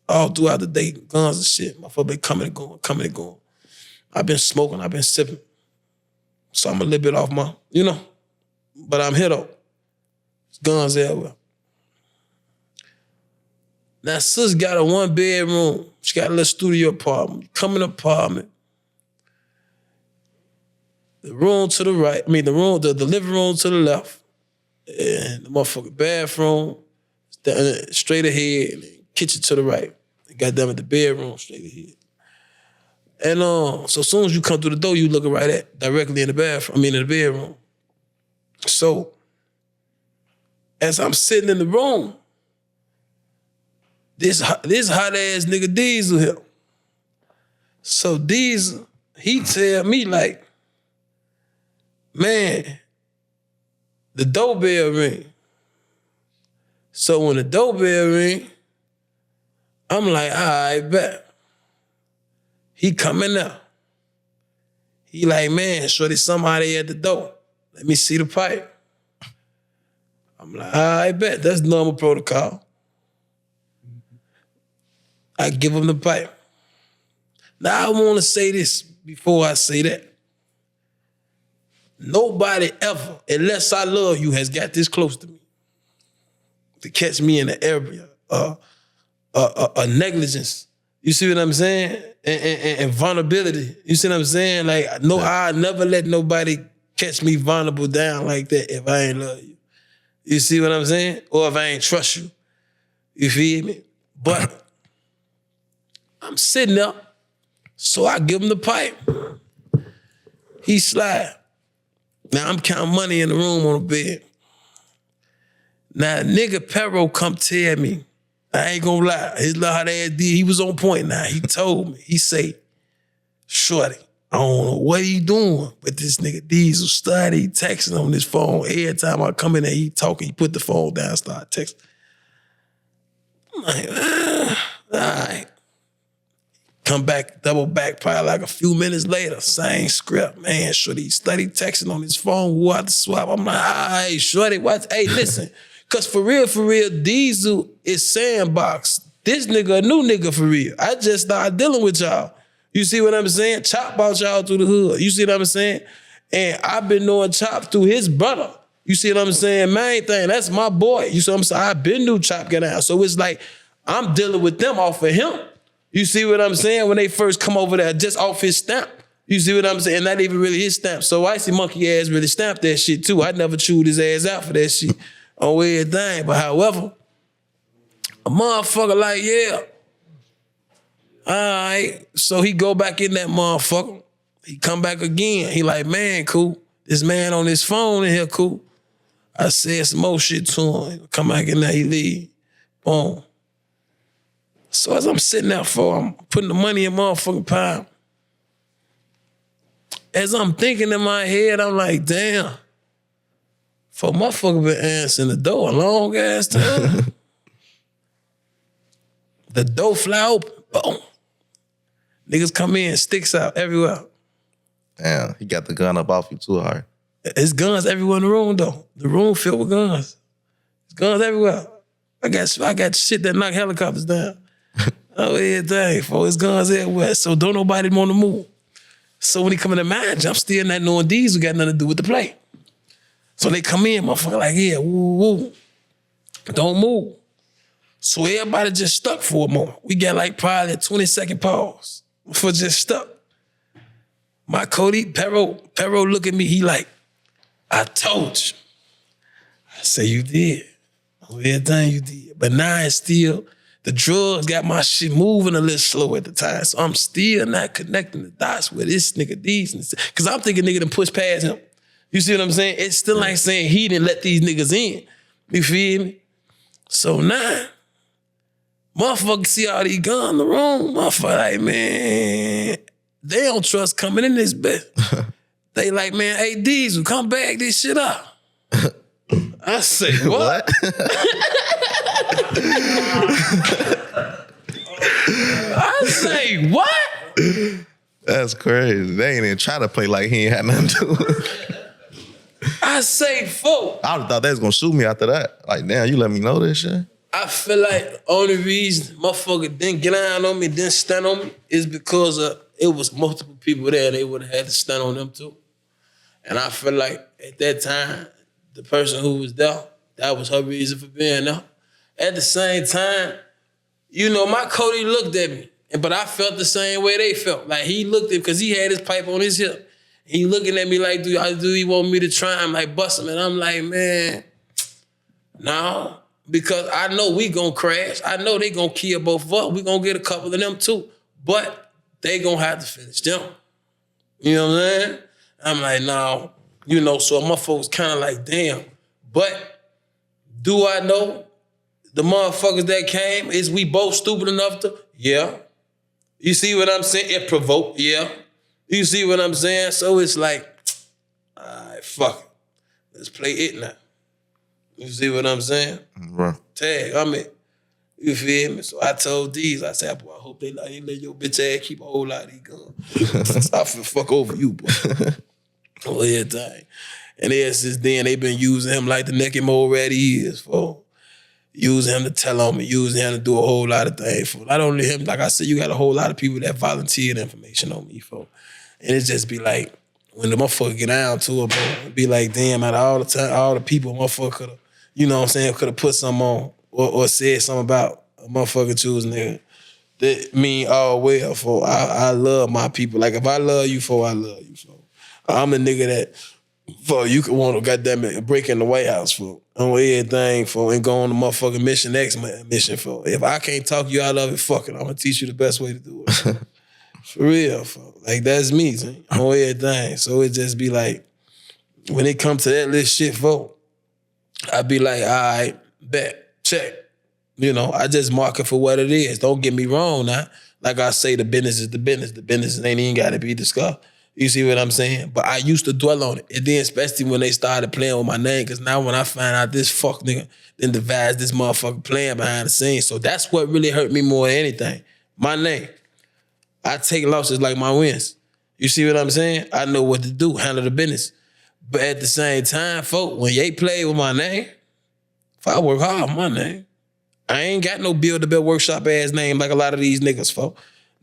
all throughout the day, guns and shit. My fuck been coming and going, coming and going. I've been smoking, I've been sipping. So I'm a little bit off my, but I'm here though. There's guns everywhere. Now, sis got a 1-bedroom. She got a little studio apartment. Come in the apartment. The room to the right, the living room to the left. And the motherfucking bathroom straight ahead. And the kitchen to the right. And goddamn it, the bedroom straight ahead. And so as soon as you come through the door, you looking right at directly in the bathroom, in the bedroom. So as I'm sitting in the room, this hot ass nigga Diesel here. So Diesel, he tell me like, man, the doorbell ring. So when the doorbell ring, I'm like, all right, bet. He coming out. He like, man, shorty, somebody at the door. Let me see the pipe. I'm like, all right, bet. That's normal protocol. I give him the pipe. Now, I want to say this before I say that. Nobody ever, unless I love you, has got this close to me to catch me in the area of negligence. You see what I'm saying? And vulnerability. You see what I'm saying? Like, no, I never let nobody catch me vulnerable down like that if I ain't love you. You see what I'm saying? Or if I ain't trust you. You feel me? But I'm sitting up, so I give him the pipe. He slide. Now I'm counting money in the room on the bed. Now nigga Herbo come tell me, I ain't gonna lie, his little hot ass did, he was on point now. He told me, he say, shorty, I don't know what he doing, but this nigga Diesel study texting on his phone. Every time I come in there, he talking, he put the phone down, start texting. I'm like, all right. Come back, double back, probably like a few minutes later, same script. Man, shorty study texting on his phone, who out the swap. I'm like, all right, shorty, what? Hey, listen, because for real, Diesel is sandbox. This nigga a new nigga for real. I just started dealing with y'all. You see what I'm saying? Chop out y'all through the hood. You see what I'm saying? And I've been knowing Chop through his brother. You see what I'm saying? Main thing, that's my boy. You see what I'm saying? I've been knew Chop get out. So it's like, I'm dealing with them off of him. You see what I'm saying? When they first come over there, just off his stamp. You see what I'm saying? Not even really his stamp. So Icy Monkey ass really stamped that shit too. I never chewed his ass out for that shit on everything. But however, a motherfucker like, yeah. All right. So he go back in that motherfucker. He come back again. He like, man, cool. This man on his phone in here, cool. I said some more shit to him. Come back in there, he leave. Boom. So as I'm sitting there I'm putting the money in motherfucking pile. As I'm thinking in my head, I'm like, damn. For motherfucker been answering the door a long ass time. The door fly open, boom. Niggas come in, sticks out everywhere. Damn, he got the gun up off you too hard. It's guns everywhere in the room though. The room filled with guns. There's guns everywhere. I got shit that knock helicopters down. Oh, everything, for his guns everywhere. So don't nobody want to move. So when he come in the manager, I'm still not knowing Diesel got nothing to do with the play. So they come in, motherfucker like, yeah, woo, woo. Don't move. So everybody just stuck for a moment. We got like probably a 20-second pause for just stuck. My Cody, Herbo look at me, he like, I told you. I say, you did. Everything you did. But now it's still, the drugs got my shit moving a little slow at the time. So I'm still not connecting the dots with this nigga decent. Cause I'm thinking nigga done push past him. You see what I'm saying? It's still like saying he didn't let these niggas in. You feel me? So now, motherfuckers see all these guns in the room. Motherfucker like, man, they don't trust coming in this bitch. They like, man, hey Diesel, come back this shit up. I say, what? I say, what? That's crazy. They ain't even try to play like he ain't had nothing to do with it. I say, folk. I would've thought they was gonna shoot me after that. Like, damn, you let me know this shit? I feel like the only reason motherfucker didn't get down on me, didn't stand on me, is because it was multiple people there. They would have had to stand on them too. And I feel like at that time, the person who was there, that was her reason for being there. At the same time, you know, my Cody looked at me, but I felt the same way they felt. Like he looked at, because he had his pipe on his hip. He looking at me like, do he want me to try him, like bust him? And I'm like, man, no. Because I know we gonna crash. I know they gonna kill both of us. We gonna get a couple of them too. But they gonna have to finish them. You know what I'm saying? I'm like, no. You know, so my folks kind of like, damn. But do I know the motherfuckers that came, is we both stupid enough to? Yeah. You see what I'm saying? It provoked, yeah. You see what I'm saying? So it's like, all right, fuck it. Let's play it now. You see what I'm saying? Right. Tag, I'm it. You feel me? So I told these, I said, boy, I hope they let your bitch ass keep a whole lot of these guns. I feel fuck over you, boy. Oh, everything. And ever since then, they been using him like the naked mole rat he is, for. Using him to tell on me, using him to do a whole lot of things, for. Not only him, like I said, you got a whole lot of people that volunteered information on me, for. And it just be like, when the motherfucker get down to it, bro, it be like, damn, out of all the time, all the people, motherfucker could have, you know what I'm saying, could have put something on or said something about a motherfucker choose nigga. That mean all well, for. I love my people. Like, if I love you, for, I love you, for. I'm the nigga that, for, you could want to goddamn it break in the White House, for. On everything, for, and go on the motherfucking Mission X mission, for. If I can't talk you out of it, fuck it. I'm gonna teach you the best way to do it. For real, for. Like, that's me, son. On everything. So it just be like, when it come to that little shit, for, I be like, all right, bet, check. You know, I just mark it for what it is. Don't get me wrong now. Like I say, the business is the business. The business ain't even gotta be discussed. You see what I'm saying? But I used to dwell on it. And then especially when they started playing with my name, because now when I find out this fuck nigga then devised this motherfucker playing behind the scenes. So that's what really hurt me more than anything. My name. I take losses like my wins. You see what I'm saying? I know what to do, handle the business. But at the same time, folk, when they play with my name, if I work hard on my name, I ain't got no Build-A-Bear Workshop ass name like a lot of these niggas, folk.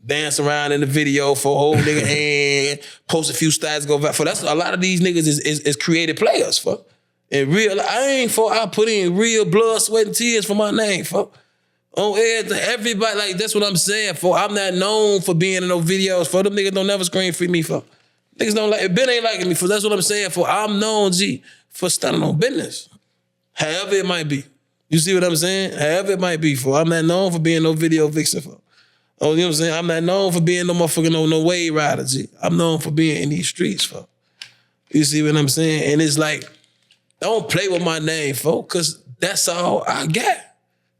Dance around in the video for a whole nigga and post a few styles, go back. For that's a lot of these niggas is creative players, fuck. And real, I put in real blood, sweat, and tears for my name, fuck. On everybody, like, that's what I'm saying, for. I'm not known for being in no videos, for. Them niggas don't never scream free me, for. Niggas don't like, Ben ain't liking me, for. That's what I'm saying, for. I'm known, G, for standing on business. However it might be. You see what I'm saying? However it might be, for. I'm not known for being no video vixen, for. Oh, you know what I'm saying? I'm not known for being no motherfucking no wave rider, G. I'm known for being in these streets, folk. You see what I'm saying? And it's like, don't play with my name, folk, because that's all I got.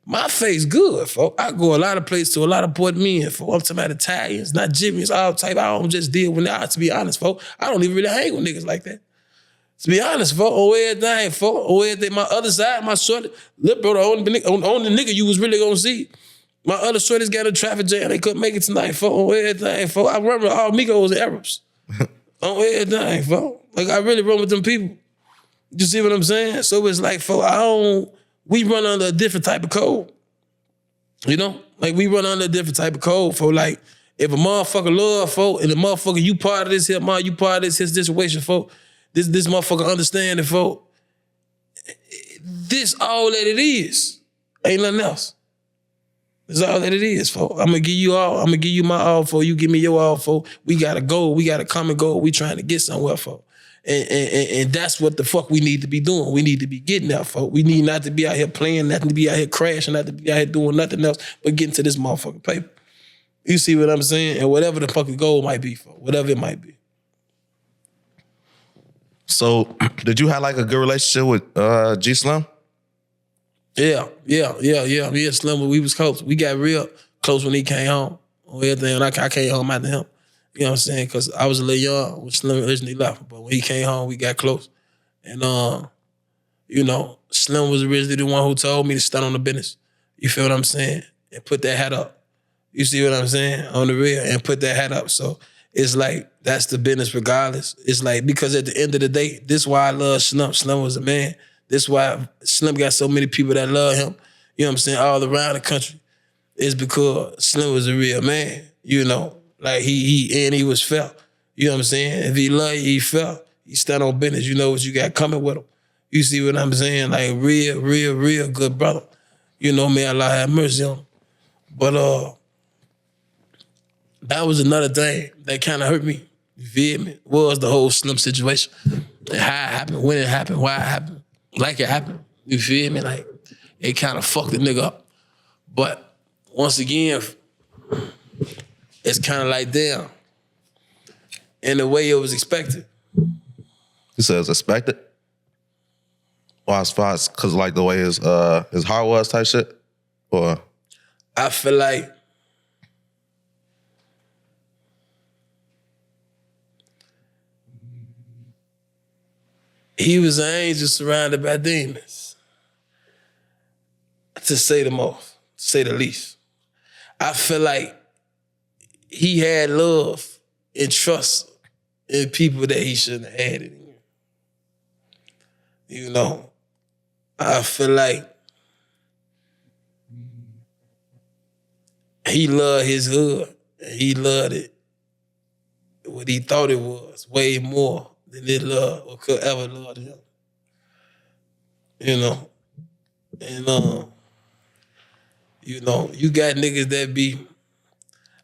My face good, folk. I go a lot of places to a lot of Puerto men, folk. I'm talking about Italians, Nigerians, all type. I don't just deal with that, to be honest, folk. I don't even really hang with niggas like that. To be honest, folk, on everything, folk, on everything. My other side, my shorty, lip bro, the only nigga you was really gonna see. My other shorties got a traffic jam. They couldn't make it tonight, folk. On everything, folk. I remember all Migos and Arabs. On everything, folk. Like, I really run with them people. You see what I'm saying? So it's like, folk, we run under a different type of code. You know? Like, we run under a different type of code, folk. Like, if a motherfucker love, folk, and the motherfucker, you part of this here, you part of this his situation, folk. This motherfucker understand it, folk. This all that it is. Ain't nothing else. That's all that it is, folks. I'm gonna give you all. I'm gonna give you my all, folks. You give me your all, folks. We got a goal. We got a common goal. We trying to get somewhere, folks. And that's what the fuck we need to be doing. We need to be getting out, folks. We need not to be out here playing, nothing to be out here crashing, not to be out here doing nothing else but getting to this motherfucking paper. You see what I'm saying? And whatever the fucking goal might be, folks. Whatever it might be. So, did you have like a good relationship with G Slim? Yeah. Me and Slim, we was close. We got real close when he came home. On everything, and I came home after him. You know what I'm saying? Because I was a little young when Slim originally left. But when he came home, we got close. And You know, Slim was originally the one who told me to stand on the business. You feel what I'm saying? And put that hat up. You see what I'm saying? On the real, and put that hat up. So it's like, that's the business regardless. It's like, because at the end of the day, this is why I love Slim. Slim was a man. This is why Slim got so many people that love him, you know what I'm saying, all around the country. It's because Slim was a real man, you know? Like, he was felt. You know what I'm saying? If he love you, he felt. He stand on business. You know what you got coming with him. You see what I'm saying? Like, real good brother. You know, may Allah have mercy on him. But that was another thing that kind of hurt me. You feel me? Was the whole Slim situation. And how it happened, when it happened, why it happened, like it happened. You feel me? Like, it kind of fucked the nigga up. But once again, it's kind of like, damn, in the way it was expected. You said it's expected? Well, as far as, cause like the way his heart was type shit? Or? I feel like he was an angel surrounded by demons. To say the most, to say the least. I feel like he had love and trust in people that he shouldn't have had it in. You know, I feel like he loved his hood, and he loved it what he thought it was, way more than it loved or could ever love him. You know, and you know, you got niggas that be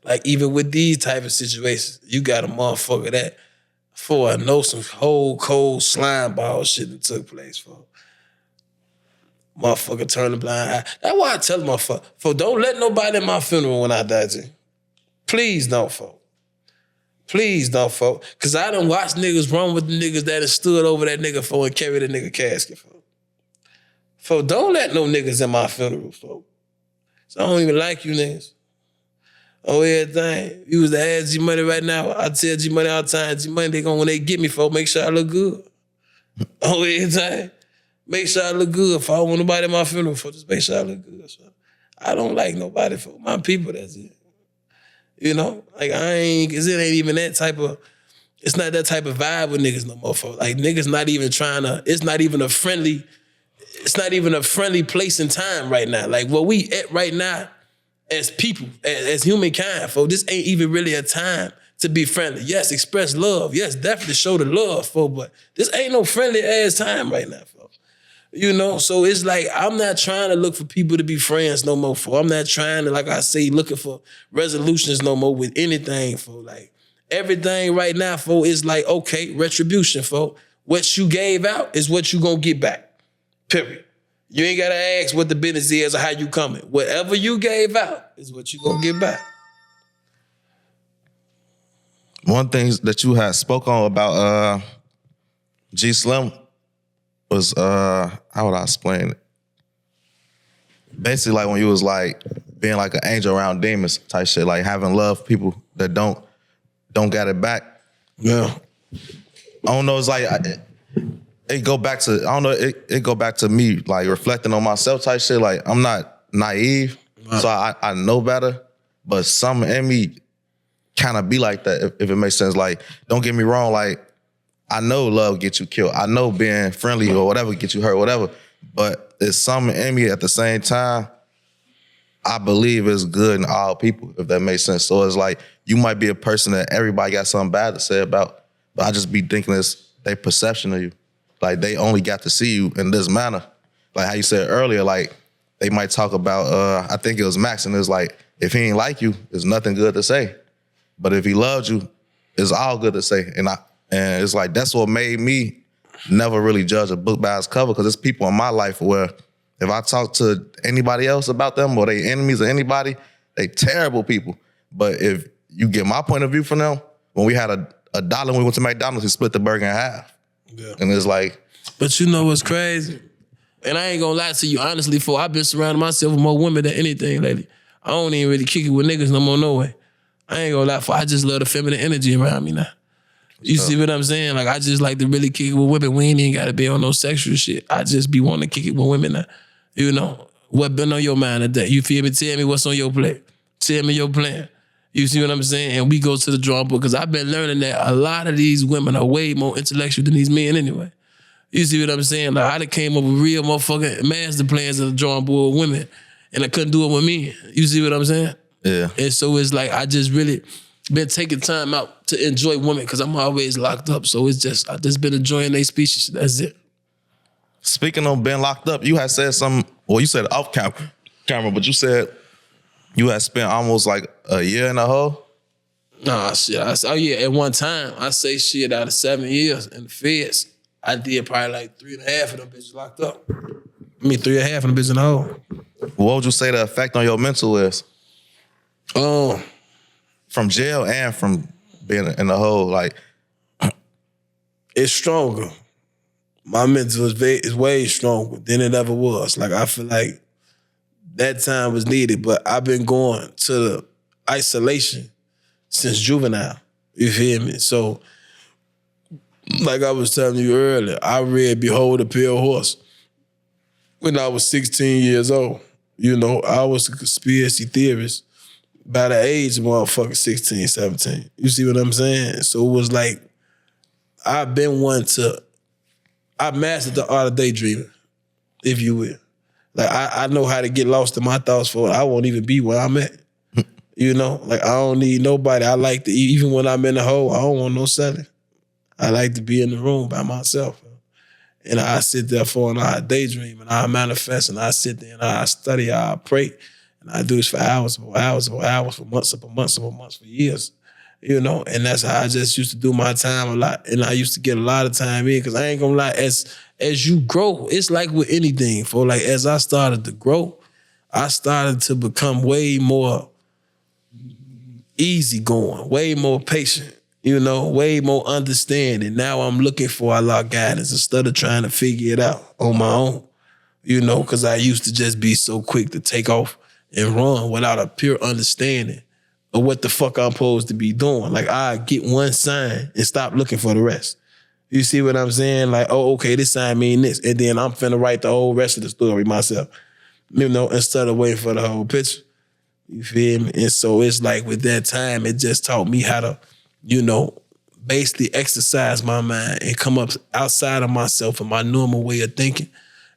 like, even with these type of situations, you got a motherfucker that, for I know some whole cold slime ball shit that took place, for motherfucker turn a blind eye. That's why I tell motherfucker, for don't let nobody in my funeral when I die, G. Please don't, folk. Please don't, folk. Cause I done watched niggas run with the niggas that have stood over that nigga for and carry the nigga casket, folk. Folk, don't let no niggas in my funeral, folk. So I don't even like you niggas. Oh, everything. You was to ask G-Money right now. I tell G-Money all the time, G-Money, they gonna, when they get me, folk, make sure I look good. Oh, everything. Make sure I look good. If I don't want nobody at my funeral, folk, just make sure I look good. So I don't like nobody, folk. My people, that's it. You know? Like, cause it ain't even that type of, it's not that type of vibe with niggas no more, folk. Like, niggas not even trying to, it's not even a friendly place and time right now. Like, where we at right now, as people, as humankind, folks, this ain't even really a time to be friendly. Yes, express love. Yes, definitely show the love, folks, but this ain't no friendly ass time right now, folks. You know, so it's like, I'm not trying to look for people to be friends no more, folks. I'm not trying to, like I say, looking for resolutions no more with anything, folks. Like, everything right now, folks, is like, okay, retribution, folks. What you gave out is what you gonna get back, period. You ain't gotta ask what the business is or how you coming. Whatever you gave out is what you gonna get back. One thing that you had spoke on about G Slim was, how would I explain it? Basically, like when you was like being like an angel around demons type shit, like having love for people that don't got it back. Yeah. I don't know, it's like, it go back to, I don't know, it go back to me, like reflecting on myself type shit. Like, I'm not naive, so I know better, but something in me kind of be like that, if it makes sense. Like, don't get me wrong, like, I know love gets you killed. I know being friendly or whatever gets you hurt, whatever, but it's something in me at the same time, I believe is good in all people, if that makes sense. So it's like, you might be a person that everybody got something bad to say about, but I just be thinking it's their perception of you. Like, they only got to see you in this manner. Like how you said earlier, like, they might talk about, I think it was Max, and it's like, if he ain't like you, there's nothing good to say. But if he loved you, it's all good to say. And it's like, that's what made me never really judge a book by its cover, because there's people in my life where if I talk to anybody else about them or they enemies or anybody, they terrible people. But if you get my point of view from them, when we had a dollar when we went to McDonald's, he split the burger in half. Yeah. And it's like... But you know what's crazy? And I ain't gonna lie to you, honestly, for I've been surrounding myself with more women than anything lately. I don't even really kick it with niggas no more, no way. I ain't gonna lie, for I just love the feminine energy around me now. You see what I'm saying? Like, I just like to really kick it with women. We ain't even got to be on no sexual shit. I just be wanting to kick it with women now. You know, what been on your mind today? You feel me? Tell me what's on your plate. Tell me your plan. You see what I'm saying? And we go to the drawing board because I've been learning that a lot of these women are way more intellectual than these men anyway. You see what I'm saying? Like, I done came up with real motherfucking master plans of the drawing board with women, and I couldn't do it with men. You see what I'm saying? Yeah. And so it's like I just really been taking time out to enjoy women because I'm always locked up. So it's just, I just been enjoying their speeches. That's it. Speaking of being locked up, you had said something, well, you said off camera, but you said you had spent almost like a year in a hole. Nah, shit. At one time, I say shit out of 7 years in the feds. I did probably like 3.5 of them bitches locked up. 3.5 of them bitches in the hole. What would you say the effect on your mental is? From jail and from being in the hole, like. It's stronger. My mental is way stronger than it ever was. Like, I feel like that time was needed, but I've been going to the isolation since juvenile. You feel me? So, like I was telling you earlier, I read Behold a Pale Horse when I was 16 years old. You know, I was a conspiracy theorist by the age of motherfucking 16, 17. You see what I'm saying? So it was like, I mastered the art of daydreaming, if you will. Like, I know how to get lost in my thoughts for I won't even be where I'm at. You know? Like, I don't need nobody. I like to, even when I'm in the hole, I don't want no selling. I like to be in the room by myself. And I sit there and I daydream and I manifest and I sit there and I study, I pray. And I do this for hours, for months, for years. You know, and that's how I just used to do my time a lot. And I used to get a lot of time in because I ain't gonna lie, as you grow, it's like with anything. For like, as I started to grow, I started to become way more easygoing, way more patient, you know, way more understanding. Now I'm looking for a lot of guidance instead of trying to figure it out on my own, you know, because I used to just be so quick to take off and run without a pure understanding of what the fuck I'm supposed to be doing. Like, I get one sign and stop looking for the rest. You see what I'm saying? Like, oh, okay, this sign mean this. And then I'm finna write the whole rest of the story myself, you know, instead of waiting for the whole picture. You feel me? And so it's like with that time, it just taught me how to, you know, basically exercise my mind and come up outside of myself and my normal way of thinking,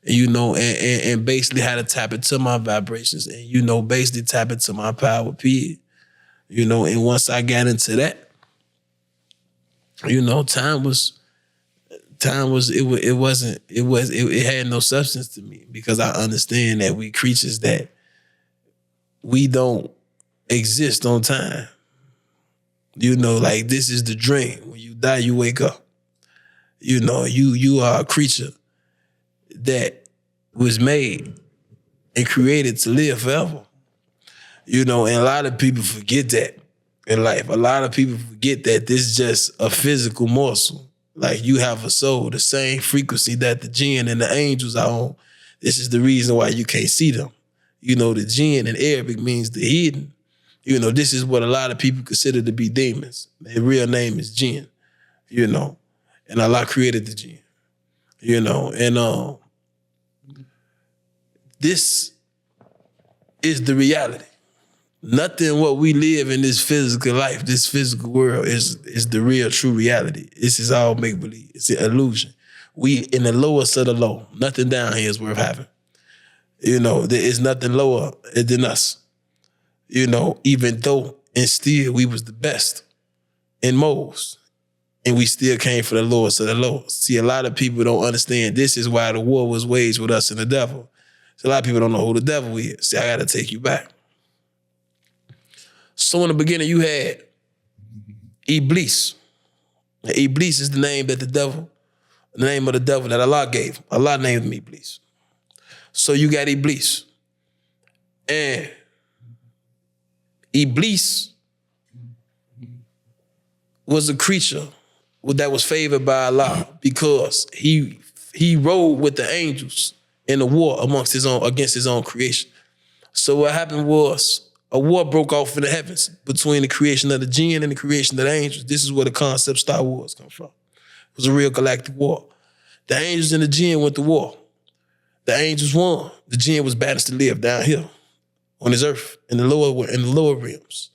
you know, and basically how to tap into my vibrations and, you know, basically tap into my power, period. You know, and once I got into that, you know, it had no substance to me because I understand that we creatures that we don't exist on time. You know, like, this is the dream. When you die, you wake up. You know, you are a creature that was made and created to live forever. You know, and a lot of people forget that in life. A lot of people forget that this is just a physical morsel. Like, you have a soul, the same frequency that the jinn and the angels are on. This is the reason why you can't see them. You know, the jinn in Arabic means the hidden. You know, this is what a lot of people consider to be demons. Their real name is jinn, you know. And Allah created the jinn, you know. And this is the reality. Nothing what we live in this physical life, this physical world is the real true reality. This is all make-believe. It's an illusion. We in the lowest of the low. Nothing down here is worth having. You know, there is nothing lower than us. You know, even though and still we was the best in most. And we still came for the lowest of the lowest. See, a lot of people don't understand this is why the war was waged with us and the devil. So a lot of people don't know who the devil is. See, I got to take you back. So in the beginning, you had Iblis. Now, Iblis is the name that the name of the devil that Allah gave. Allah named him Iblis. So you got Iblis. And Iblis was a creature that was favored by Allah because he rode with the angels in the war against his own creation. So what happened was, a war broke off in the heavens between the creation of the jinn and the creation of the angels. This is where the concept Star Wars comes from. It was a real galactic war. The angels and the jinn went to war. The angels won. The jinn was banished to live down here on this earth in the lower realms.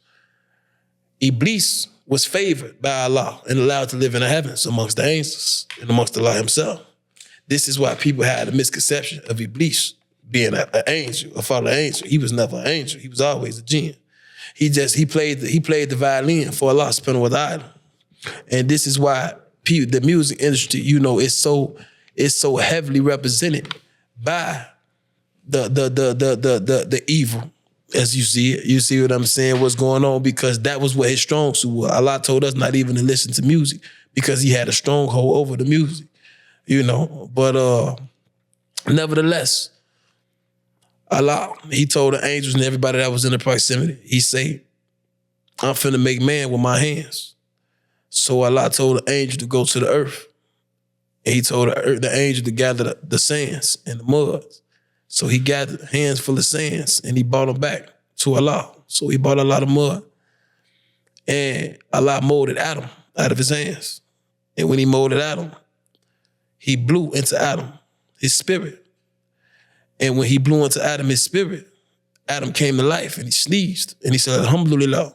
Iblis was favored by Allah and allowed to live in the heavens amongst the angels and amongst Allah himself. This is why people had a misconception of Iblis being an angel, a fallen angel. He was never an angel. He was always a jinn. He played the violin for Allah subhanahu wa ta'ala. And this is why the music industry, you know, is so heavily represented by the evil. As you see it, you see what I'm saying, what's going on, because that was what his strong suit was. Allah told us not even to listen to music because he had a stronghold over the music, you know. But nevertheless, Allah, he told the angels and everybody that was in the proximity, he said, I'm finna make man with my hands. So Allah told the angel to go to the earth. And he told the angel to gather the sands and the muds. So he gathered hands full of sands and he brought them back to Allah. So he brought a lot of mud. And Allah molded Adam out of his hands. And when he molded Adam, he blew into Adam his spirit. And when he blew into Adam his spirit, Adam came to life and he sneezed. And he said, Alhamdulillah.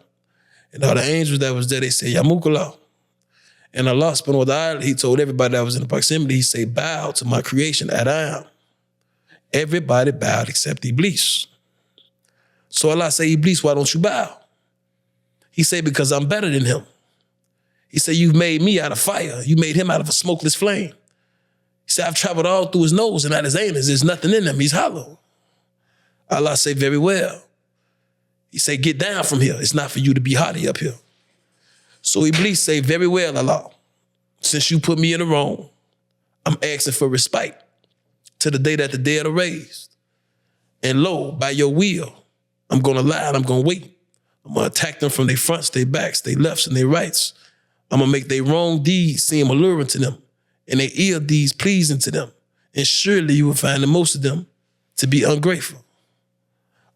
And all the angels that was there, they said, Yamukallah. And Allah subhanahu wa ta'ala, he told everybody that was in the proximity, he said, bow to my creation, Adam. Everybody bowed except Iblis. So Allah said, Iblis, why don't you bow? He said, because I'm better than him. He said, you've made me out of fire. You made him out of a smokeless flame. He said, I've traveled all through his nose and out his anus. There's nothing in him. He's hollow. Allah said, very well. He said, get down from here. It's not for you to be haughty up here. So Iblis said, very well, Allah. Since you put me in the wrong, I'm asking for respite to the day that the dead are raised. And lo, by your will, I'm going to lie and I'm going to wait. I'm going to attack them from their fronts, their backs, their lefts, and their rights. I'm going to make their wrong deeds seem alluring to them and their ill deeds pleasing to them. And surely you will find the most of them to be ungrateful.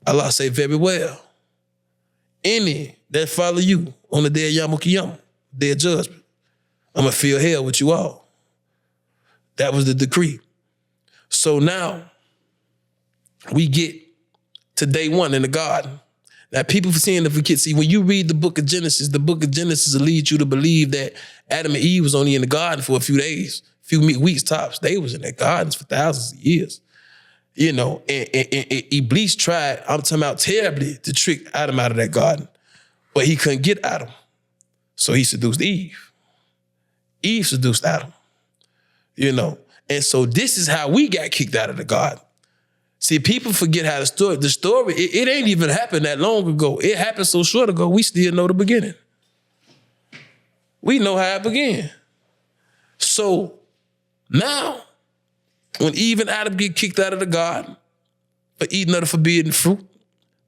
Allah say, very well. Any that follow you on the day of Yom Kiyama, day of judgment, I'm going to fill hell with you all. That was the decree. So now we get to day one in the garden. Now people seeing if we can see, when you read the book of Genesis will lead you to believe that Adam and Eve was only in the garden for a few days, few weeks tops. They was in their gardens for thousands of years. You know, and Iblis tried, I'm talking about terribly, to trick Adam out of that garden. But he couldn't get Adam. So he seduced Eve. Eve seduced Adam. You know, and so this is how we got kicked out of the garden. See, people forget how the story, it ain't even happened that long ago. It happened so short ago, we still know the beginning. We know how it began. So now, when Eve and Adam get kicked out of the garden for eating of the forbidden fruit,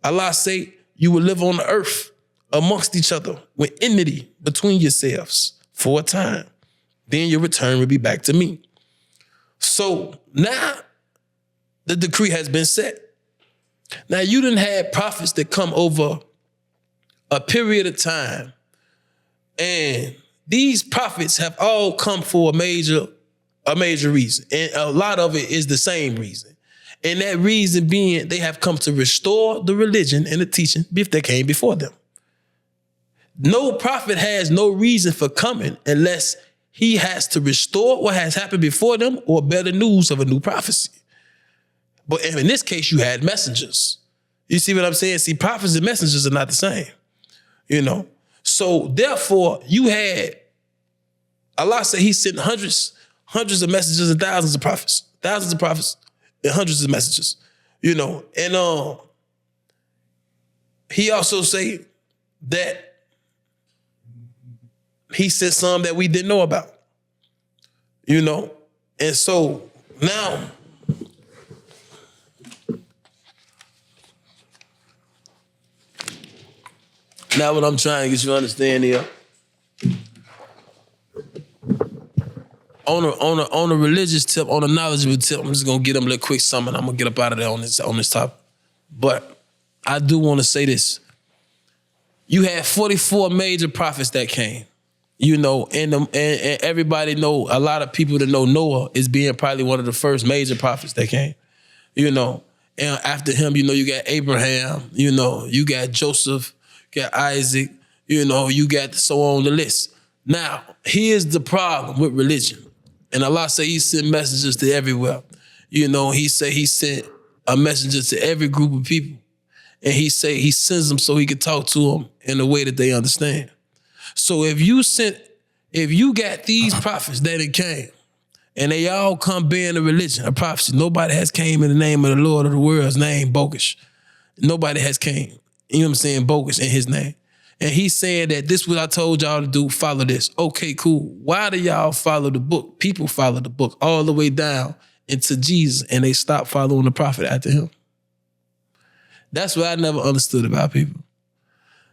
Allah say, you will live on the earth amongst each other with enmity between yourselves for a time. Then your return will be back to me. So now the decree has been set. Now you done had prophets that come over a period of time, and these prophets have all come for a major reason. And a lot of it is the same reason. And that reason being they have come to restore the religion and the teaching if they came before them. No prophet has no reason for coming unless he has to restore what has happened before them or better news of a new prophecy. But in this case, you had messengers. You see what I'm saying? See, prophets and messengers are not the same, you know? So therefore, you had, Allah said he sent hundreds of messengers and thousands of prophets and hundreds of messengers, you know? And he also said that he sent some that we didn't know about, you know? And so now what I'm trying to get you to understand here, on a religious tip, on a knowledgeable tip, I'm just gonna get them a little quick summary. I'm gonna get up out of there on this topic. But I do want to say this. you had 44 major prophets that came. You know, and everybody know, a lot of people that know Noah is being probably one of the first major prophets that came. You know, and after him, you know, you got Abraham, you know, you got Joseph, you got Isaac, you know, you got so on the list. Now, here's the problem with religion. And Allah say he sent messengers to everywhere. You know, he say he sent a messenger to every group of people. And he say he sends them so he can talk to them in a way that they understand. So if you got these prophets that it came, and they all come bearing a religion, a prophecy, nobody has came in the name of the Lord of the world's name, bogus. Nobody has came, you know what I'm saying, bogus in his name. And he's saying that this is what I told y'all to do, follow this. Okay, cool. Why do y'all follow the book? People follow the book all the way down into Jesus, and they stop following the prophet after him. That's what I never understood about people.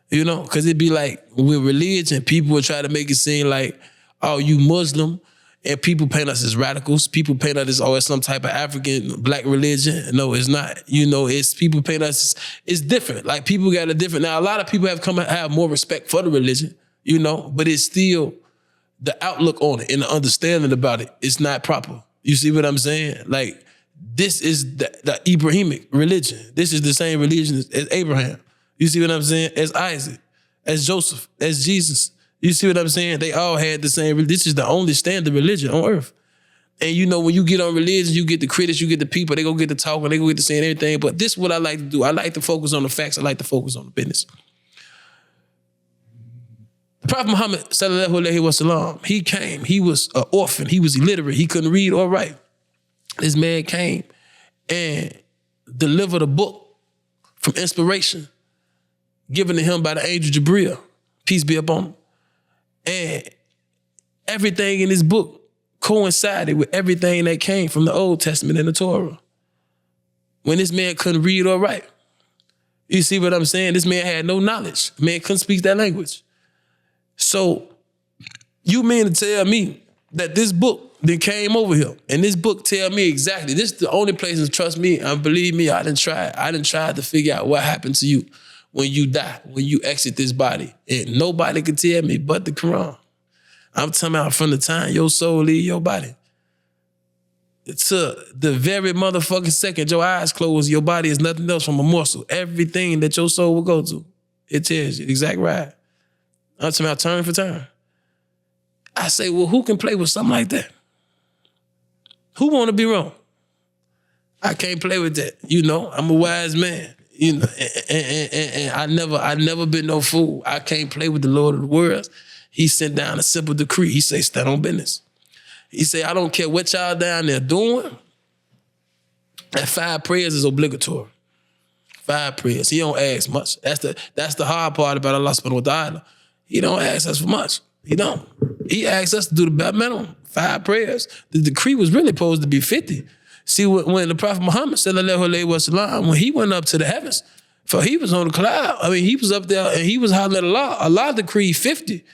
You know, because it'd be like with religion, people would try to make it seem like, oh, you Muslim, and people paint us as radicals. People paint us as, oh, it's some type of African black religion. No, it's not. You know, it's people paint us, it's different. Like people got a different, now a lot of people have come to have more respect for the religion, you know, but it's still the outlook on it and the understanding about it is not proper. You see what I'm saying? Like, this is the Abrahamic religion. This is the same religion as Abraham. You see what I'm saying? As Isaac, as Joseph, as Jesus. You see what I'm saying? They all had the same religion. This is the only standard religion on earth. And you know, when you get on religion, you get the critics, you get the people, they go get to talking, they go get to saying everything. But this is what I like to do. I like to focus on the facts. I like to focus on the business. The Prophet Muhammad, sallallahu alaihi wasallam, he came. He was an orphan. He was illiterate. He couldn't read or write. This man came and delivered a book from inspiration given to him by the angel Jibreel, peace be upon him. And everything in this book coincided with everything that came from the Old Testament and the Torah. When this man couldn't read or write. You see what I'm saying? This man had no knowledge. Man couldn't speak that language. So you mean to tell me that this book that came over here, and this book tell me exactly, this is the only place, and trust me, and believe me, I done tried to figure out what happened to you when you die, when you exit this body. And nobody can tell me but the Quran. I'm talking about from the time your soul leave your body to the very motherfucking second your eyes close, your body is nothing else from a morsel. Everything that your soul will go to, it tells you exact right. I'm talking about turn for turn. I say, well, who can play with something like that? Who want to be wrong? I can't play with that. You know, I'm a wise man. You know, and I never been no fool. I can't play with the Lord of the world. He sent down a simple decree. He say, stand on business. He say, I don't care what y'all down there doing. That 5 prayers is obligatory. 5 prayers. He don't ask much. That's the hard part about Allah subhanahu wa ta'ala. He don't ask us for much. He don't. He asks us to do the bare minimum. 5 prayers. The decree was really supposed to be 50. See, when the Prophet Muhammad, sallallahu alaihi wasallam, when he went up to the heavens, for he was on the cloud. I mean, he was up there and he was hollering at Allah. Allah decreed 50.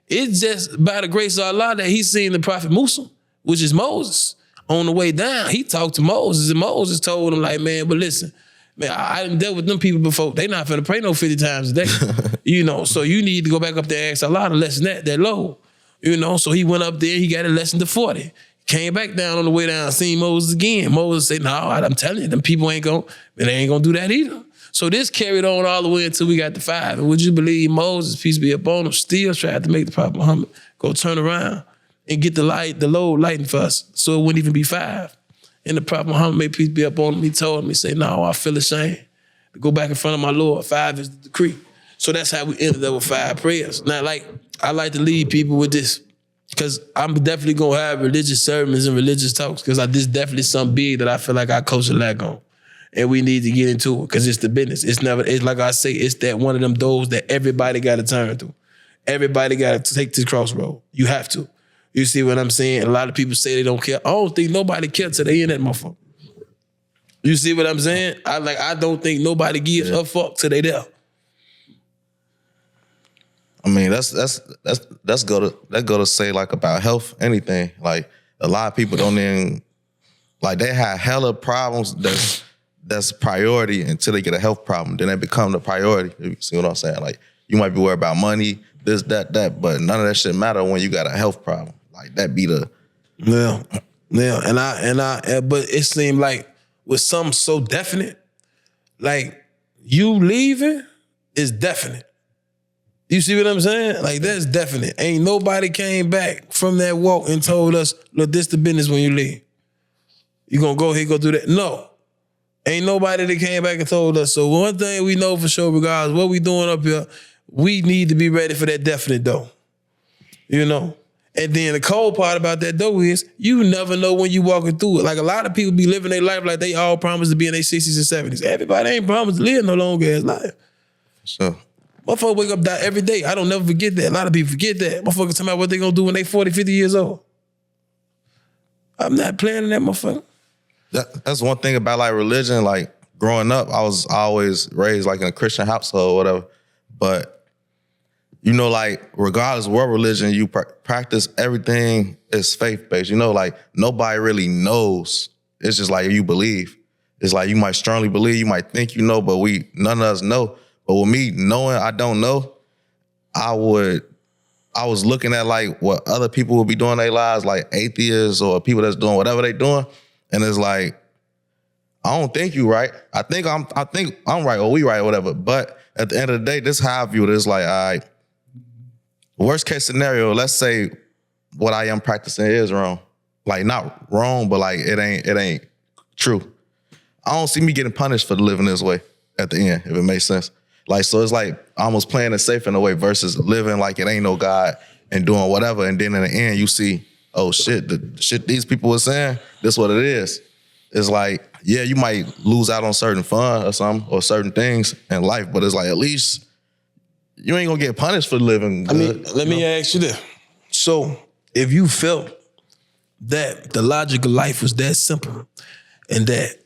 It's just by the grace of Allah that he seen the Prophet Musa, which is Moses. On the way down, he talked to Moses, and Moses told him, like, man, but listen, man, I done dealt with them people before. They not finna pray no 50 times a day. You know, so you need to go back up there and ask Allah to lessen that low. You know, so he went up there, he got a lesson to 40. Came back down on the way down, seen Moses again. Moses said, no, I'm telling you, them people they ain't gonna do that either. So this carried on all the way until we got to 5. And would you believe Moses, peace be upon him, still tried to make the Prophet Muhammad go turn around and get the load lighting for us so it wouldn't even be 5. And the Prophet Muhammad, may peace be upon him, he told me, say, no, I feel ashamed to go back in front of my Lord. 5 is the decree. So that's how we ended up with 5 prayers. Now, like, I like to lead people with this, because I'm definitely going to have religious sermons and religious talks, because this definitely something big that I feel like our culture lack on. And we need to get into it, because it's the business. It's like I say, it's that one of them doors that everybody got to turn through. Everybody got to take this crossroad. You have to. You see what I'm saying? A lot of people say they don't care. I don't think nobody cares till they in that motherfucker. You see what I'm saying? I don't think nobody gives a fuck till they there. I mean, that's go to say like about health, anything. Like a lot of people don't even, like, they have hella problems that's priority until they get a health problem. Then they become the priority. You see what I'm saying? Like You might be worried about money, this, that, but none of that shit matter when you got a health problem. Like that be the Yeah. But it seemed like with something so definite, like you leaving is definite. You see what I'm saying? Like that's definite. Ain't nobody came back from that walk and told us, look, this the business when you leave. You gonna go here, go do that? No. Ain't nobody that came back and told us. So one thing we know for sure, regardless what we doing up here, we need to be ready for that definite though. You know? And then the cold part about that though is you never know when you walking through it. Like a lot of people be living their life like they all promised to be in their 60s and 70s. Everybody ain't promised to live no long ass life. So Motherfuckers wake up, die every day. I don't never forget that. A lot of people forget that. Motherfuckers tell me what they gonna do when they 40, 50 years old. I'm not planning that, motherfucker. That's one thing about like religion. Like growing up, I was always raised like in a Christian household or whatever. But you know, like regardless of what religion you practice, everything is faith-based. You know, like nobody really knows. It's just like you believe. It's like you might strongly believe, you might think you know, but none of us know. But with me knowing I don't know, I was looking at like what other people would be doing in their lives, like atheists or people that's doing whatever they doing. And it's like, I don't think you right. I think I'm right or we right or whatever. But at the end of the day, this is how I view it. It's like, all right, worst case scenario, let's say what I am practicing is wrong. Like not wrong, but like it ain't true. I don't see me getting punished for living this way at the end, if it makes sense. Like, so it's like almost playing it safe in a way versus living like it ain't no God and doing whatever. And then in the end, you see, oh shit, the shit these people were saying, this what it is. It's like, yeah, you might lose out on certain fun or something or certain things in life, but it's like, at least you ain't gonna get punished for living good. Let me ask you this. So if you felt that the logic of life was that simple and that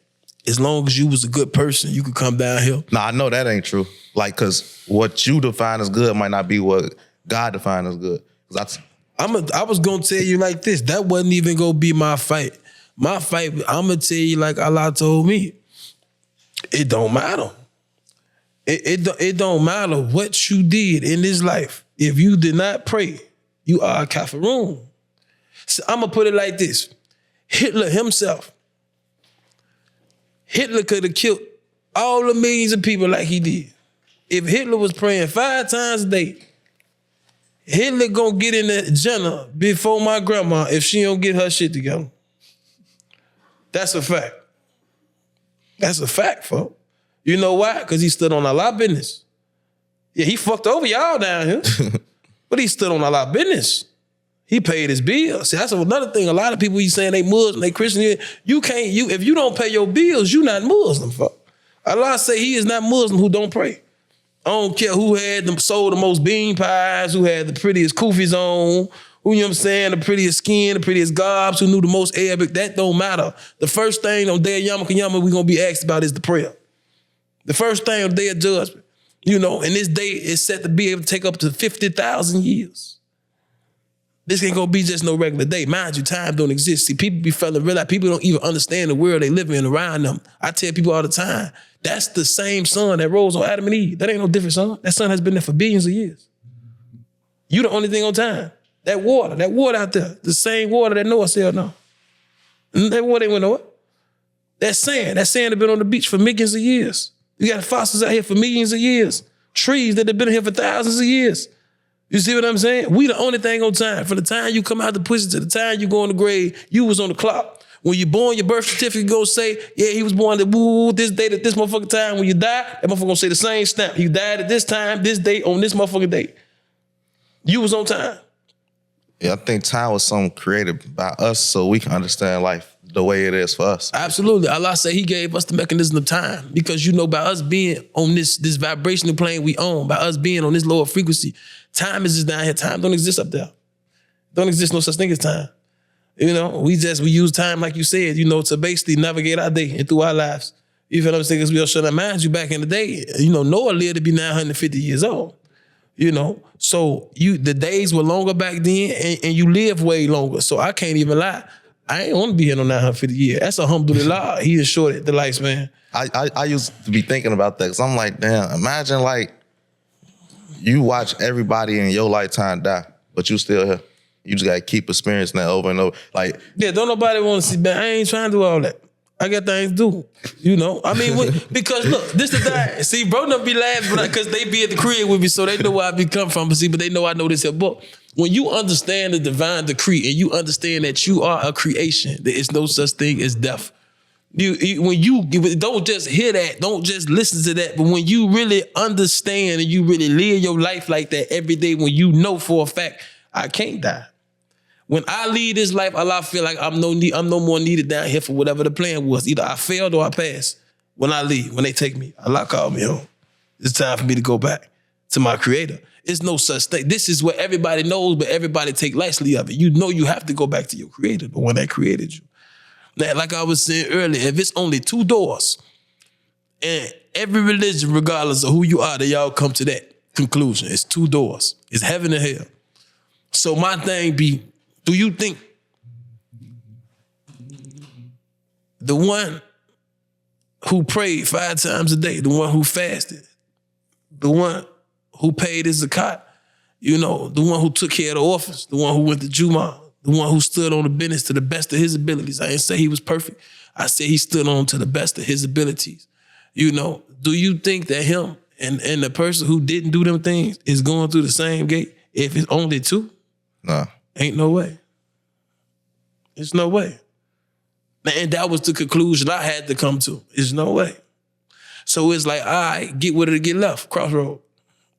as long as you was a good person, you could come down here. Nah, I know that ain't true. Like, cause what you define as good might not be what God defined as good. I was gonna tell you like this. That wasn't even gonna be my fight. My fight, I'm gonna tell you like Allah told me. It don't matter. It don't matter what you did in this life. If you did not pray, you are a kafiroon. So I'm gonna put it like this. Hitler himself. Hitler could have killed all the millions of people like he did. If Hitler was praying 5 times a day, Hitler gonna get in the Jannah before my grandma if she don't get her shit together. That's a fact. That's a fact, folks. You know why? Because he stood on Allah business. Yeah, he fucked over y'all down here, but he stood on Allah business. He paid his bills. See, that's another thing. A lot of people, you saying they Muslim, they Christian. If you don't pay your bills, you not Muslim, fuck. Allah say he is not Muslim who don't pray. I don't care who sold the most bean pies, who had the prettiest kufis on, who, you know what I'm saying, the prettiest skin, the prettiest gobs, who knew the most Arabic. That don't matter. The first thing on day of Yom Kippur we're going to be asked about is the prayer. The first thing on day of judgment. You know, and this day is set to be able to take up to 50,000 years. This ain't gonna be just no regular day. Mind you, time don't exist. See, people be failing to realize people don't even understand the world they live in around them. I tell people all the time, that's the same sun that rose on Adam and Eve. That ain't no different sun. That sun has been there for billions of years. You the only thing on time. That water out there, the same water that Noah sailed on. That water ain't went nowhere. That sand has been on the beach for millions of years. You got fossils out here for millions of years. Trees that have been here for thousands of years. You see what I'm saying? We the only thing on time. From the time you come out the pussy to the time you go in the grave, you was on the clock. When you born, your birth certificate go say, yeah, he was born at this date at this motherfucking time. When you die, that motherfucker gonna say the same stamp. He died at this time, this date, on this motherfucking date. You was on time. Yeah, I think time was something created by us so we can understand life the way it is for us. Absolutely. Allah said he gave us the mechanism of time because, you know, by us being on this vibrational plane we own, by us being on this lower frequency, time is just down here. Time don't exist up there. Don't exist no such thing as time. You know, we use time, like you said, you know, to basically navigate our day and through our lives. You feel what I'm saying? Because we all should have mind you back in the day. You know, Noah lived to be 950 years old. You know, so the days were longer back then and you live way longer. So I can't even lie. I ain't want to be here no 950 years. That's alhamdulillah. He is short the lifespan. I used to be thinking about that because I'm like, damn, imagine like You watch everybody in your lifetime die, but you still here. You just gotta keep experiencing that over and over. Like, yeah, don't nobody want to see, man. I ain't trying to do all that. I got things to do, you know. I mean, because look, this the thing. See, bro, don't be laughing because they be at the crib with me, so they know where I be come from. But they know I know this here. But when you understand the divine decree and you understand that you are a creation, there is no such thing as death. When you don't just hear that, don't just listen to that, but when you really understand and you really live your life like that every day, when you know for a fact, I can't die. When I leave this life, Allah feel like I'm no more needed down here for whatever the plan was. Either I failed or I passed. When I leave, when they take me, Allah called me home. It's time for me to go back to my creator. It's no such thing. This is what everybody knows, but everybody take lightly of it. You know you have to go back to your creator, the one that created you. Now, like I was saying earlier, if it's only 2 doors, and every religion, regardless of who you are, they all come to that conclusion. It's 2 doors. It's heaven and hell. So my thing be, do you think the one who prayed 5 times a day, the one who fasted, the one who paid his zakat, you know, the one who took care of the orphans, the one who went to Juvie, the one who stood on the business to the best of his abilities. I didn't say he was perfect. I said he stood on to the best of his abilities. You know, do you think that him and the person who didn't do them things is going through the same gate if it's only 2? nah. Ain't no way. There's no way. And that was the conclusion I had to come to. There's no way. So it's like, all right, get with it or get left. Crossroad.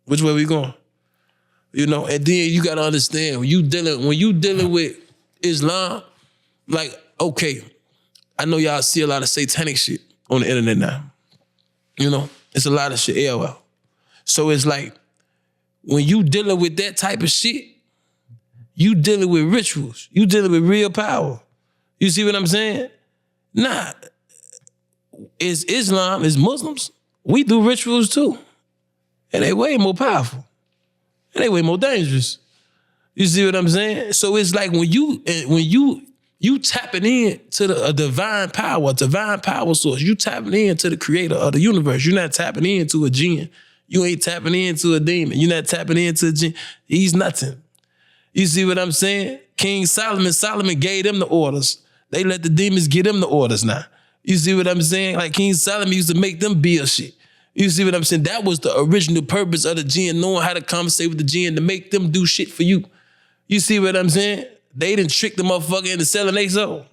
Which way we going? You know, and then you gotta understand, when you dealing with Islam, like, okay, I know y'all see a lot of satanic shit on the internet now. You know, it's a lot of shit, AOL. So it's like, when you dealing with that type of shit, you dealing with rituals. You dealing with real power. You see what I'm saying? Nah, it's Islam, it's Muslims. We do rituals too. And they way more powerful. And they way more dangerous. You see what I'm saying? So it's like when you tapping in to a divine power source, you tapping into the creator of the universe. You're not tapping into a jinn. You ain't tapping into a demon. You're not tapping into a jinn. He's nothing. You see what I'm saying? King Solomon gave them the orders. They let the demons give them the orders now. You see what I'm saying? Like King Solomon used to make them build shit. You see what I'm saying? That was the original purpose of the jinn, knowing how to conversate with the jinn to make them do shit for you. You see what I'm saying? They didn't trick the motherfucker into selling their soul.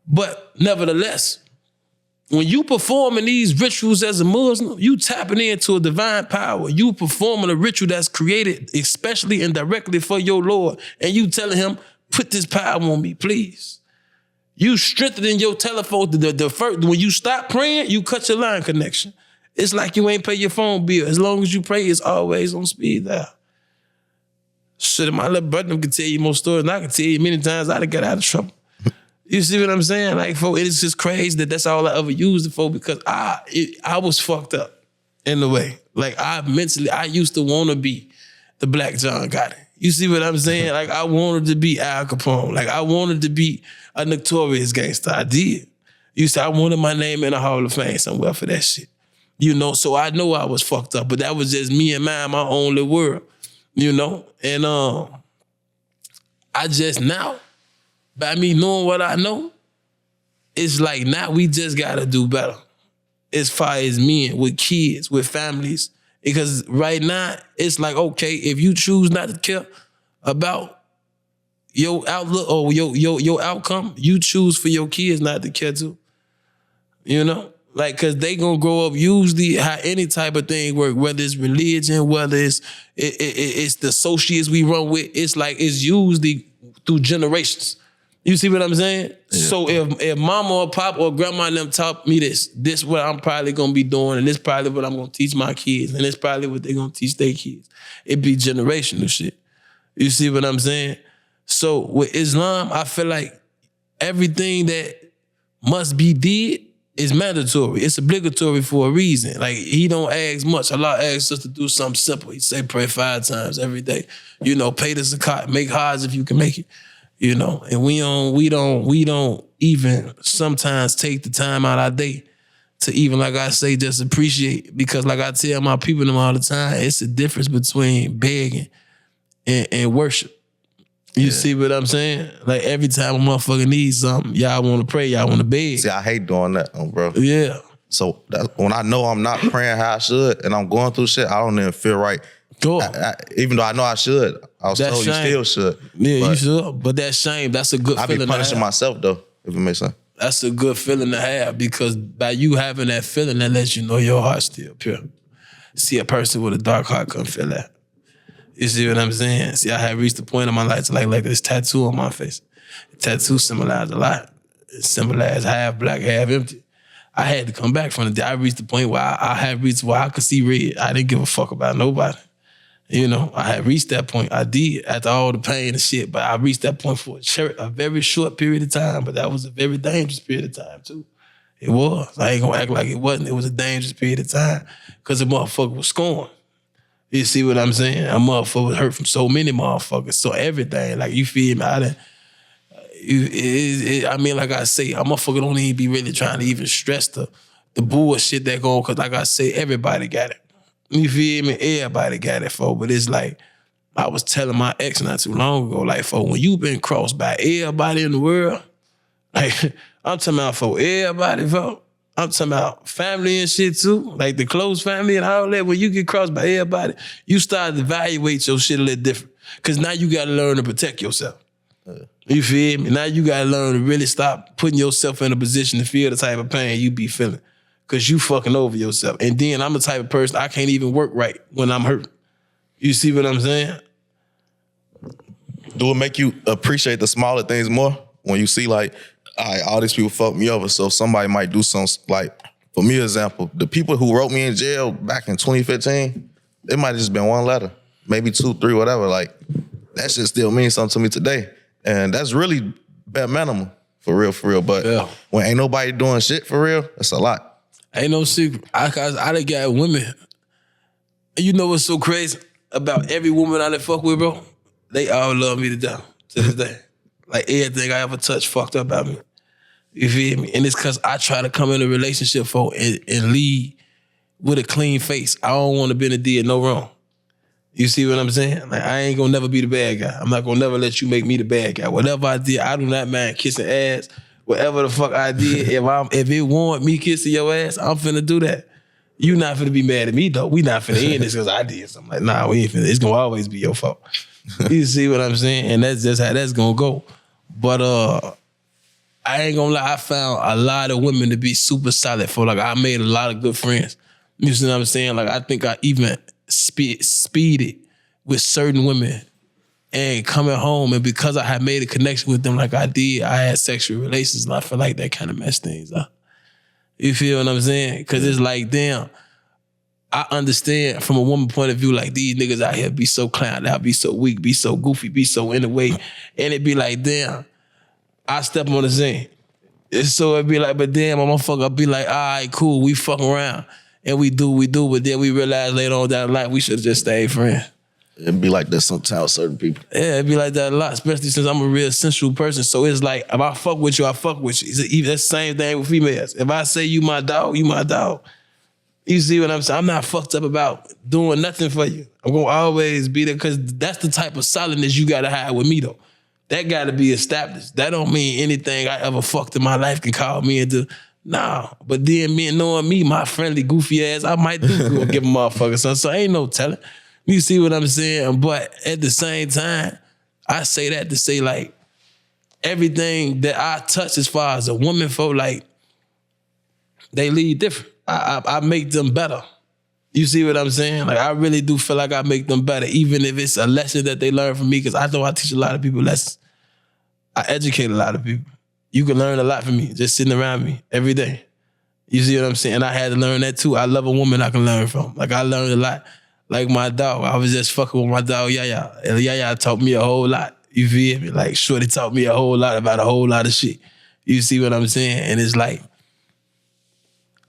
But nevertheless, when you performing these rituals as a Muslim, you tapping into a divine power. You performing a ritual that's created especially and directly for your Lord. And you telling him, put this power on me, please. You strengthening your telephone. The first, when you stop praying, you cut your line connection. It's like you ain't pay your phone bill. As long as you pray, it's always on speed dial. Shit, my little brother can tell you more stories than I can tell you. Many times I done got out of trouble. You see what I'm saying? Like, folks, it's just crazy that that's all I ever used it for, because I was fucked up in a way. Like, I used to want to be the Black John Gotti. You see what I'm saying? Like, I wanted to be Al Capone. Like, I wanted to be a notorious gangster. I did. You see, I wanted my name in the Hall of Fame somewhere for that shit. You know, so I know I was fucked up, but that was just me and my own little world. You know? And I just now, by me knowing what I know, it's like now we just gotta do better as far as men, with kids, with families. Because right now, it's like, okay, if you choose not to care about your outlook or your outcome, you choose for your kids not to care too. You know? Like, cause they gonna grow up usually how any type of thing work, whether it's religion, whether it's the associates we run with, it's like it's usually through generations. You see what I'm saying? Yeah. So if mama or pop or grandma and them taught me this what I'm probably gonna be doing, and this probably what I'm gonna teach my kids, and this probably what they're gonna teach their kids. It be generational shit. You see what I'm saying? So with Islam, I feel like everything that must be did is mandatory. It's obligatory for a reason. Like, he don't ask much. Allah asks us to do something simple. He say pray 5 times every day. You know, pay the zakat, make hajj if you can make it. You know, and we don't even sometimes take the time out our day to even, like I say, just appreciate. Because like I tell my people them all the time, it's a difference between begging and worship. You see what I'm saying? Like every time a motherfucker needs something, y'all want to pray, y'all want to beg. See, I hate doing that, bro. Yeah. So when I know I'm not praying how I should and I'm going through shit, I don't even feel right. Even though I know I should. I was told you still should. Yeah, you should. But that shame, that's a good feeling. I be punishing myself though, if it makes sense. That's a good feeling to have because by you having that feeling, that lets you know your heart's still pure. See a person with a dark heart couldn't feel that. You see what I'm saying? See, I had reached the point in my life to like this tattoo on my face. The tattoo symbolized a lot. It symbolized half black, half empty. I had to come back from the day. I reached the point where I had reached where I could see red. I didn't give a fuck about nobody. You know, I had reached that point. I did after all the pain and shit, but I reached that point for a very short period of time, but that was a very dangerous period of time too. It was. I ain't gonna act like it wasn't. It was a dangerous period of time because the motherfucker was scorned. You see what I'm saying? A motherfucker was hurt from so many motherfuckers. So everything, like you feel me? I mean, like I say, a motherfucker don't even be really trying to even stress the bullshit that go on, because like I say, everybody got it. You feel me? Everybody got it, folks. But it's like, I was telling my ex not too long ago, like, folks, when you been crossed by everybody in the world, like, I'm talking about for everybody, folks. I'm talking about family and shit too, like the close family and all that. When you get crossed by everybody, you start to evaluate your shit a little different. Because now you got to learn to protect yourself. You feel me? Now you got to learn to really stop putting yourself in a position to feel the type of pain you be feeling. Because you fucking over yourself. And then I'm the type of person, I can't even work right when I'm hurt. You see what I'm saying? Do it make you appreciate the smaller things more? When you see like, all these people fucked me over, so somebody might do something, like, for me, example, the people who wrote me in jail back in 2015, it might have just been one letter, maybe 2, 3, whatever. Like, that shit still means something to me today. And that's really bare minimum, for real. But when ain't nobody doing shit for real, that's a lot. Ain't no secret. I done got women. You know what's so crazy about every woman I done fuck with, bro? They all love me to death to this day. Like, everything I ever touched fucked up about me. You feel me? And it's because I try to come in a relationship for and lead with a clean face. I don't want to be in a did no wrong. You see what I'm saying? Like, I ain't gonna never be the bad guy. I'm not gonna never let you make me the bad guy. Whatever I did, I do not mind kissing ass. Whatever the fuck I did, if it want me kissing your ass, I'm finna do that. You not finna be mad at me though. We not finna end this because I did something. Like, nah, we ain't finna. It's gonna always be your fault. You see what I'm saying? And that's just how that's gonna go. But I ain't gonna lie, I found a lot of women to be super solid for. Like, I made a lot of good friends. You see what I'm saying? Like, I think I even speeded with certain women and coming home, and because I had made a connection with them like I did, I had sexual relations, and I feel like that kind of messed things up. You feel what I'm saying? Because it's like, damn, I understand from a woman point of view, like, these niggas out here be so clowned out, be so weak, be so goofy, be so in the way, and it be like, damn, I step on the scene. So it'd be like, but damn, I'm motherfucker, be like, all right, cool, we fuck around. And we do, but then we realize later on down the line, we should have just stayed friends. It'd be like that sometimes with certain people. Yeah, it'd be like that a lot, especially since I'm a real sensual person. So it's like, if I fuck with you, I fuck with you. That's the same thing with females. If I say you my dog, you my dog. You see what I'm saying? I'm not fucked up about doing nothing for you. I'm gonna always be there, because that's the type of solidness you gotta have with me though. That gotta be established. That don't mean anything I ever fucked in my life can call me into. Nah, but then me knowing me, my friendly, goofy ass, I might do give a motherfucker something. So ain't no telling. You see what I'm saying? But at the same time, I say that to say, like, everything that I touch as far as a woman folk, like, they lead different. I make them better. You see what I'm saying? Like, I really do feel like I make them better, even if it's a lesson that they learn from me, because I know I teach a lot of people lessons. I educate a lot of people. You can learn a lot from me, just sitting around me every day. You see what I'm saying? And I had to learn that too. I love a woman I can learn from. Like, I learned a lot. Like my dog, I was just fucking with my dog, Yaya. And Yaya taught me a whole lot. You feel me? Like, Shorty taught me a whole lot about a whole lot of shit. You see what I'm saying? And it's like,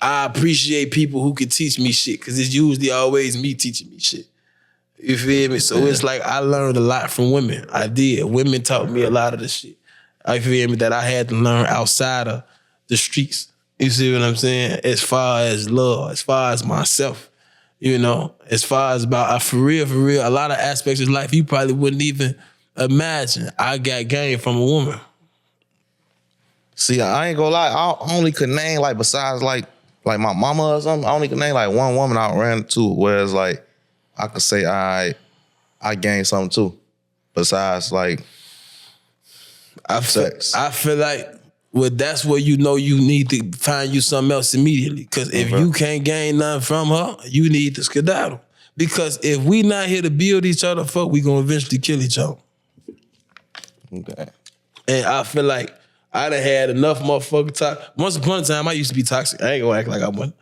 I appreciate people who can teach me shit, because it's usually always me teaching me shit. You feel me? So it's like, I learned a lot from women. I did. Women taught me a lot of the shit. I feel me, that I had to learn outside of the streets. You see what I'm saying? As far as love, as far as myself, you know, as far as about, for real, a lot of aspects of life you probably wouldn't even imagine. I got game from a woman. See, I ain't gonna lie, I only could name, like, besides, like my mama or something, I only could name, like, one woman I ran into, whereas, like, I could say I gained something, too. Besides, like, sex. I feel like, well, that's where you know you need to find you something else immediately. Because if you can't gain nothing from her, you need to skedaddle. Because if we not here to build each other, fuck, we gonna eventually kill each other. Okay. And I feel like I done had enough motherfucking toxic. Once upon a time, I used to be toxic. I ain't gonna act like I wasn't.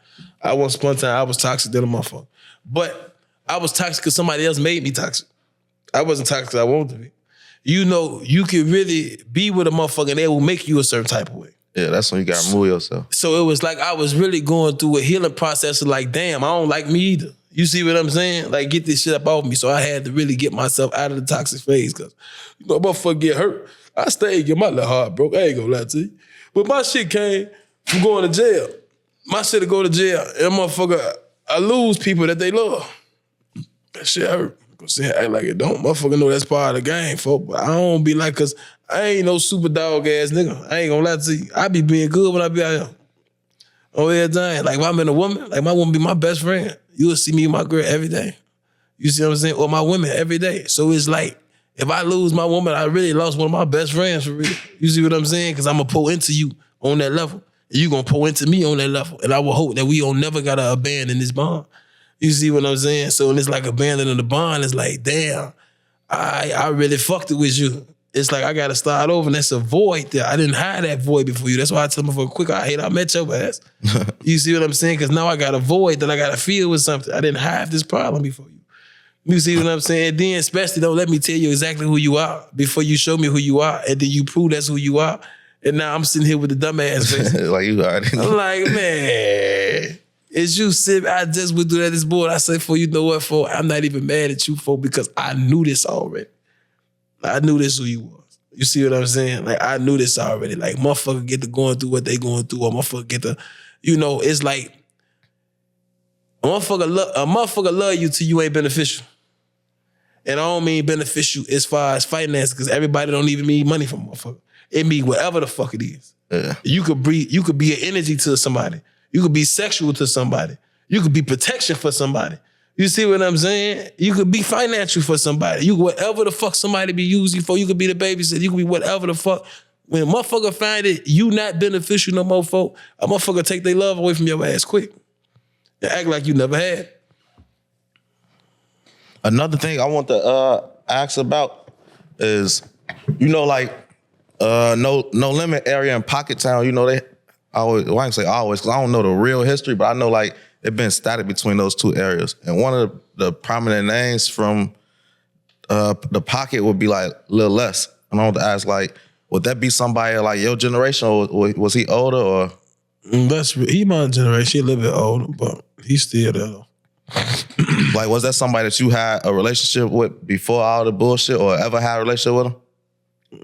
Once upon a time, I was toxic than a motherfucker. But I was toxic because somebody else made me toxic. I wasn't toxic because I wanted to be. You know, you can really be with a motherfucker and they will make you a certain type of way. Yeah, that's when you gotta move yourself. So it was like I was really going through a healing process of like, damn, I don't like me either. You see what I'm saying? Like, get this shit up off me. So I had to really get myself out of the toxic phase because, you know, motherfucker get hurt. I stayed, get my little heart broke. I ain't gonna lie to you. But my shit came from going to jail. My shit to go to jail and motherfucker, I lose people that they love. That shit hurt. Say act like it don't. Motherfucker know that's part of the game, folk. But I don't be like, cause I ain't no super dog ass nigga. I ain't gonna lie to you. I be being good when I be out here. Oh, every time. Like if I'm in a woman, like my woman be my best friend. You'll see me and my girl every day. You see what I'm saying? Or my women every day. So it's like, if I lose my woman, I really lost one of my best friends for real. You see what I'm saying? Cause I'ma pour into you on that level. And you gonna pour into me on that level. And I will hope that we don't never gotta abandon this bond. You see what I'm saying? So when it's like abandoning the bond, it's like, damn, I really fucked it with you. It's like I gotta start over, and that's a void there. I didn't have that void before you. That's why I tell them for quick, I met your ass. You see what I'm saying? Because now I got a void that I gotta feel with something. I didn't have this problem before you. You see what I'm saying? Then especially don't let me tell you exactly who you are before you show me who you are, and then you prove that's who you are. And now I'm sitting here with the dumbass face. Like you already know. I'm like, man. As you sit, I just went through that this board. I say, for you know what, for I'm not even mad at you, for because I knew this already. I knew this who you was. You see what I'm saying? Like I knew this already. Like motherfucker get to going through what they going through, or motherfucker get to, you know, it's like a motherfucker love you till you ain't beneficial. And I don't mean beneficial as far as finance, because everybody don't even need money from a motherfucker. It mean whatever the fuck it is. Yeah. You could be an energy to somebody. You could be sexual to somebody. You could be protection for somebody. You see what I'm saying? You could be financial for somebody. You whatever the fuck somebody be using for. You could be the babysitter. You could be whatever the fuck. When a motherfucker find it, you not beneficial no more, folk, a motherfucker take their love away from your ass quick. And act like you never had. Another thing I want to ask about is, you know, like no limit area in Pocket Town, you know, they always, well, I can say always, because I don't know the real history, but I know like it been static between those two areas. And one of the prominent names from the Pocket would be like Lil Les. And I want to ask, like, would that be somebody like your generation, or was he older, or? He my generation, he a little bit older, but he's still there though. Like, was that somebody that you had a relationship with before all the bullshit, or ever had a relationship with him?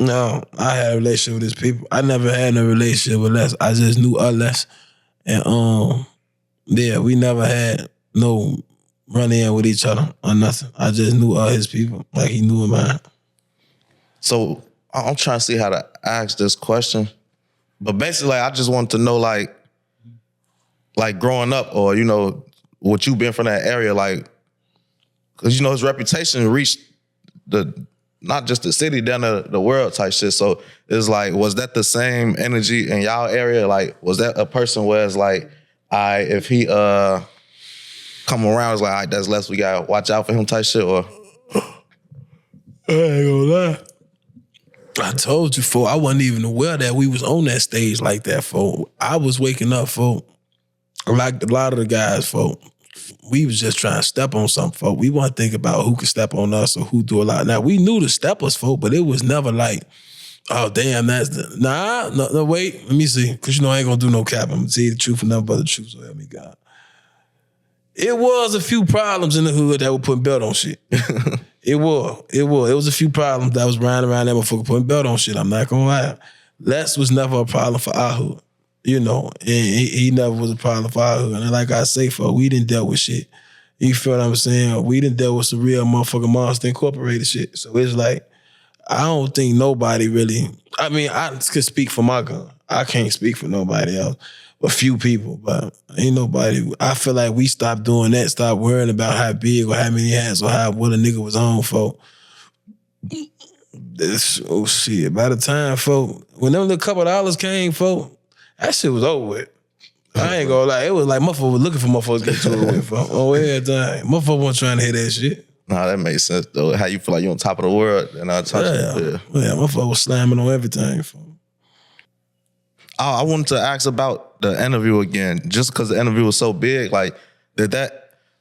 No, I had a relationship with these people. I never had no relationship with Les. I just knew Les. And yeah, we never had no run-in with each other or nothing. I just knew all his people like he knew mine. So I'm trying to see how to ask this question. But basically, I just wanted to know, like growing up, or, you know, what you been from that area, like, because, you know, his reputation reached not just the city, down to the world type shit. So it's like, was that the same energy in y'all area? Like, was that a person where it's like, if he come around, it's like, all right, that's less, we gotta watch out for him type shit, or? I ain't gonna lie. I told you, folk, I wasn't even aware that we was on that stage like that, folk. I was waking up, folk, like a lot of the guys, folk. We was just trying to step on something, folk. We wasn't thinking about who could step on us or who do a lot. Now, we knew the steppers, folk, but it was never like, oh, damn, that's the... No, wait, let me see. Because, you know, I ain't going to do no cap. I'm going to tell you the truth and nothing but the truth, so help me God. It was a few problems in the hood that were putting belt on shit. It was. It was a few problems that was riding around that motherfucker putting belt on shit. I'm not going to lie. Les was never a problem for our hood. you know, and he never was a part of our hood. And like I say, folks, we didn't deal with shit. You feel what I'm saying? We didn't deal with some real motherfucking Monster Incorporated shit. So it's like, I don't think nobody really, I mean, I could speak for my gun. I can't speak for nobody else. A few people, but ain't nobody. I feel like we stopped doing that, stopped worrying about how big or how many hats or what a nigga was on for. Oh shit, by the time, folk, when them little couple of dollars came, folk, that shit was over with. I ain't gonna lie, it was like motherfuckers was looking for motherfuckers to get to it with, folk. Oh, every time. Motherfuckers wasn't trying to hear that shit. Nah, that makes sense, though. How you feel like you on top of the world and I touch it. Yeah, motherfuckers was slamming on everything, folk. I wanted to ask about the interview again, just because the interview was so big. Like,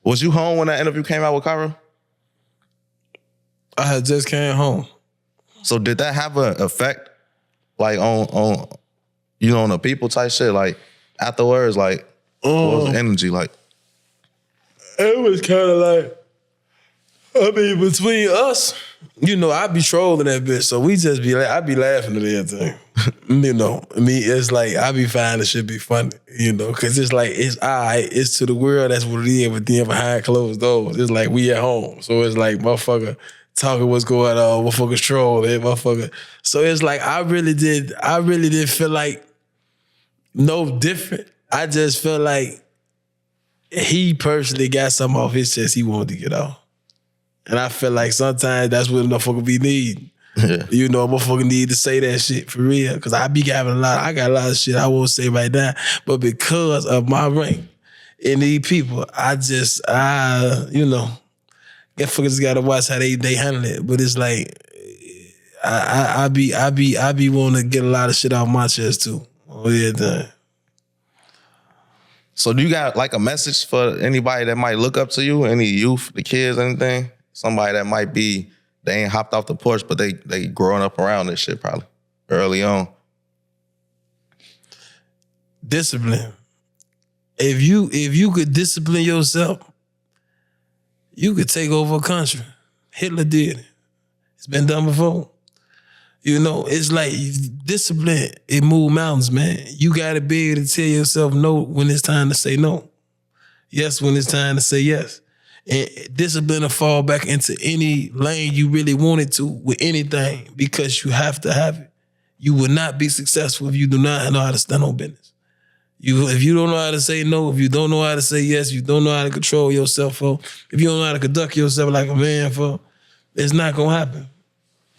was you home when that interview came out with Kyro? I had just came home. So did that have an effect, like on you know, on the people type shit? Like afterwards, like what was the energy like? It was kind of like, I mean, between us, you know, I be trolling that bitch, so we just be like, I be laughing at everything. You know, I mean, it's like, I be finding the shit be funny, you know, because it's like, it's it's to the world, that's what it is, but then behind closed doors, it's like we at home. So it's like, motherfucker, talking what's going on, motherfuckers trolling, motherfucker. So it's like, I really did feel like no different. I just felt like he personally got something off his chest he wanted to get off. And I feel like sometimes that's what a motherfucker be needing. Yeah. You know, a motherfucker need to say that shit for real. Cause I got a lot of shit I won't say right now. But because of my rank and these people, you know, motherfuckers gotta watch how they handle it. But it's like, I be wanting to get a lot of shit off my chest too. Oh yeah, So do you got like a message for anybody that might look up to you? Any youth, the kids, anything? Somebody that might be, they ain't hopped off the porch, but they growing up around this shit probably early on. Discipline. If you could discipline yourself, you could take over a country. Hitler did it. It's been done before. You know, it's like discipline, it moves mountains, man. You gotta be able to tell yourself no when it's time to say no. Yes when it's time to say yes. And discipline will fall back into any lane you really wanted to with anything because you have to have it. You will not be successful if you do not know how to stand on business. If you don't know how to say no, if you don't know how to say yes, you don't know how to control yourself, if you don't know how to conduct yourself like a man, it's not gonna happen.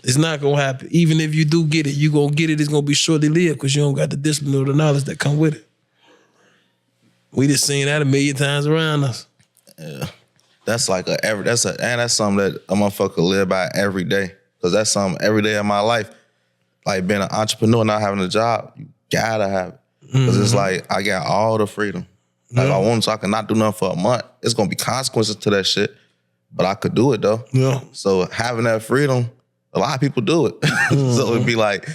It's not gonna happen. Even if you do get it, you gonna get it, it's gonna be shortly lived because you don't got the discipline or the knowledge that come with it. We just seen that a million times around us. Yeah. That's like that's something that a motherfucker live by every day. Cause that's something every day of my life. Like being an entrepreneur, not having a job, you gotta have it. Cause it's like, I got all the freedom. Like if I want to, I can not do nothing for a month. It's gonna be consequences to that shit. But I could do it though. Yeah. So having that freedom, a lot of people do it. So it'd be like,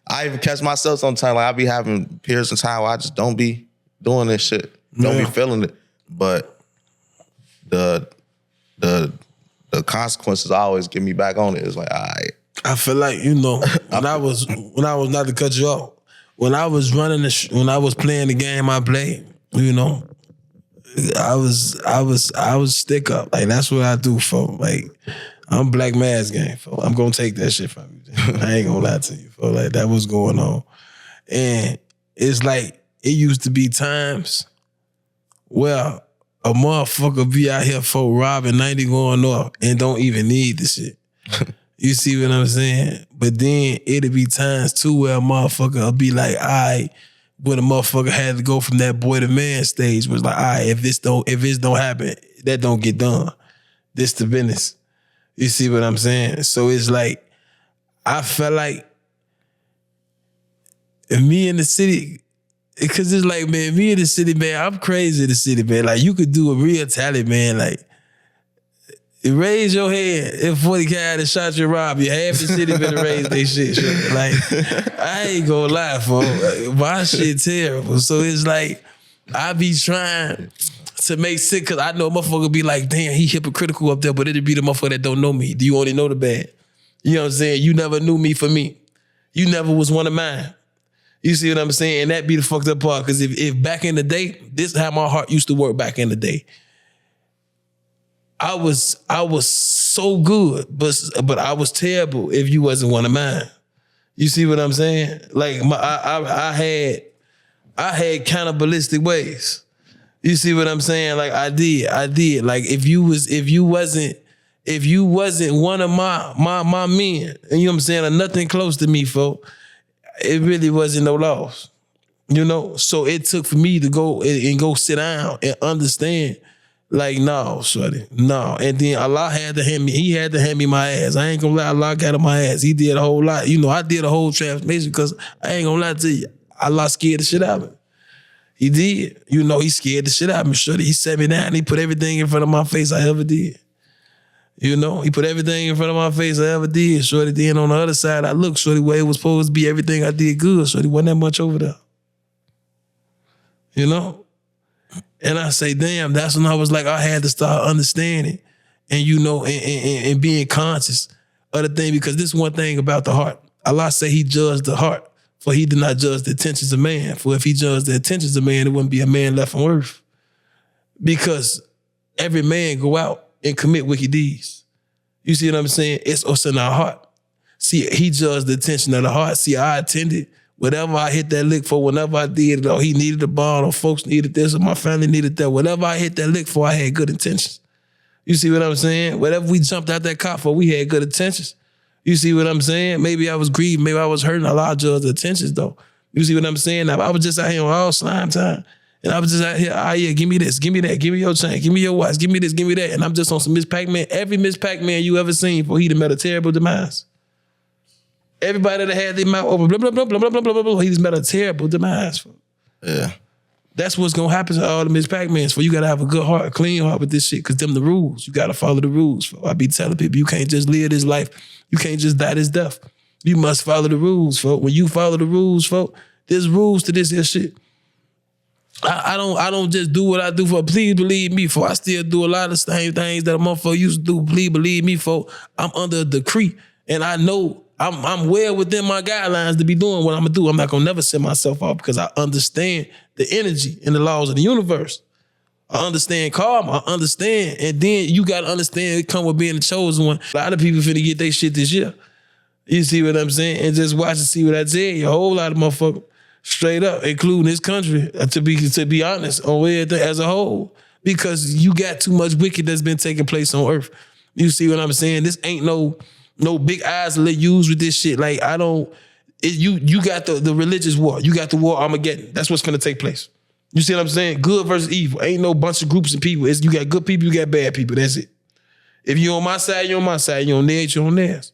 I even catch myself sometimes, like I be having periods of time where I just don't be doing this shit. Don't be feeling it. But the consequences always get me back on it. It's like, all right. I feel like, you know, when I was not to cut you off, when I was when I was playing the game I played, you know, I was stick up. Like that's what I do, folks. Like I'm Black Mass Gang, folks. I'm gonna take that shit from you. I ain't gonna lie to you, folks. Like that was going on. And it's like it used to be times where a motherfucker be out here for robbing 90 going off and don't even need the shit. You see what I'm saying? But then it'll be times too where a motherfucker will be like, all right, when a motherfucker had to go from that boy to man stage was like, all right, if this don't happen, that don't get done. This the business. You see what I'm saying? So it's like, I felt like if me in the city, because it's like, man, me in the city, man, I'm crazy in the city, man. Like you could do a real talent, man, like, raise your hand if 40 cat and shot you, rob you. Half the city better raise their shit. Like, I ain't gonna lie, folks. My shit terrible. So it's like, I be trying to make sick, because I know a motherfucker be like, damn, he hypocritical up there, but it'll be the motherfucker that don't know me. Do you only know the bad? You know what I'm saying? You never knew me for me. You never was one of mine. You see what I'm saying? And that be the fucked up part. Because if back in the day, this is how my heart used to work back in the day. I was so good, but I was terrible if you wasn't one of mine. You see what I'm saying? Like I had cannibalistic ways. You see what I'm saying? Like I did. Like if you wasn't one of my men, and you know what I'm saying, or nothing close to me, folk, it really wasn't no loss. You know? So it took for me to go sit down and understand, like, no, shorty, no. And then Allah had to hand me my ass. I ain't gonna lie, Allah got on my ass. He did a whole lot. You know, I did a whole transformation because I ain't gonna lie to you, Allah scared the shit out of me. He did. You know, he scared the shit out of me, shorty. He set me down and he put everything in front of my face I ever did. You know, he put everything in front of my face I ever did, shorty. Then on the other side, I looked, shorty, where it was supposed to be everything I did good, shorty. Wasn't that much over there. You know? And I say, damn, that's when I was like, I had to start understanding and, you know, and being conscious of the thing, because this one thing about the heart. Allah say he judged the heart, for he did not judge the intentions of man. For if he judged the intentions of man, there wouldn't be a man left on earth. Because every man go out and commit wicked deeds. You see what I'm saying? It's us in our heart. See, he judged the intention of the heart. See, I attended whatever I hit that lick for, whenever I did it, or he needed a bond, or folks needed this, or my family needed that. Whatever I hit that lick for, I had good intentions. You see what I'm saying? Whatever we jumped out that car for, we had good intentions. You see what I'm saying? Maybe I was grieved, maybe I was hurting. A lot of judge the intentions though. You see what I'm saying? Now, I was just out here on all slime time. And I was just out here, yeah, give me this, give me that, give me your chain, give me your watch, give me this, give me that. And I'm just on some Miss Pac-Man. Every Miss Pac-Man you ever seen, for he done met a terrible demise. Everybody that had their mouth open, blah, blah, blah, blah, blah, blah, blah, blah, he just met a terrible demise. Yeah. That's what's gonna happen to all the Miss Pac-Mans. For you gotta have a good heart, a clean heart with this shit, because them the rules. You gotta follow the rules. For I be telling people, you can't just live this life. You can't just die this death. You must follow the rules, folk. When you follow the rules, folk, there's rules to this here shit. I don't just do what I do for. Please believe me, for I still do a lot of the same things that a motherfucker used to do. Please believe me, for I'm under a decree, and I know I'm well within my guidelines to be doing what I'm gonna do. I'm not gonna never set myself off, because I understand the energy and the laws of the universe. I understand karma. I understand, and then you gotta understand it come with being the chosen one. A lot of people finna get their shit this year. You see what I'm saying? And just watch and see what I tell you. A whole lot of motherfuckers. Straight up, including this country, to be honest, on everything as a whole, because you got too much wicked that's been taking place on earth. You see what I'm saying? This ain't no big eyes to let use with this shit. Like, you got the religious war. You got the war Armageddon. That's what's gonna take place. You see what I'm saying? Good versus evil. Ain't no bunch of groups of people. You got good people, you got bad people. That's it. If you on my side, you on my side. You on theirs, you on theirs.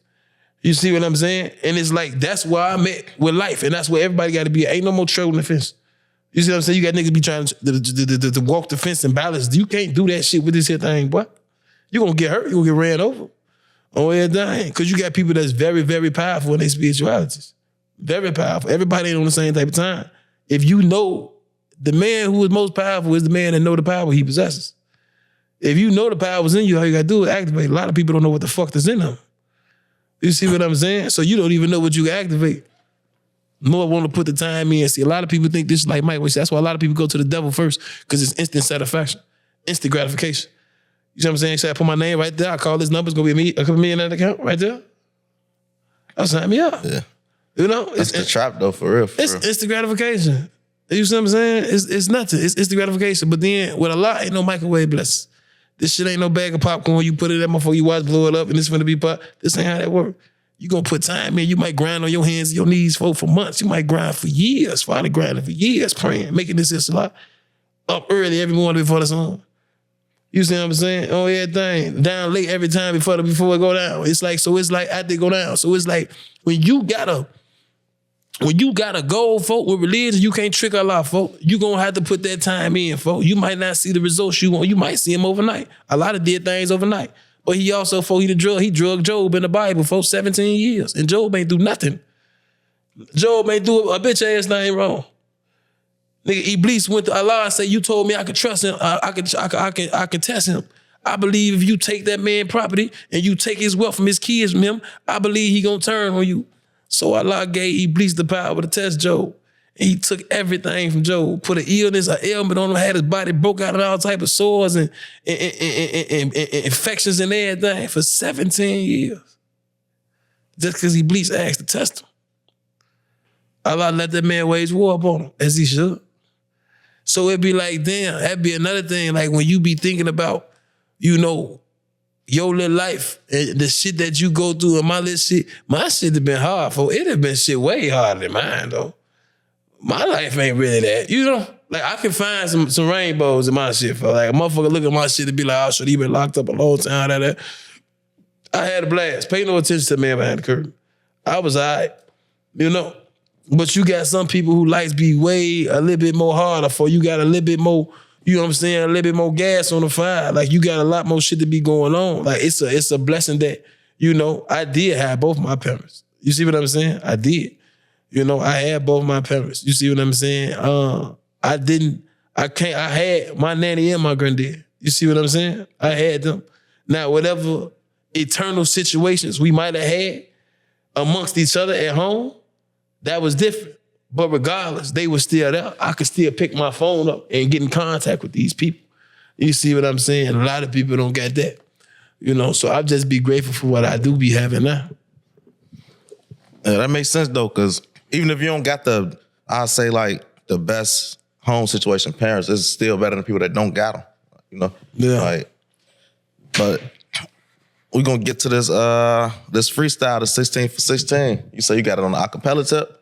You see what I'm saying? And it's like, that's where I'm at with life. And that's where everybody got to be. Ain't no more trail on the fence. You see what I'm saying? You got niggas be trying to walk the fence and balance. You can't do that shit with this here thing, boy. You gonna get hurt. You gonna get ran over. Oh, everything. Because you got people that's very, very powerful in their spiritualities. Very powerful. Everybody ain't on the same type of time. If you know, the man who is most powerful is the man that know the power he possesses. If you know the power is in you, all you got to do is activate. A lot of people don't know what the fuck is in them. You see what I'm saying? So you don't even know what you activate. More want to put the time in. See, a lot of people think this is like Mike. That's why a lot of people go to the devil first, because it's instant satisfaction, instant gratification. You know what I'm saying? So I put my name right there. I call this number. It's going to be a couple million in that account right there. I'll sign me up. Yeah. You know? It's the trap though, for real. It's instant gratification. You see what I'm saying? It's nothing. It's instant gratification. But then with a lot, ain't no microwave blessings. This shit ain't no bag of popcorn. You put it in motherfucker, you watch blow it up, and it's gonna be pop. This ain't how that work. You gonna put time in. You might grind on your hands and your knees for months. You might grind for years. Finally grinding for years, praying, making this a lot. Up early every morning before the sun. You see what I'm saying? Oh, everything. Down late every time before it go down. It's like after it go down. So it's like when you got a goal, folk, with religion, you can't trick Allah, folk. You gonna have to put that time in, folk. You might not see the results you want. You might see them overnight. A lot of did things overnight. But he also, folk, he drugged Job in the Bible for 17 years. And Job ain't do nothing. Job ain't do a bitch ass thing wrong. Nigga, Iblis went to Allah and said, you told me I could trust him. I can test him. I believe if you take that man property and you take his wealth from his kids from him, I believe he gonna turn on you. So Allah gave Iblis the power to test Job. He took everything from Joe, put an illness, an ailment on him, had his body broke out of all type of sores and infections and everything for 17 years. Just because he bleached asked to test him. Allah let that man wage war up on him, as he should. So it'd be like, damn, that'd be another thing, like when you be thinking about, you know, your little life and the shit that you go through and my shit have been hard, for it have been shit way harder than mine, though. My life ain't really that, you know? Like, I can find some rainbows in my shit, for like, a motherfucker look at my shit and be like, oh, shit, he been locked up a long time, that. I had a blast. Pay no attention to the man behind the curtain. I was all right, you know? But you got some people who lives be a little bit more harder, for you got a little bit more, you know what I'm saying, a little bit more gas on the fire. Like, you got a lot more shit to be going on. Like, it's a blessing that, you know, I did have both my parents. You see what I'm saying? I did. You know, I had both my parents. You see what I'm saying? I had my nanny and my granddad. You see what I'm saying? I had them. Now, whatever eternal situations we might have had amongst each other at home, that was different. But regardless, they were still there. I could still pick my phone up and get in contact with these people. You see what I'm saying? A lot of people don't get that. You know, so I'll just be grateful for what I do be having now. Yeah, that makes sense though, because even if you don't got I'll say like the best home situation parents, it's still better than people that don't got them. You know? Yeah. Like, but we're gonna get to this freestyle, the 16 for 16. You say you got it on the acapella tip?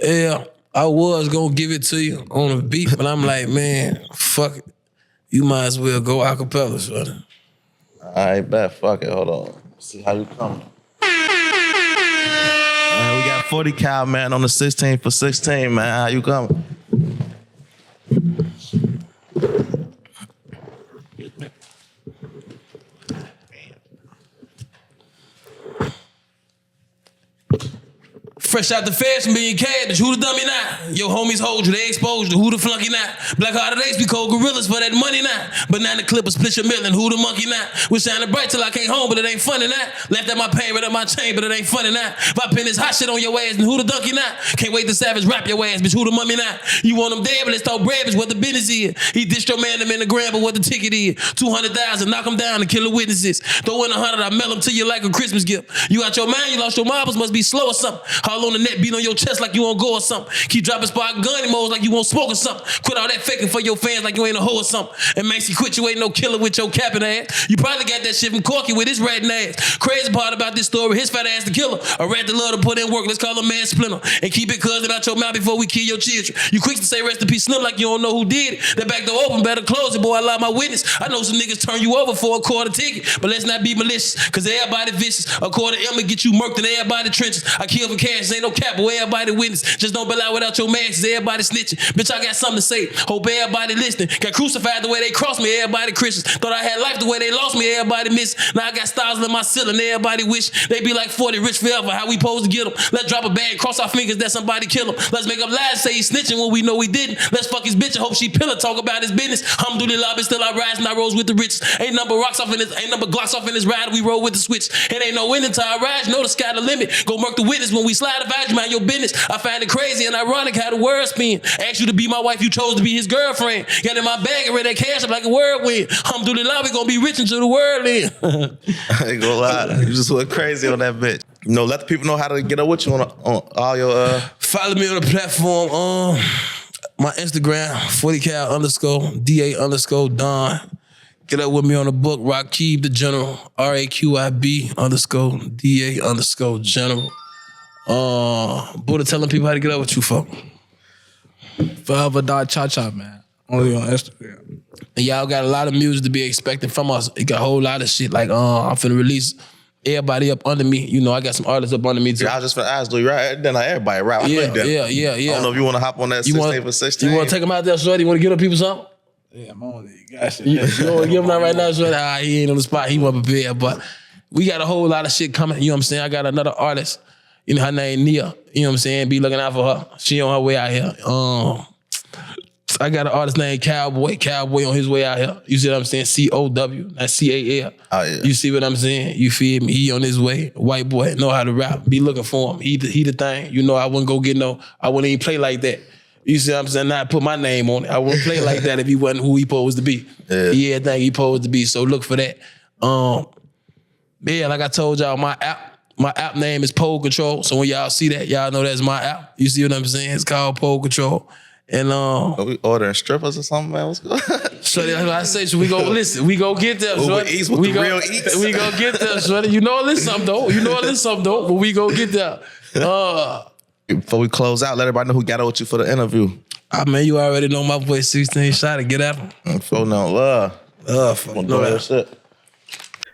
Yeah, I was gonna give it to you on a beat, but I'm like, man, fuck it. You might as well go acapella, son. All right, bet. Fuck it. Hold on. See how you coming. Man, we got 40 cal, man, on the 16 for 16, man. How you coming? Fresh out the feds, million cash, who the dummy now? Your homies hold you, they expose you, who the flunky now? Black hearted ace, we cold gorillas for that money now. Banana clippers, split your million, who the monkey now? We shining bright till I came home, but it ain't funny now. Left at my pain, right up my chain, but it ain't funny now. If I pin this hot shit on your ass, then who the donkey now? Can't wait to savage rap your ass, bitch, who the mummy now? You want them dead, but let's talk bread, bitch, what the business is. He dished your man them in the gram, but what the ticket is. 200,000, knock him down and kill the witnesses. Throw in 100, I mail them to you like a Christmas gift. You out your mind, you lost your marbles, must be slow or something. All on the net, beat on your chest like you won't go or something. Keep dropping spot gun emotes like you won't smoke or something. Quit all that faking for your fans like you ain't a hoe or something. And Macy quit, you ain't no killer with your capping ass. You probably got that shit from Corky with his ratting ass. Crazy part about this story, his fat ass the killer. A rat that love to put in work, let's call him man Splinter. And keep it cousin out your mouth before we kill your children. You quick to say rest in peace Slim like you don't know who did it. That back door open, better close it, boy, I love my witness. I know some niggas turn you over for a quarter ticket, but let's not be malicious, cause everybody vicious. A quarter M get you murked in everybody trenches. I kill for cash, ain't no cap, but everybody witness. Just don't bail out without your mask, everybody snitching. Bitch, I got something to say. Hope everybody listening. Got crucified the way they crossed me, everybody Christians. Thought I had life the way they lost me, everybody missed. Now I got styles in my ceiling, everybody wish they be like 40, rich forever. How we supposed to get them? Let's drop a bag, cross our fingers that somebody kill him. Let's make up lies, say he's snitching when we know he didn't. Let's fuck his bitch and hope she pillar, talk about his business. Alhamdulillah, but still I rise and I rose with the rich. Ain't number rocks off in his, ain't number Glocks off in his ride, we roll with the switch. It ain't no ending till I rise, know the sky the limit. Go murk the witness when we slide, advise you mind your business. I find it crazy and ironic how the word spin. Asked you to be my wife, you chose to be his girlfriend. Got in my bag and read that cash up like a whirlwind. Alhamdulillah, we gonna be rich until the world end. I ain't gonna lie, you just went crazy on that bitch. You know, let the people know how to get up with you on all your Follow me on the platform. My Instagram, 40cal_DA_Don. Get up with me on the book, Rakib the General, RAQIB_DA_General. Buddha telling people how to get up with you, fuck. Forever Dot Cha Cha, man. Only on Instagram. And y'all got a lot of music to be expecting from us. It got a whole lot of shit. Like, I'm finna release everybody up under me. You know, I got some artists up under me too. Yeah, I was just finna ask, do you right? Then everybody rap. Yeah. I don't know if you want to hop on that 16 for 16. You want to take them out there, shorty? You want to give them people something? Yeah, I'm on it. Gotcha. You don't want to give him that right now, shorty? He ain't on the spot. He wasn't prepared. But we got a whole lot of shit coming. You know what I'm saying? I got another artist. You know, her name Nia. You know what I'm saying? Be looking out for her. She on her way out here. I got an artist named Cowboy on his way out here. You see what I'm saying? C-O-W, not C-A-L. Oh, yeah. You see what I'm saying? You feel me? He on his way. White boy, know how to rap. Be looking for him. He the thing. You know, I wouldn't go get I wouldn't even play like that. You see what I'm saying? Not put my name on it. I wouldn't play like that if he wasn't who he supposed to be. Yeah. He everything he supposed to be. So look for that. Yeah, like I told y'all, my app name is Pole Control. So when y'all see that, y'all know that's my app. You see what I'm saying? It's called Pole Control. And Are we ordering strippers or something, man? What's good? So that's what I say. So we go listen. We go get them. Uber Eats with the real eats. We go get them. Shorty. You know a little something though. But we go get them. Before we close out, let everybody know who got out with you for the interview. Man, you already know my boy 16 shot to get at him. For no love. Shit.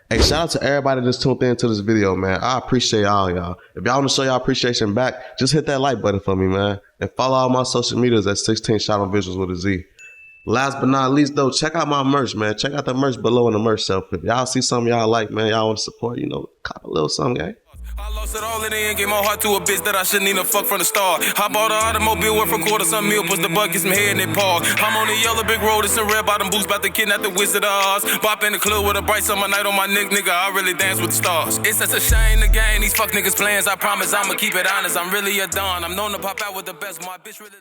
Hey, shout out to everybody that's tuned into this video, man. I appreciate all y'all. If y'all want to show y'all appreciation back, just hit that like button for me, man. And follow all my social medias at 16 shot on Visualz with a Z. Last but not least, though, check out my merch, man. Check out the merch below in the merch shelf. If y'all see something y'all like, man, y'all want to support, cop a little something, gang. I lost it all in the end, gave my heart to a bitch that I shouldn't even fuck from the start. I bought an automobile worth a $250,000 meal, push the buckets, my head in it park. I'm on the yellow brick road, it's a red bottom boots, about to kidnap the Wizard of Oz. Bop in the club with a bright summer night on my neck, nigga, I really dance with the stars. It's such a shame to gain these fuck niggas plans, I promise I'ma keep it honest. I'm really a don, I'm known to pop out with the best, my bitch really